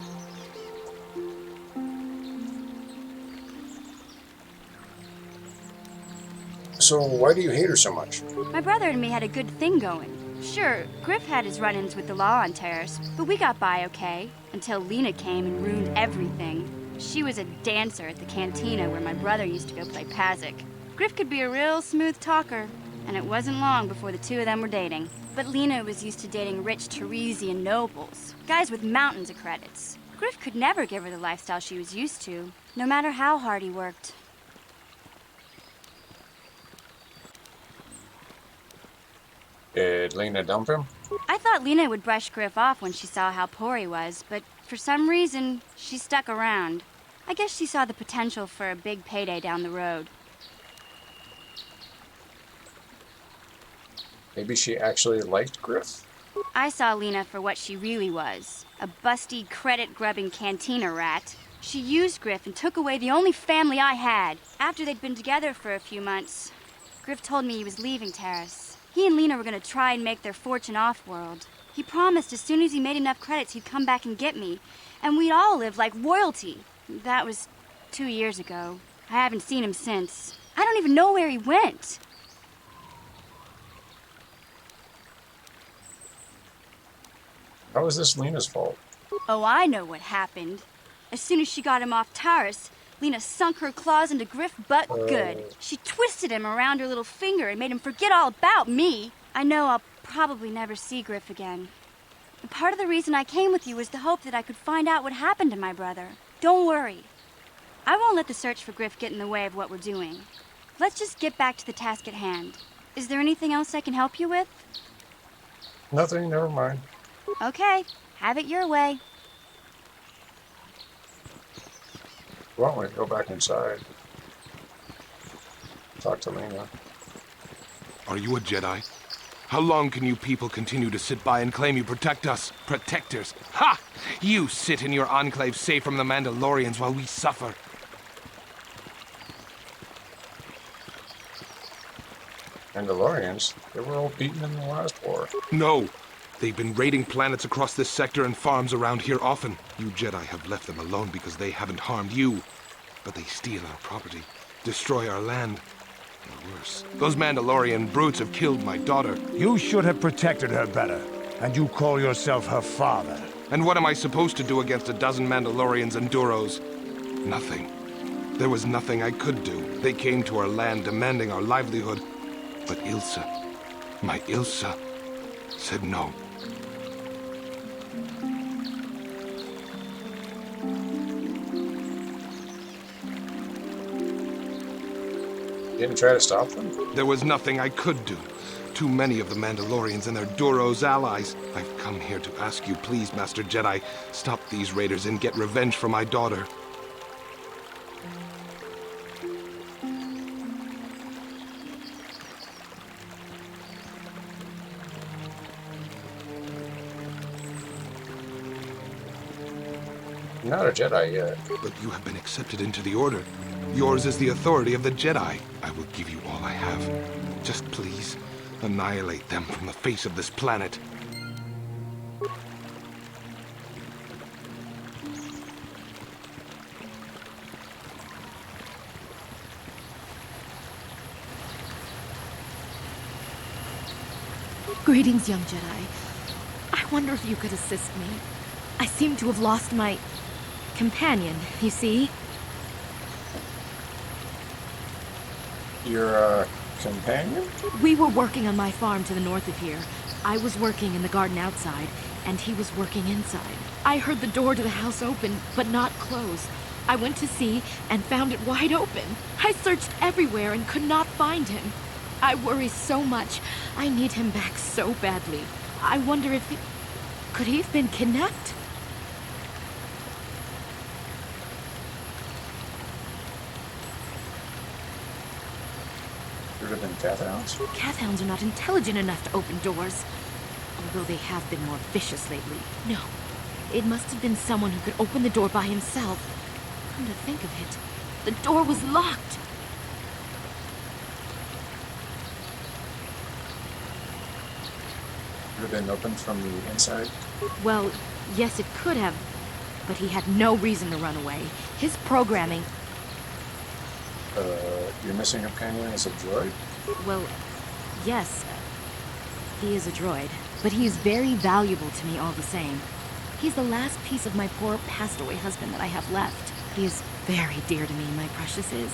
So why do you hate her so much? My brother and me had a good thing going. Sure, Griff had his run-ins with the law on Terrace, but we got by okay, until Lena came and ruined everything. She was a dancer at the cantina where my brother used to go play Pazik. Griff could be a real smooth talker, and it wasn't long before the two of them were dating. But Lena was used to dating rich Teresian nobles, guys with mountains of credits. Griff could never give her the lifestyle she was used to, no matter how hard he worked. Did Lena dump him? I thought Lena would brush Griff off when she saw how poor he was, but for some reason, she stuck around. I guess she saw the potential for a big payday down the road. Maybe she actually liked Griff? I saw Lena for what she really was, a busty, credit-grubbing cantina rat. She used Griff and took away the only family I had. After they'd been together for a few months, Griff told me he was leaving Terrace. He and Lena were going to try and make their fortune off-world. He promised as soon as he made enough credits he'd come back and get me, and we'd all live like royalty. That was 2 years ago. I haven't seen him since. I don't even know where he went. How is this Lena's fault? Oh, I know what happened. As soon as she got him off Taurus, Lena sunk her claws into Griff butt good. She twisted him around her little finger and made him forget all about me. I know I'll probably never see Griff again. And part of the reason I came with you was the hope that I could find out what happened to my brother. Don't worry. I won't let the search for Griff get in the way of what we're doing. Let's just get back to the task at hand. Is there anything else I can help you with? Nothing, never mind. Okay, have it your way. Why don't we go back inside? Talk to Lena. Are you a Jedi? How long can you people continue to sit by and claim you protect us? Protectors? Ha! You sit in your enclave safe from the Mandalorians while we suffer. Mandalorians? They were all beaten in the last war. No. They've been raiding planets across this sector and farms around here often. You Jedi have left them alone because they haven't harmed you. But they steal our property, destroy our land. Or worse, those Mandalorian brutes have killed my daughter. You should have protected her better. And you call yourself her father. And what am I supposed to do against a dozen Mandalorians and Duros? Nothing. There was nothing I could do. They came to our land demanding our livelihood. But Ilsa, my Ilsa, said no. You didn't try to stop them? There was nothing I could do. Too many of the Mandalorians and their Duros allies. I've come here to ask you, please, Master Jedi, stop these raiders and get revenge for my daughter. You're not a Jedi yet. But you have been accepted into the Order. Yours is the authority of the Jedi. I will give you all I have. Just please, annihilate them from the face of this planet. Greetings, young Jedi. I wonder if you could assist me. I seem to have lost my companion, you see? Your, companion? We were working on my farm to the north of here. I was working in the garden outside, and he was working inside. I heard the door to the house open, but not close. I went to see and found it wide open. I searched everywhere and could not find him. I worry so much. I need him back so badly. I wonder if could he have been kidnapped? Could have been cat hounds. Cat hounds are not intelligent enough to open doors. Although they have been more vicious lately. No. It must have been someone who could open the door by himself. Come to think of it, the door was locked. Could have been opened from the inside. Well, yes, it could have. But he had no reason to run away. His programming... Your missing companion is a droid? Well, yes. He is a droid. But he is very valuable to me all the same. He's the last piece of my poor passed-away husband that I have left. He is very dear to me, my precious is.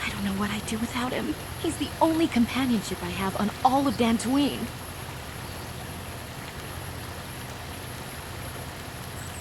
I don't know what I'd do without him. He's the only companionship I have on all of Dantooine.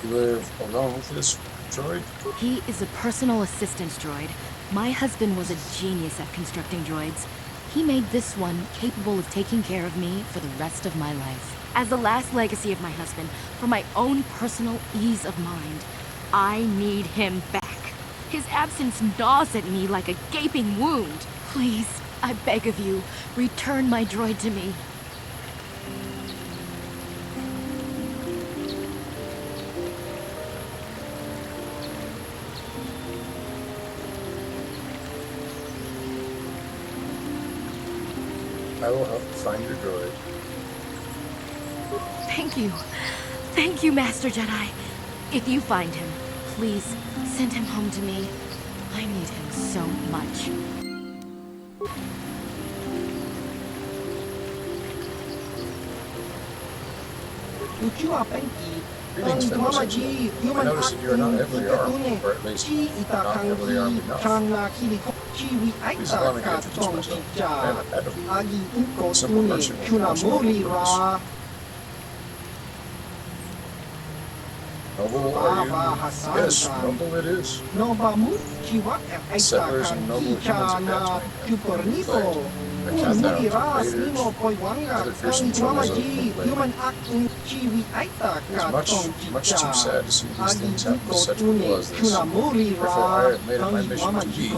You live alone with this droid? He is a personal assistance droid. My husband was a genius at constructing droids. He made this one capable of taking care of me for the rest of my life. As the last legacy of my husband, for my own personal ease of mind, I need him back. His absence gnaws at me like a gaping wound. Please, I beg of you, return my droid to me. I will help you find your droid. Thank you. Thank you, Master Jedi. If you find him, please send him home to me. I need him so much. Greetings, fellows. I noticed that you are not heavily armed, or at least not heavily armed enough. Please allow me to introduce myself. I am Adam, simple merchant of Council of Noble are you? Yes, noble it is. Settlers and noble humans of Dantooine. The Cathars, raiders, other fearsome troubles of the It's much too sad to see these things happen to such people as this. Therefore, I have made it my mission to be.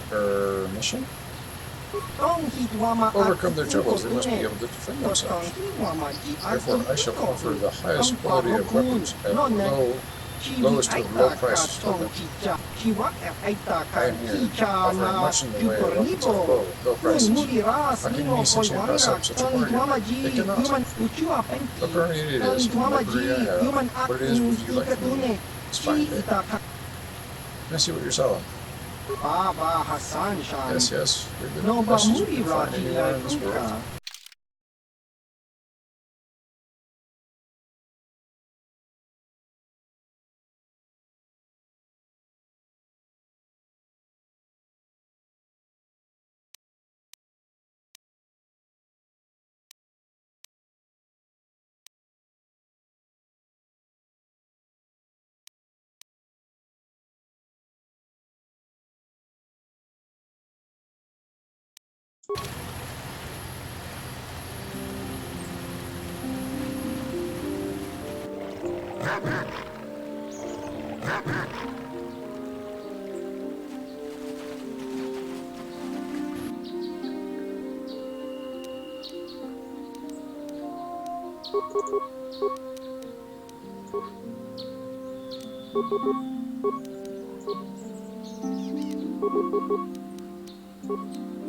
Her mission? Overcome their troubles, they must be able to defend themselves. Therefore, I shall offer the highest quality of weapons at low lowest of low prices for them. I am here, offering much in the way of weapons at low prices. How can you essentially pass up such a bargain? They cannot. Look how neat it is, and what greed I have. What it is would you like from me? It's fine, babe. Can I see what you're selling? Yes, yes. You're the best you can find anywhere in this world.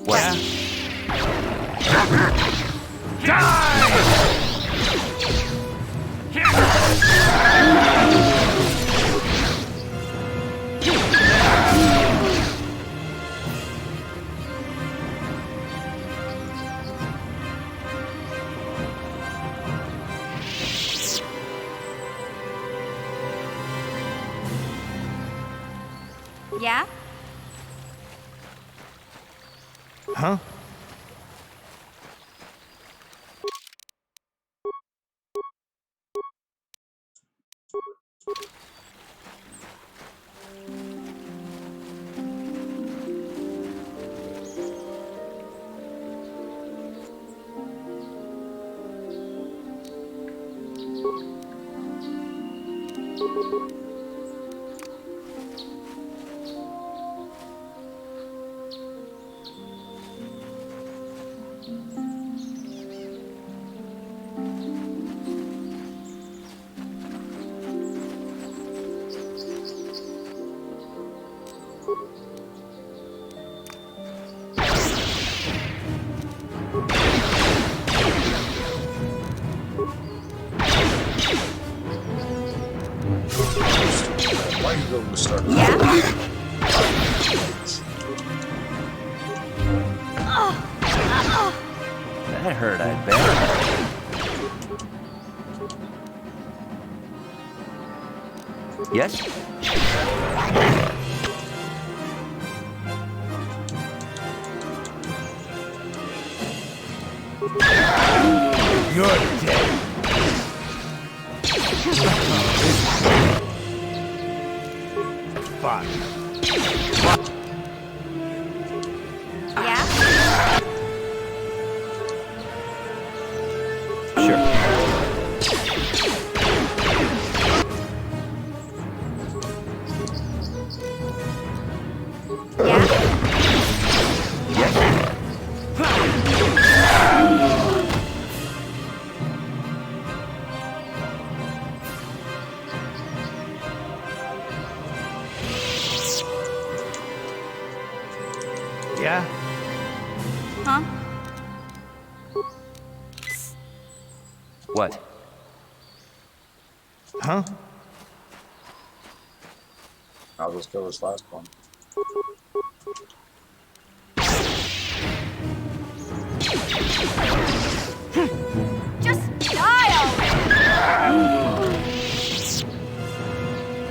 What? Yeah? Huh? Why you go with Star? That hurt, I bet. Yes? You're dead. Fine. Yeah? Sure. Yeah? Huh? What? Huh? I'll just go with this last one. Just die already!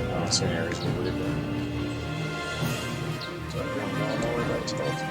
I don't see any reason to believe that. So I'm going to go all the way back to health.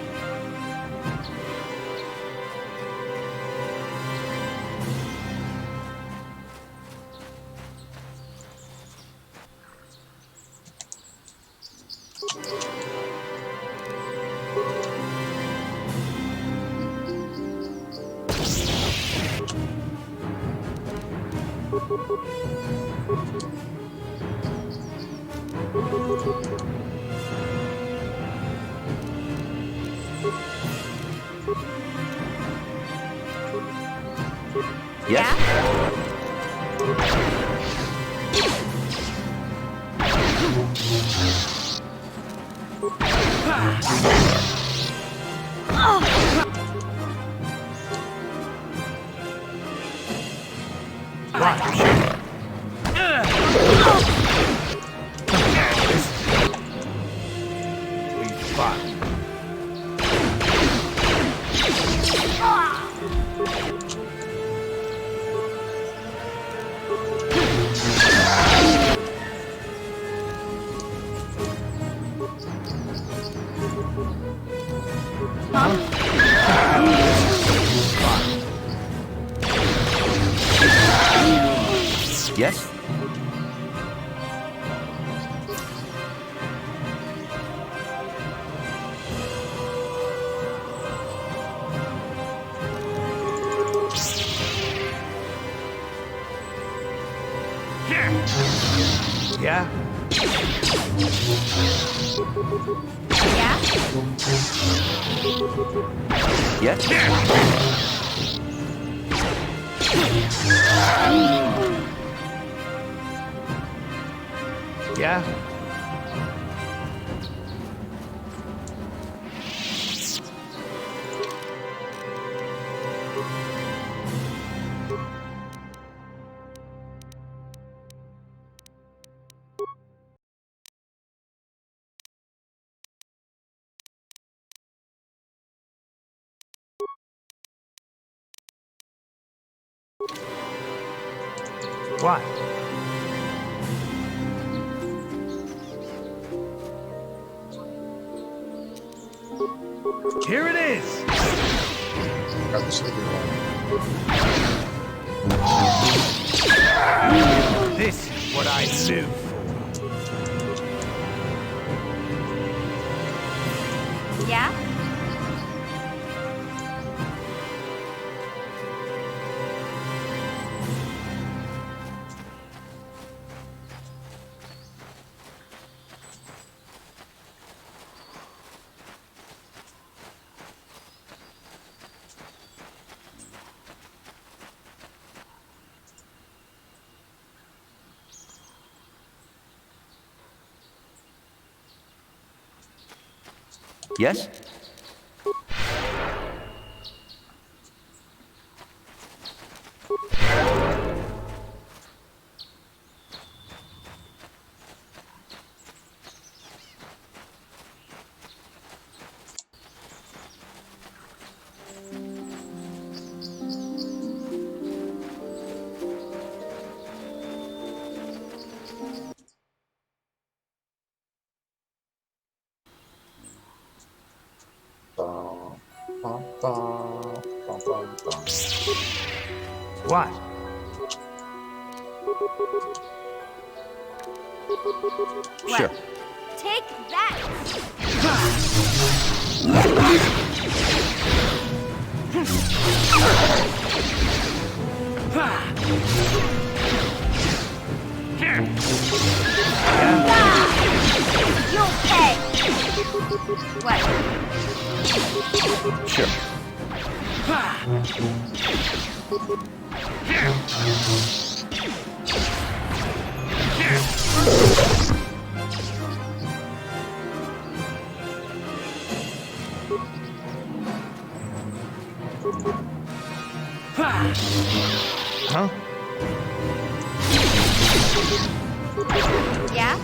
Yes? Yeah? Yes? Yeah? What? Here it is! Got the sleeping one. This is what I live for. Yeah? Yes? What? Sure. Take that! You'll pay! What? Sure. Huh? Yeah?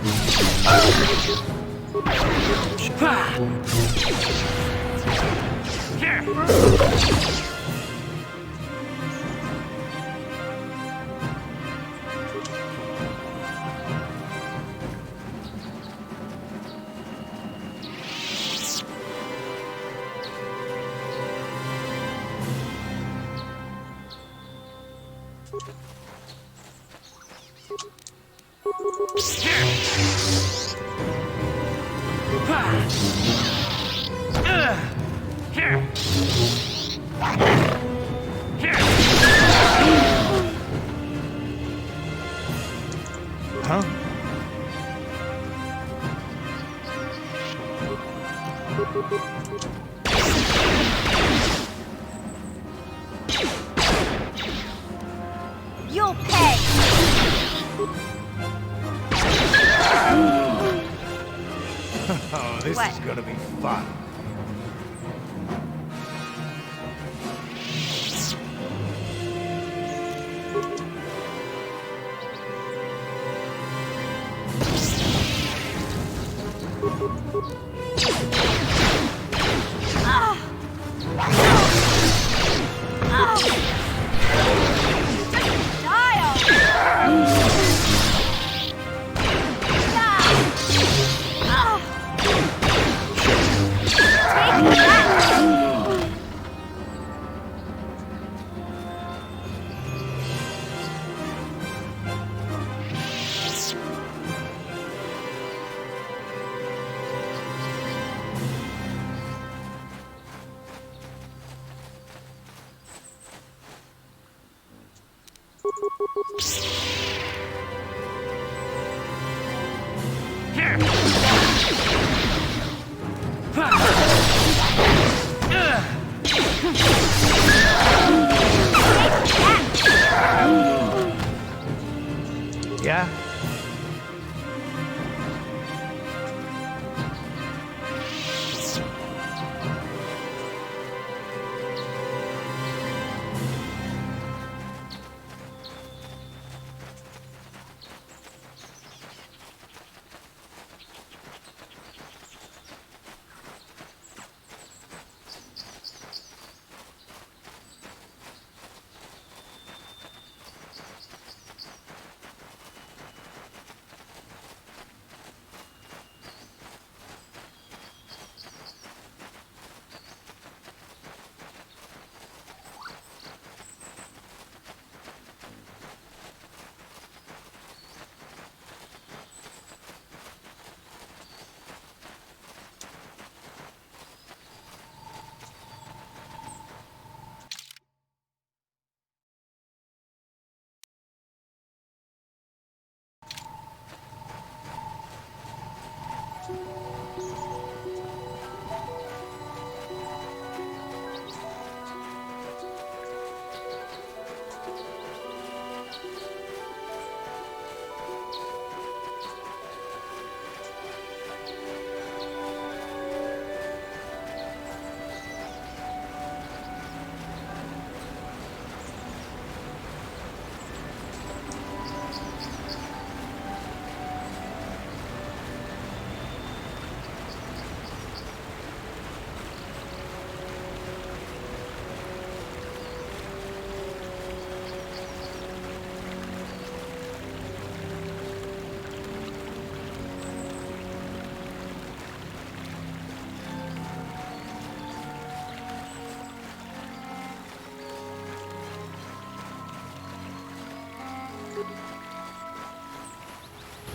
Huh? You'll pay! Oh, this What? is gonna be fun. Yeah?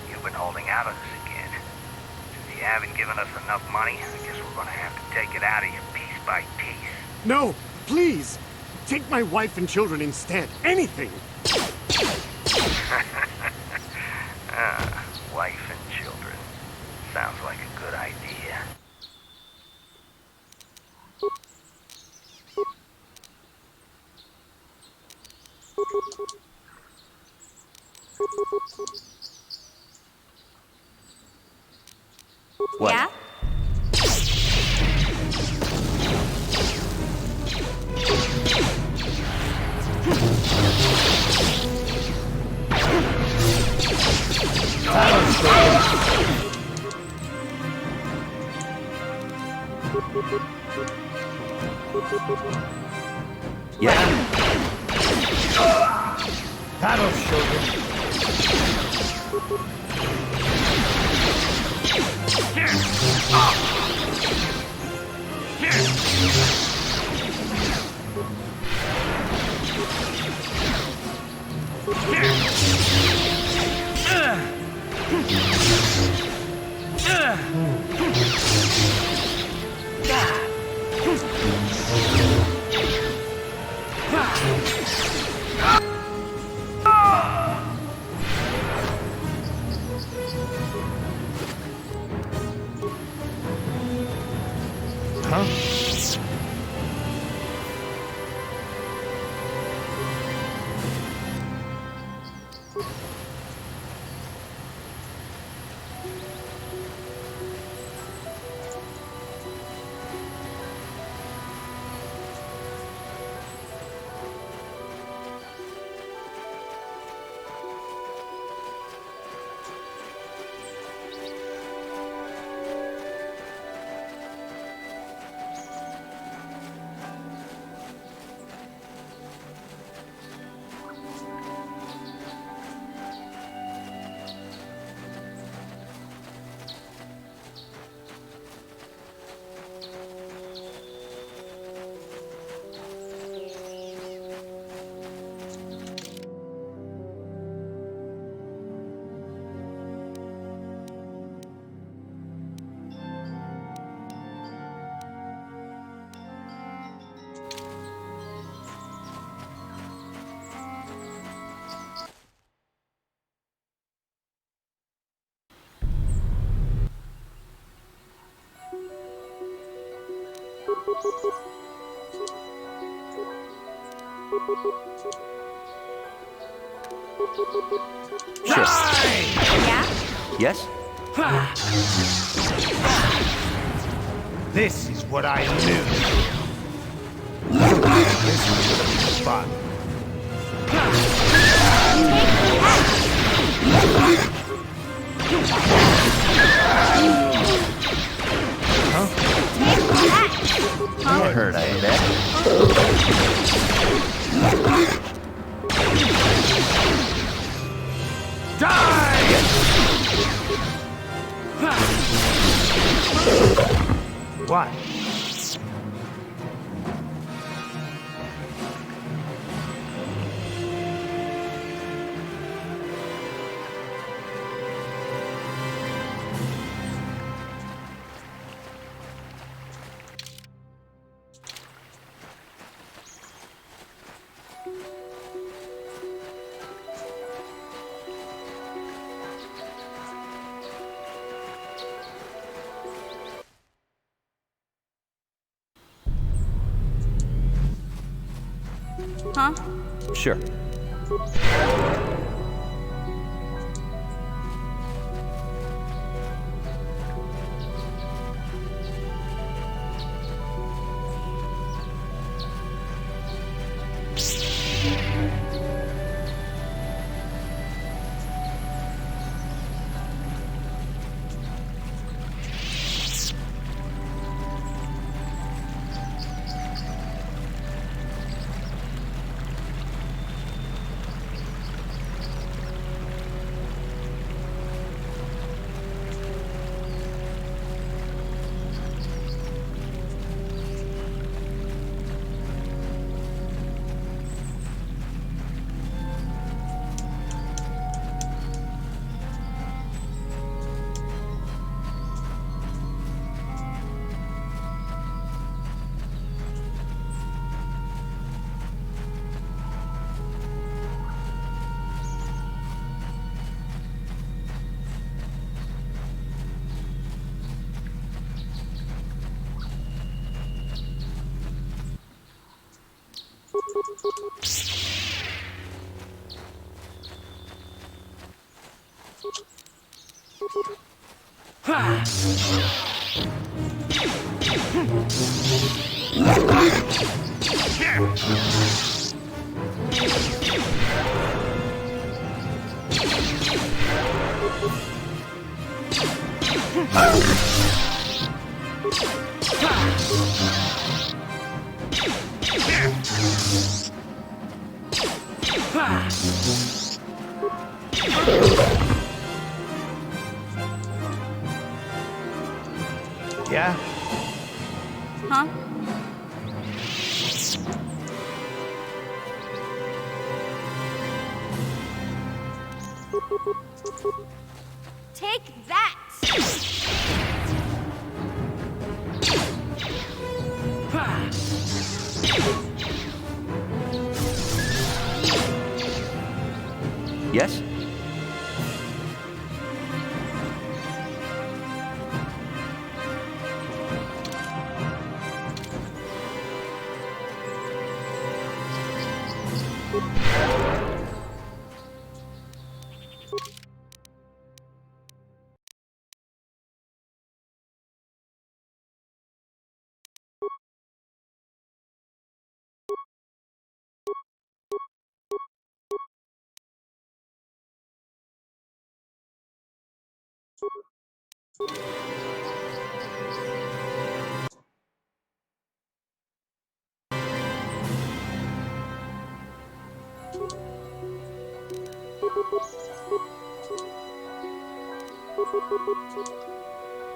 You've been holding out on us again. Since you haven't given us enough money, I guess we're gonna have to take it out of you piece by piece. No, please! Take my wife and children instead. Anything! Wife and children. Sounds like a good idea. What? Yeah? Yeah? Battle children. Sure. Yeah? Yes? This is what I knew. This is gonna be fun. I heard I bet. What? Huh? Sure. Yeah? Huh? Take that! Yes?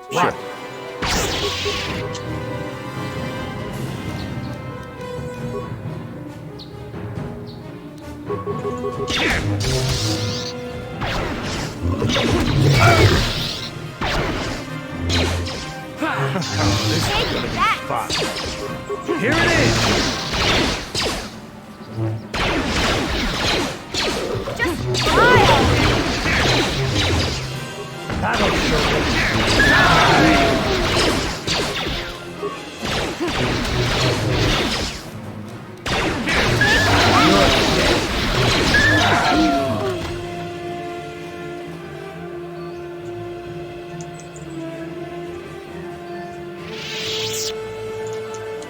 What? This is gonna be fun. Here it is! Just smile! That'll show you.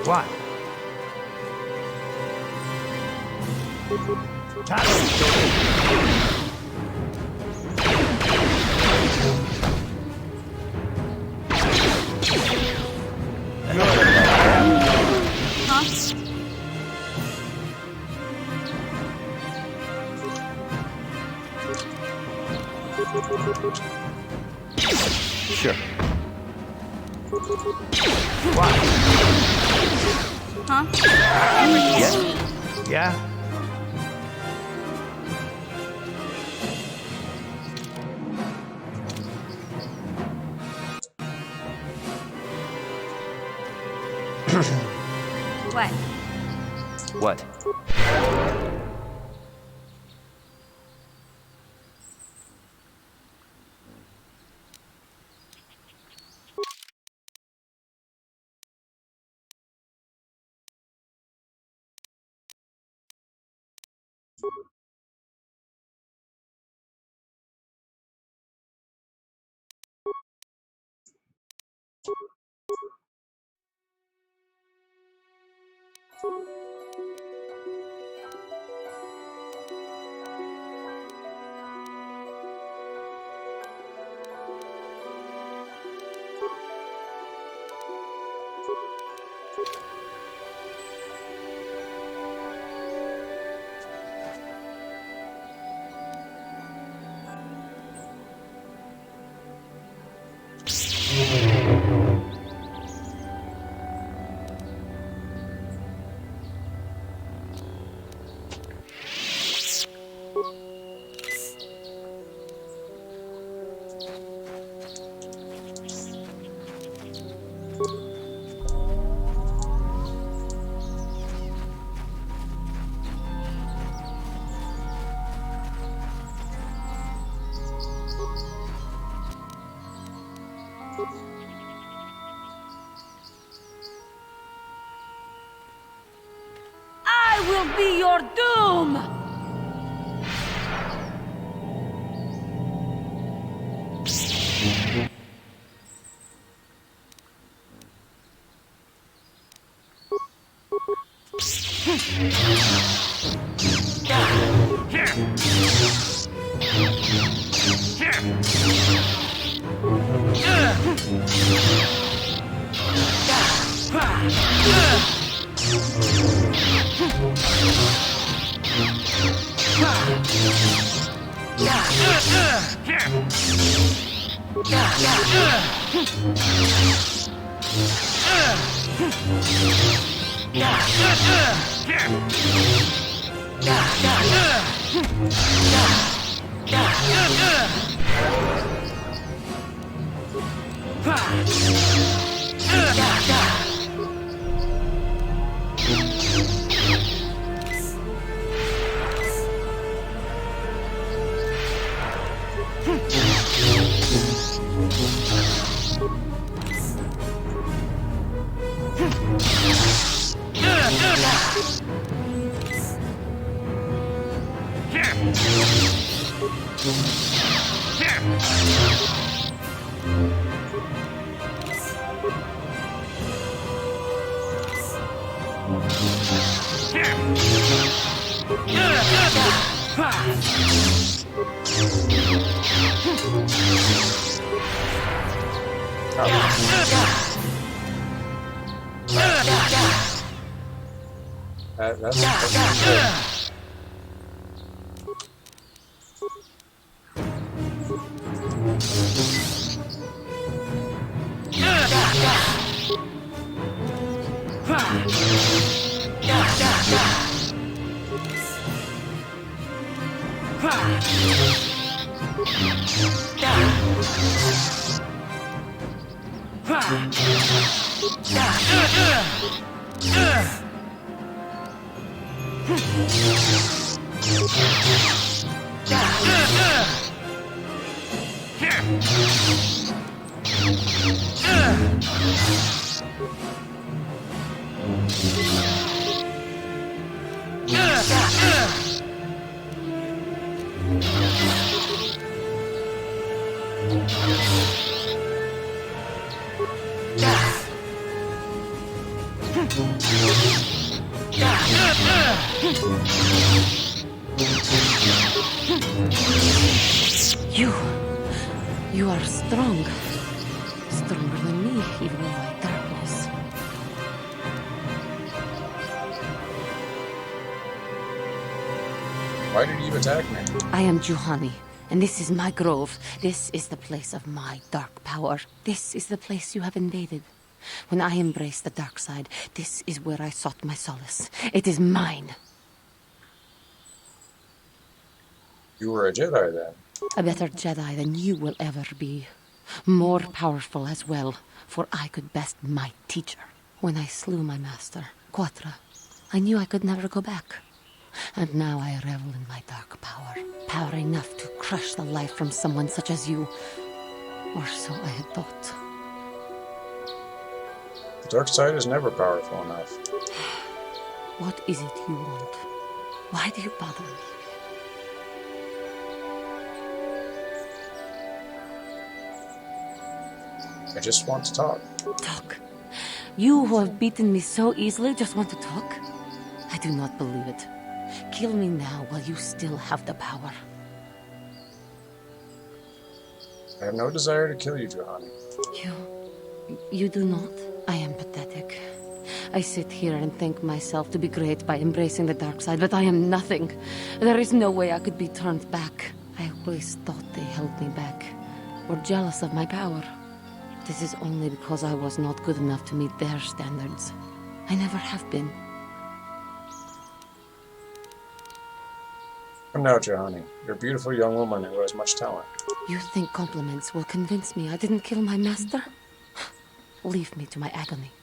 What? Sure. What? Huh? Yes? Yeah? What? What? I will be your doom! That's good. You are strong. Stronger than me, even in my darkness. Why did you attack me? I am Juhani, and this is my grove. This is the place of my dark power. This is the place you have invaded. When I embraced the dark side, this is where I sought my solace. It is mine. You were a Jedi then. A better Jedi than you will ever be. More powerful as well, for I could best my teacher. When I slew my master, KOTOR, I knew I could never go back. And now I revel in my dark power. Power enough to crush the life from someone such as you. Or so I had thought. The dark side is never powerful enough. What is it you want? Why do you bother me? I just want to talk. Talk? You who have beaten me so easily just want to talk? I do not believe it. Kill me now while you still have the power. I have no desire to kill you, Juhani. You do not? I am pathetic. I sit here and think myself to be great by embracing the dark side, but I am nothing. There is no way I could be turned back. I always thought they held me back, or jealous of my power. This is only because I was not good enough to meet their standards. I never have been. Come now, Juhani. You're a beautiful young woman who has much talent. You think compliments will convince me I didn't kill my master? Leave me to my agony.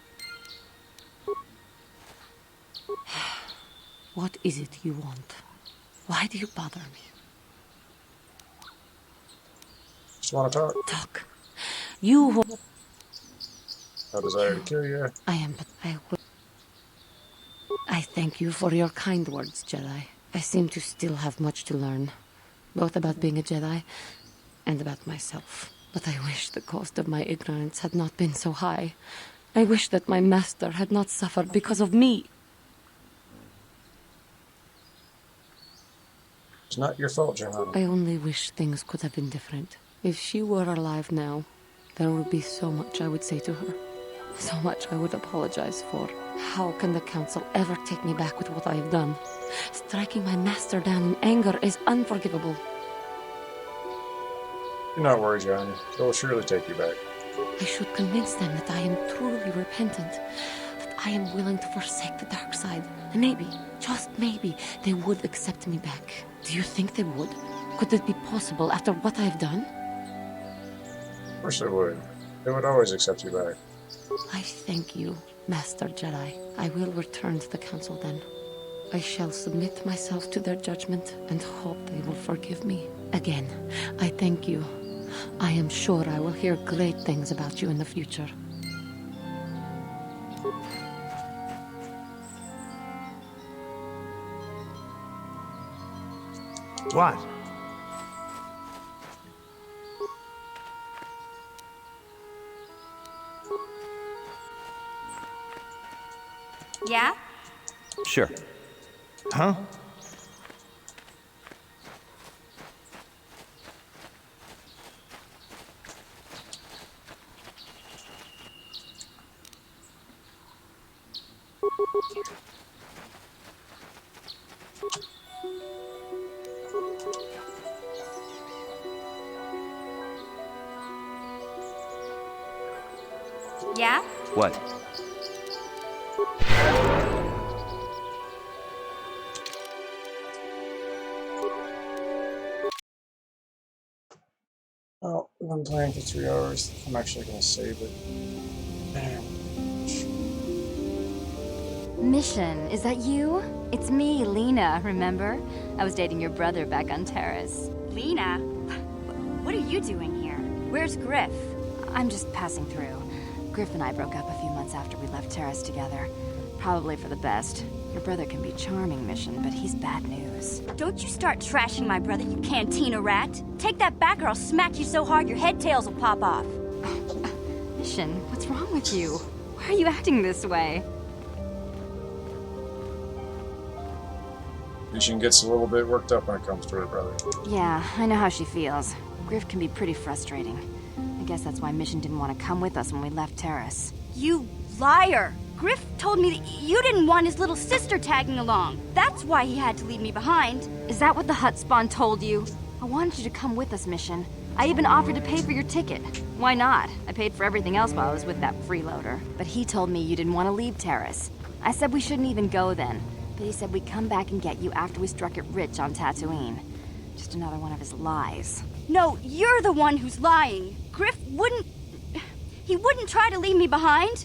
What is it you want? Why do you bother me? Just want to talk. Talk. You who... No desire to kill you. I thank you for your kind words, Jedi. I seem to still have much to learn, both about being a Jedi and about myself. But I wish the cost of my ignorance had not been so high. I wish that my master had not suffered because of me. It's not your fault, Juhani. I only wish things could have been different. If she were alive now, there would be so much I would say to her. So much I would apologize for. How can the Council ever take me back with what I have done? Striking my master down in anger is unforgivable. Do not worry, Juhani. They will surely take you back. I should convince them that I am truly repentant, that I am willing to forsake the dark side. And maybe, just maybe, they would accept me back. Do you think they would? Could it be possible after what I have done? Of course they would. They would always accept you back. I thank you, Master Jedi. I will return to the Council then. I shall submit myself to their judgment and hope they will forgive me. Again, I thank you. I am sure I will hear great things about you in the future. What? Yeah? Sure. Huh? Yeah? What? Well, we've been playing for 3 hours. I'm actually going to save it. Damn. Mission, is that you? It's me, Lena, remember? I was dating your brother back on Terrace. Lena? What are you doing here? Where's Griff? I'm just passing through. Griff and I broke up a few months after we left Terrace together. Probably for the best. Your brother can be charming, Mission, but he's bad news. Don't you start trashing my brother, you cantina rat! Take that back or I'll smack you so hard your head tails will pop off! Mission, what's wrong with you? Why are you acting this way? Mission gets a little bit worked up when it comes to her brother. Yeah, I know how she feels. Griff can be pretty frustrating. I guess that's why Mission didn't want to come with us when we left Terrace. You liar! Griff told me that you didn't want his little sister tagging along. That's why he had to leave me behind. Is that what the hut spawn told you? I wanted you to come with us, Mission. I even offered to pay for your ticket. Why not? I paid for everything else while I was with that freeloader. But he told me you didn't want to leave Terrace. I said we shouldn't even go then. But he said we'd come back and get you after we struck it rich on Tatooine. Just another one of his lies. No, you're the one who's lying. Griff wouldn't... He wouldn't try to leave me behind.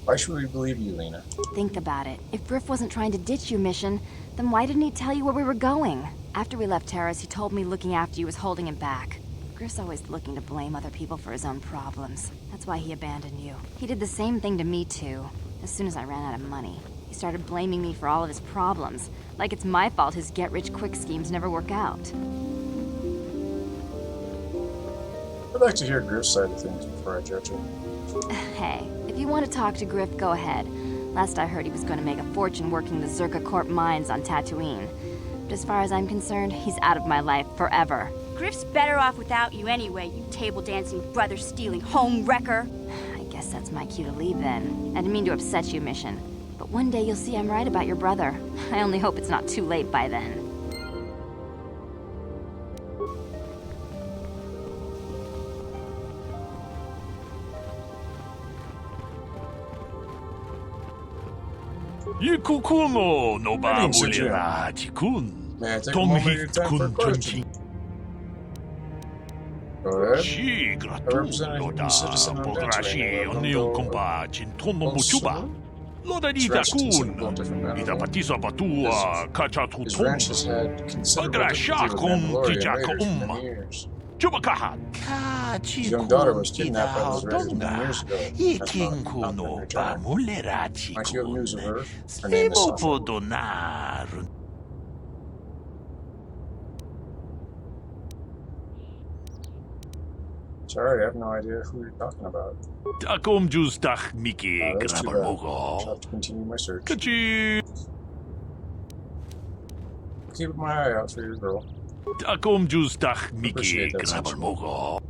Why should we believe you, Lena? Think about it. If Griff wasn't trying to ditch you, Mission, then why didn't he tell you where we were going? After we left Terrace, he told me looking after you was holding him back. Griff's always looking to blame other people for his own problems. That's why he abandoned you. He did the same thing to me, too. As soon as I ran out of money, he started blaming me for all of his problems. Like it's my fault his get-rich-quick schemes never work out. I'd like to hear Griff's side of things before I judge him. Hey, if you want to talk to Griff, go ahead. Last I heard, he was going to make a fortune working the Zerka Corp mines on Tatooine. But as far as I'm concerned, he's out of my life forever. Griff's better off without you anyway, you table-dancing, brother-stealing home wrecker. I guess that's my cue to leave then. I didn't mean to upset you, Mission. But one day you'll see I'm right about your brother. I only hope it's not too late by then. 이쿠쿠노 노바 몰레라 지군 동hit군 전진 시그라투 로다 보드라시 언니온 콤바 진토노 무추바 로다리다군 이다 바티사 바투아 카차투톤 바그라샤 콤 기자카 주바카하 His young daughter was kidnapped by those raiders many years ago. That's not been returned. Might you have news of her? Her name is Sasha. Sorry, I have no idea who you're talking about. Takom justach Mickey I'll have to continue my search. Keep my eye out for your girl. Takom justach Mickey Grabalmogo.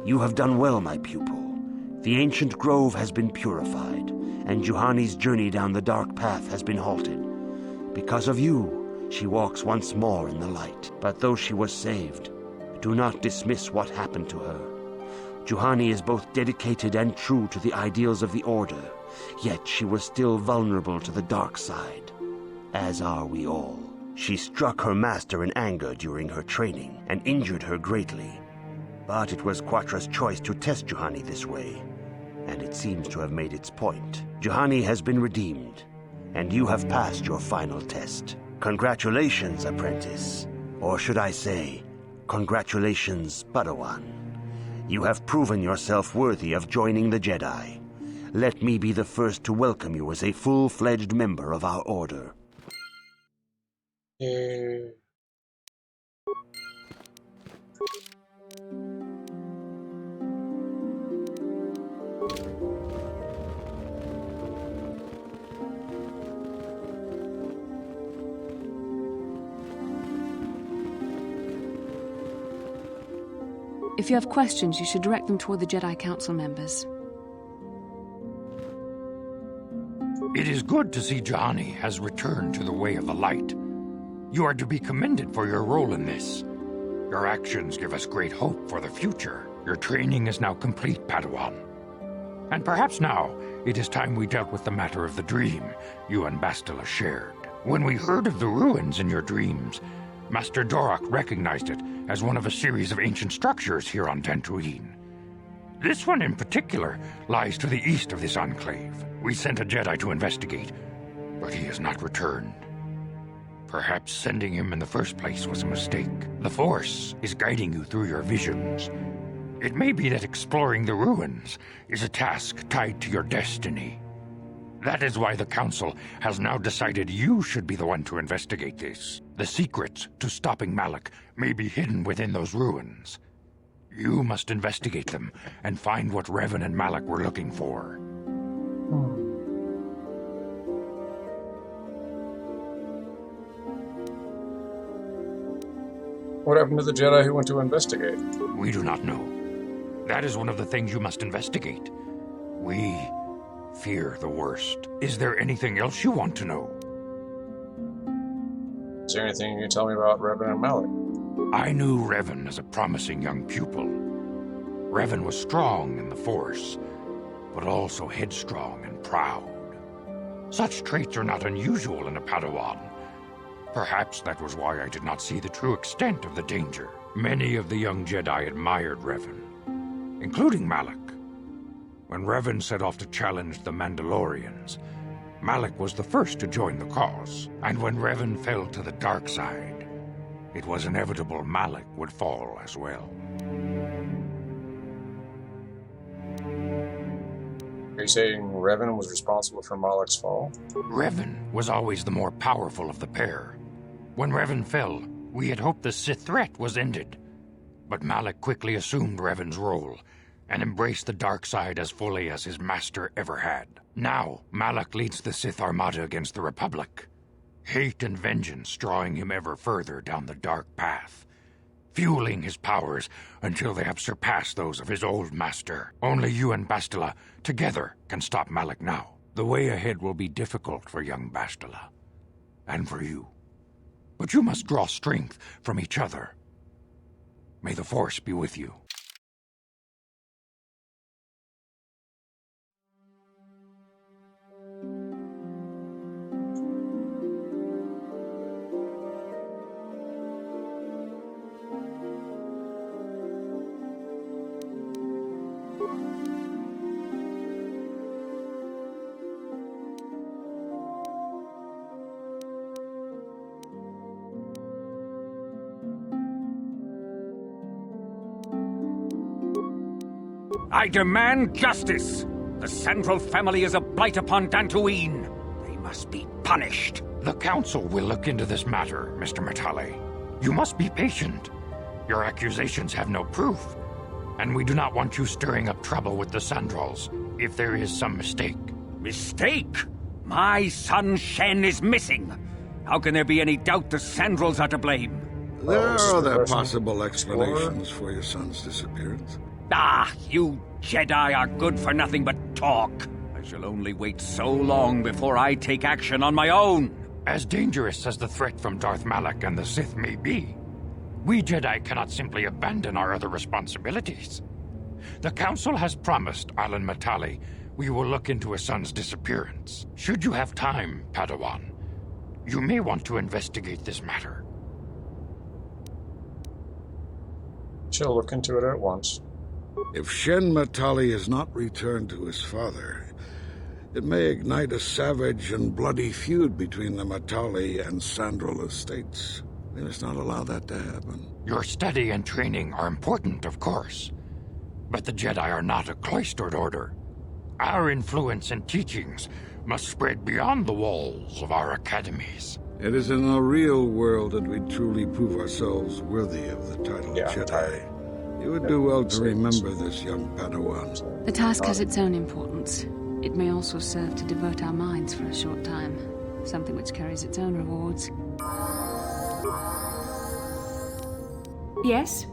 You have done well, my pupil. The ancient grove has been purified, and Juhani's journey down the dark path has been halted. Because of you, she walks once more in the light. But though she was saved, do not dismiss what happened to her. Juhani is both dedicated and true to the ideals of the Order, yet she was still vulnerable to the dark side, as are we all. She struck her master in anger during her training, and injured her greatly. But it was Quatra's choice to test Juhani this way, and it seems to have made its point. Juhani has been redeemed, and you have passed your final test. Congratulations, apprentice. Or should I say, congratulations, Padawan. You have proven yourself worthy of joining the Jedi. Let me be the first to welcome you as a full-fledged member of our Order. If you have questions, you should direct them toward the Jedi Council members. It is good to see Juhani has returned to the way of the light. You are to be commended for your role in this. Your actions give us great hope for the future. Your training is now complete, Padawan. And perhaps now, it is time we dealt with the matter of the dream you and Bastila shared. When we heard of the ruins in your dreams, Master Dorak recognized it as one of a series of ancient structures here on Dantooine. This one in particular lies to the east of this enclave. We sent a Jedi to investigate, but he has not returned. Perhaps sending him in the first place was a mistake. The Force is guiding you through your visions. It may be that exploring the ruins is a task tied to your destiny. That is why the Council has now decided you should be the one to investigate this. The secrets to stopping Malak may be hidden within those ruins. You must investigate them and find what Revan and Malak were looking for. What happened to the Jedi who went to investigate? We do not know. That is one of the things you must investigate. We fear the worst. Is there anything else you want to know? Is there anything you can tell me about Revan and Malak? I knew Revan as a promising young pupil. Revan was strong in the Force, but also headstrong and proud. Such traits are not unusual in a Padawan. Perhaps that was why I did not see the true extent of the danger. Many of the young Jedi admired Revan, including Malak. When Revan set off to challenge the Mandalorians, Malak was the first to join the cause. And when Revan fell to the dark side, it was inevitable Malak would fall as well. Are you saying Revan was responsible for Malak's fall? Revan was always the more powerful of the pair. When Revan fell, we had hoped the Sith threat was ended. But Malak quickly assumed Revan's role and embraced the dark side as fully as his master ever had. Now, Malak leads the Sith Armada against the Republic. Hate and vengeance drawing him ever further down the dark path, fueling his powers until they have surpassed those of his old master. Only you and Bastila together can stop Malak now. The way ahead will be difficult for young Bastila, and for you. But you must draw strength from each other. May the Force be with you. I demand justice! The Central family is a blight upon Dantooine. They must be punished. The Council will look into this matter, Mr. Matale. You must be patient. Your accusations have no proof, and we do not want you stirring up trouble with the Sandrals if there is some mistake. Mistake? My son Shen is missing. How can there be any doubt the Sandrals are to blame? There are other possible explanations for your son's disappearance. Ah, you Jedi are good for nothing but talk. I shall only wait so long before I take action on my own. As dangerous as the threat from Darth Malak and the Sith may be, we Jedi cannot simply abandon our other responsibilities. The Council has promised Alan Matale we will look into his son's disappearance. Should you have time, Padawan, you may want to investigate this matter. She'll look into it at once. If Shen Matale is not returned to his father, it may ignite a savage and bloody feud between the Matale and Sandral estates. We must not allow that to happen. Your study and training are important, of course, but the Jedi are not a cloistered order. Our influence and teachings must spread beyond the walls of our academies. It is in the real world that we truly prove ourselves worthy of the title Jedi. You would do well to remember this, young Padawan. The task has its own importance. It may also serve to divert our minds for a short time, something which carries its own rewards. Yes?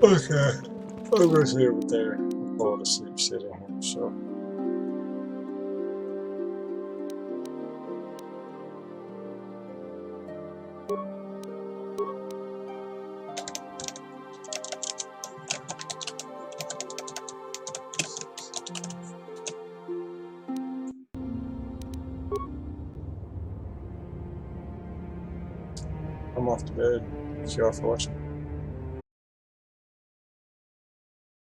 Okay, I'm gonna see it there. I'm falling asleep sitting here, so. I'm off to bed. Thank you all for watching.